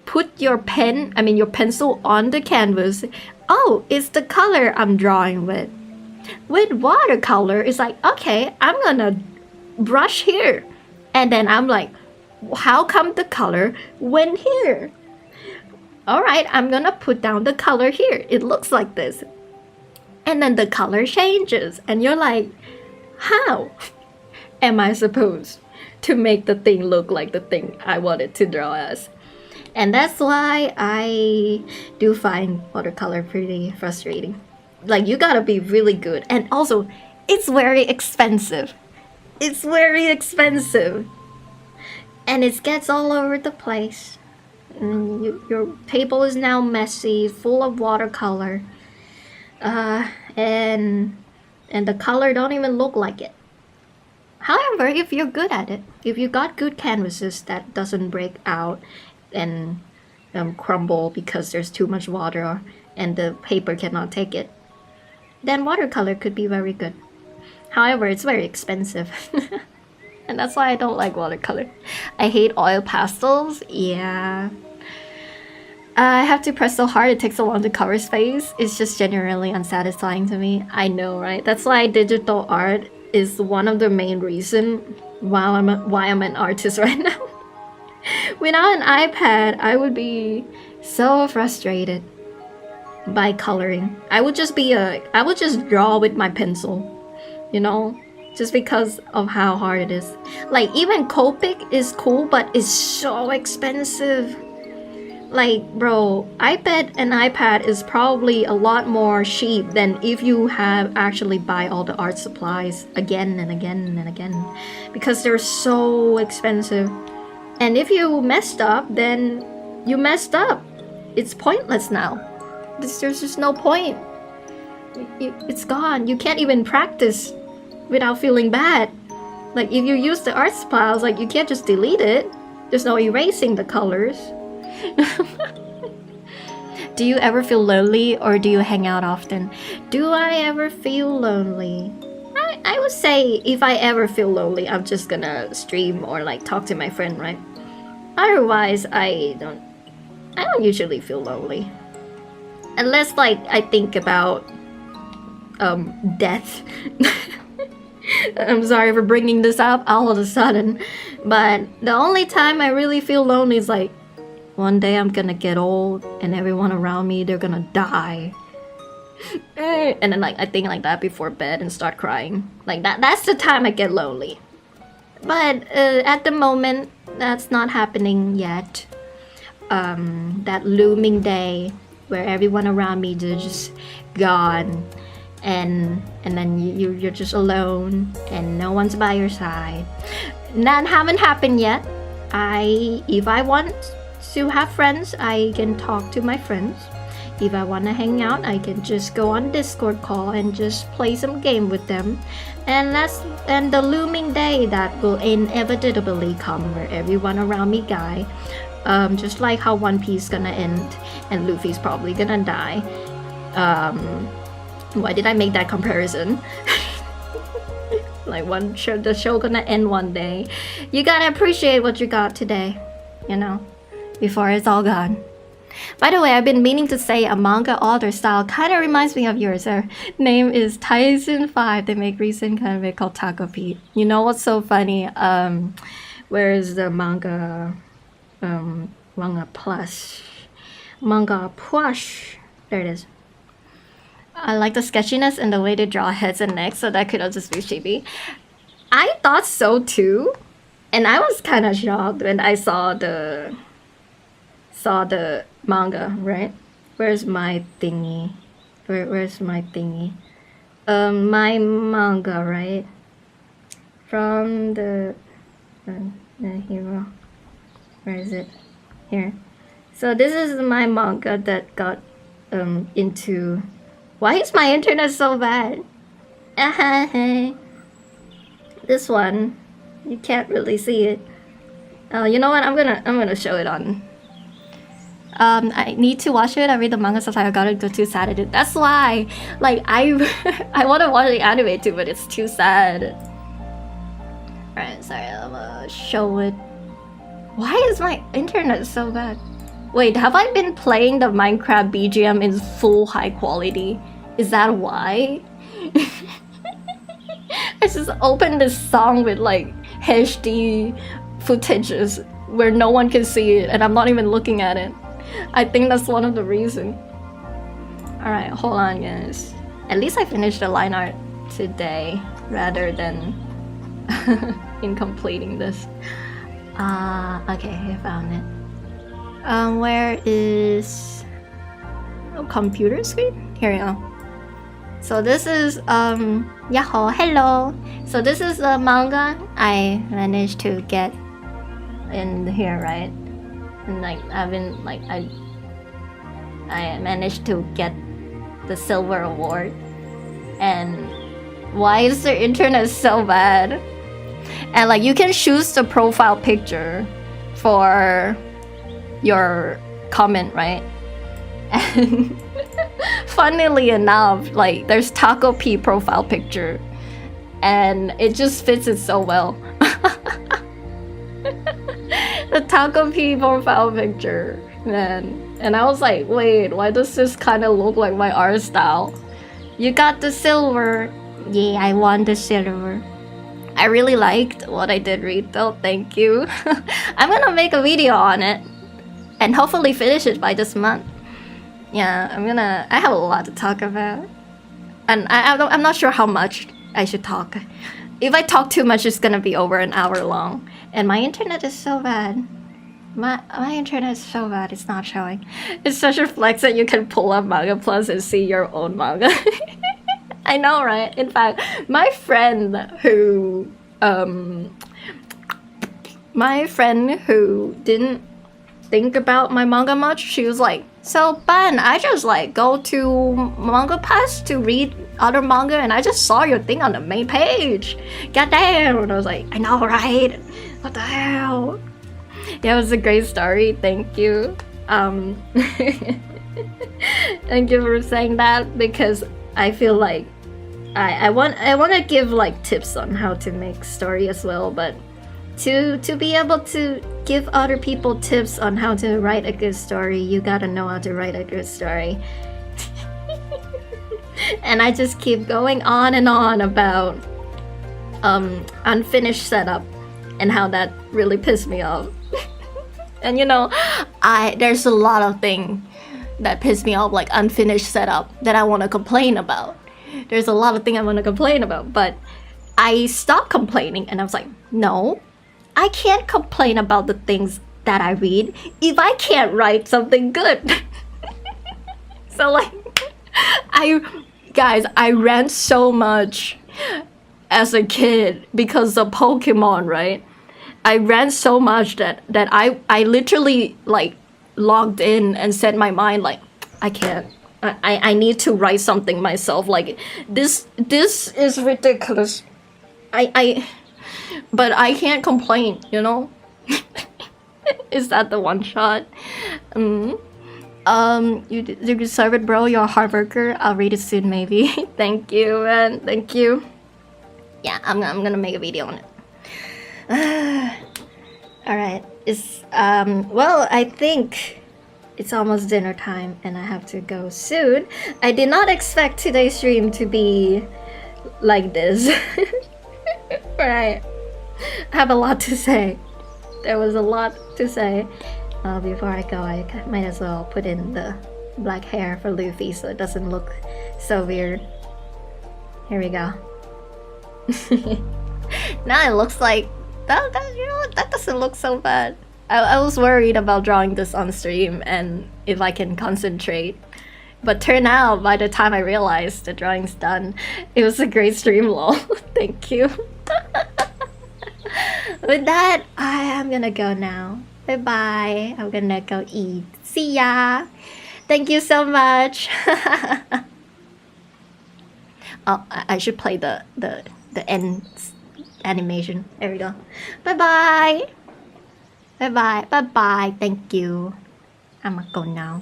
put your pencil on the canvas, oh, it's the color I'm drawing with. With watercolor, it's like, okay, I'm gonna brush here. And then I'm like, how come the color went here? Alright, I'm gonna put down the color here. It looks like this. And then the color changes. And you're like, how am I supposed to make the thing look like the thing I wanted to draw as? And that's why I do find watercolor pretty frustrating. Like, you gotta be really good. And also, it's very expensive. And it gets all over the place. And your table is now messy, full of watercolor. And the color don't even look like it. However, if you're good at it, if you got good canvases that doesn't break out and crumble because there's too much water and the paper cannot take it, then watercolor could be very good. However, it's very expensive. And that's why I don't like watercolor. I hate oil pastels. Yeah. I have to press so hard, it takes so long to cover space. It's just genuinely unsatisfying to me. I know, right? That's why digital art is one of the main reasons why I'm an artist right now. Without an iPad, I would be so frustrated by coloring. I would just draw with my pencil, you know? Just because of how hard it is. Like, even Copic is cool, but it's so expensive. Like, bro, I bet an iPad is probably a lot more cheap than if you have actually buy all the art supplies again and again and again. Because they're so expensive. And if you messed up, then you messed up. It's pointless now. There's just no point. It's gone. You can't even practice without feeling bad. Like, if you use the art supplies, like, you can't just delete it. There's no erasing the colors. Do you ever feel lonely, or do you hang out often? Do I ever feel lonely? I would say if I ever feel lonely, I'm just gonna stream or like talk to my friend, right? Otherwise, I don't usually feel lonely. Unless, like, I think about death. I'm sorry for bringing this up all of a sudden, but the only time I really feel lonely is like, one day I'm gonna get old and everyone around me, they're gonna die. And then, like, I think like that before bed and start crying. Like, that's the time I get lonely. But at the moment, that's not happening yet. That looming day where everyone around me is just gone, and then you're just alone and no one's by your side. That haven't happened yet. If I want to have friends, I can talk to my friends. If I want to hang out, I can just go on Discord call and just play some game with them. And the looming day that will inevitably come where everyone around me Just like how One Piece gonna end and Luffy's probably gonna die. Why did I make that comparison? Like the show gonna end one day. You gotta appreciate what you got today, you know, before it's all gone. By the way, I've been meaning to say a manga author style kind of reminds me of yours. Their name is Tyson5. They make recent kind of called Taco Pete. You know what's so funny? Where is the manga? Manga plush. There it is. I like the sketchiness and the way they draw heads and necks, so that could all just be chibi. I thought so too, and I was kind of shocked when I saw the manga. Right? Where's my thingy? Where's my thingy? My manga, right? From the hero. Where is it? Here. So this is my manga that got into. Why is my internet so bad? This one, you can't really see it. You know what? I'm gonna show it on. I need to watch it. I read the manga, so I gotta go too sad at it. That's why, like, I want to watch the anime too, but it's too sad. Alright, sorry. I'm gonna show it. Why is my internet so bad? Wait, have I been playing the Minecraft BGM in full high quality? Is that why? I just opened this song with like HD footages where no one can see it and I'm not even looking at it. I think that's one of the reasons. Alright, hold on guys. At least I finished the line art today rather than in completing this. Okay, I found it. Where is computer screen? Here we go. So this is Yahoo, hello. So this is the manga I managed to get in here, right? And like I managed to get the silver award. And why is the internet so bad? And like you can choose the profile picture for your comment, right? And funnily enough, like there's Taco P profile picture and it just fits it so well. The Taco P profile picture, man. And I was like, wait, why does this kind of look like my art style? You got the silver. Yeah, I won the silver. I really liked what I did read though, thank you. I'm gonna make a video on it and hopefully finish it by this month. Yeah, I have a lot to talk about. And I'm not sure how much I should talk. If I talk too much, it's gonna be over an hour long. And my internet is so bad. My internet is so bad, it's not showing. It's such a flex that you can pull up Manga Plus and see your own manga. I know, right? In fact, my friend who didn't think about my manga much, she was like, so Ben, I just like go to Manga Pass to read other manga and I just saw your thing on the main page. Goddamn! And I was like, I know, right? What the hell? Yeah, it was a great story. Thank you. Thank you for saying that because I feel like I want to give like tips on how to make story as well, but to be able to give other people tips on how to write a good story, you gotta know how to write a good story. And I just keep going on and on about unfinished setup and how that really pissed me off. And you know, there's a lot of things that piss me off, like unfinished setup, that I want to complain about. There's a lot of things I want to complain about, but I stopped complaining and I was like, no, I can't complain about the things that I read if I can't write something good. So like, I ran so much as a kid because of Pokemon, right? I ran so much that I literally like logged in and set my mind like, I can't. I need to write something myself. Like this is ridiculous. But I can't complain, you know. Is that the one shot? You deserve it, bro. You're a hard worker. I'll read it soon, maybe. Thank you, man. Thank you. Yeah, I'm gonna make a video on it. All right. Well, I think it's almost dinner time, and I have to go soon. I did not expect today's stream to be like this. Right. I have a lot to say. There was a lot to say. Before I go, I might as well put in the black hair for Luffy so it doesn't look so weird. Here we go. Now it looks like that. You know what? That doesn't look so bad. I was worried about drawing this on stream and if I can concentrate. But turn out, by the time I realized the drawing's done, it was a great stream, lol. Thank you. With that, I am gonna go now. Bye bye. I'm gonna go eat. See ya. Thank you so much. Oh, I should play the end animation. There we go. Bye bye. Bye bye. Bye bye. Thank you. I'm gonna go now.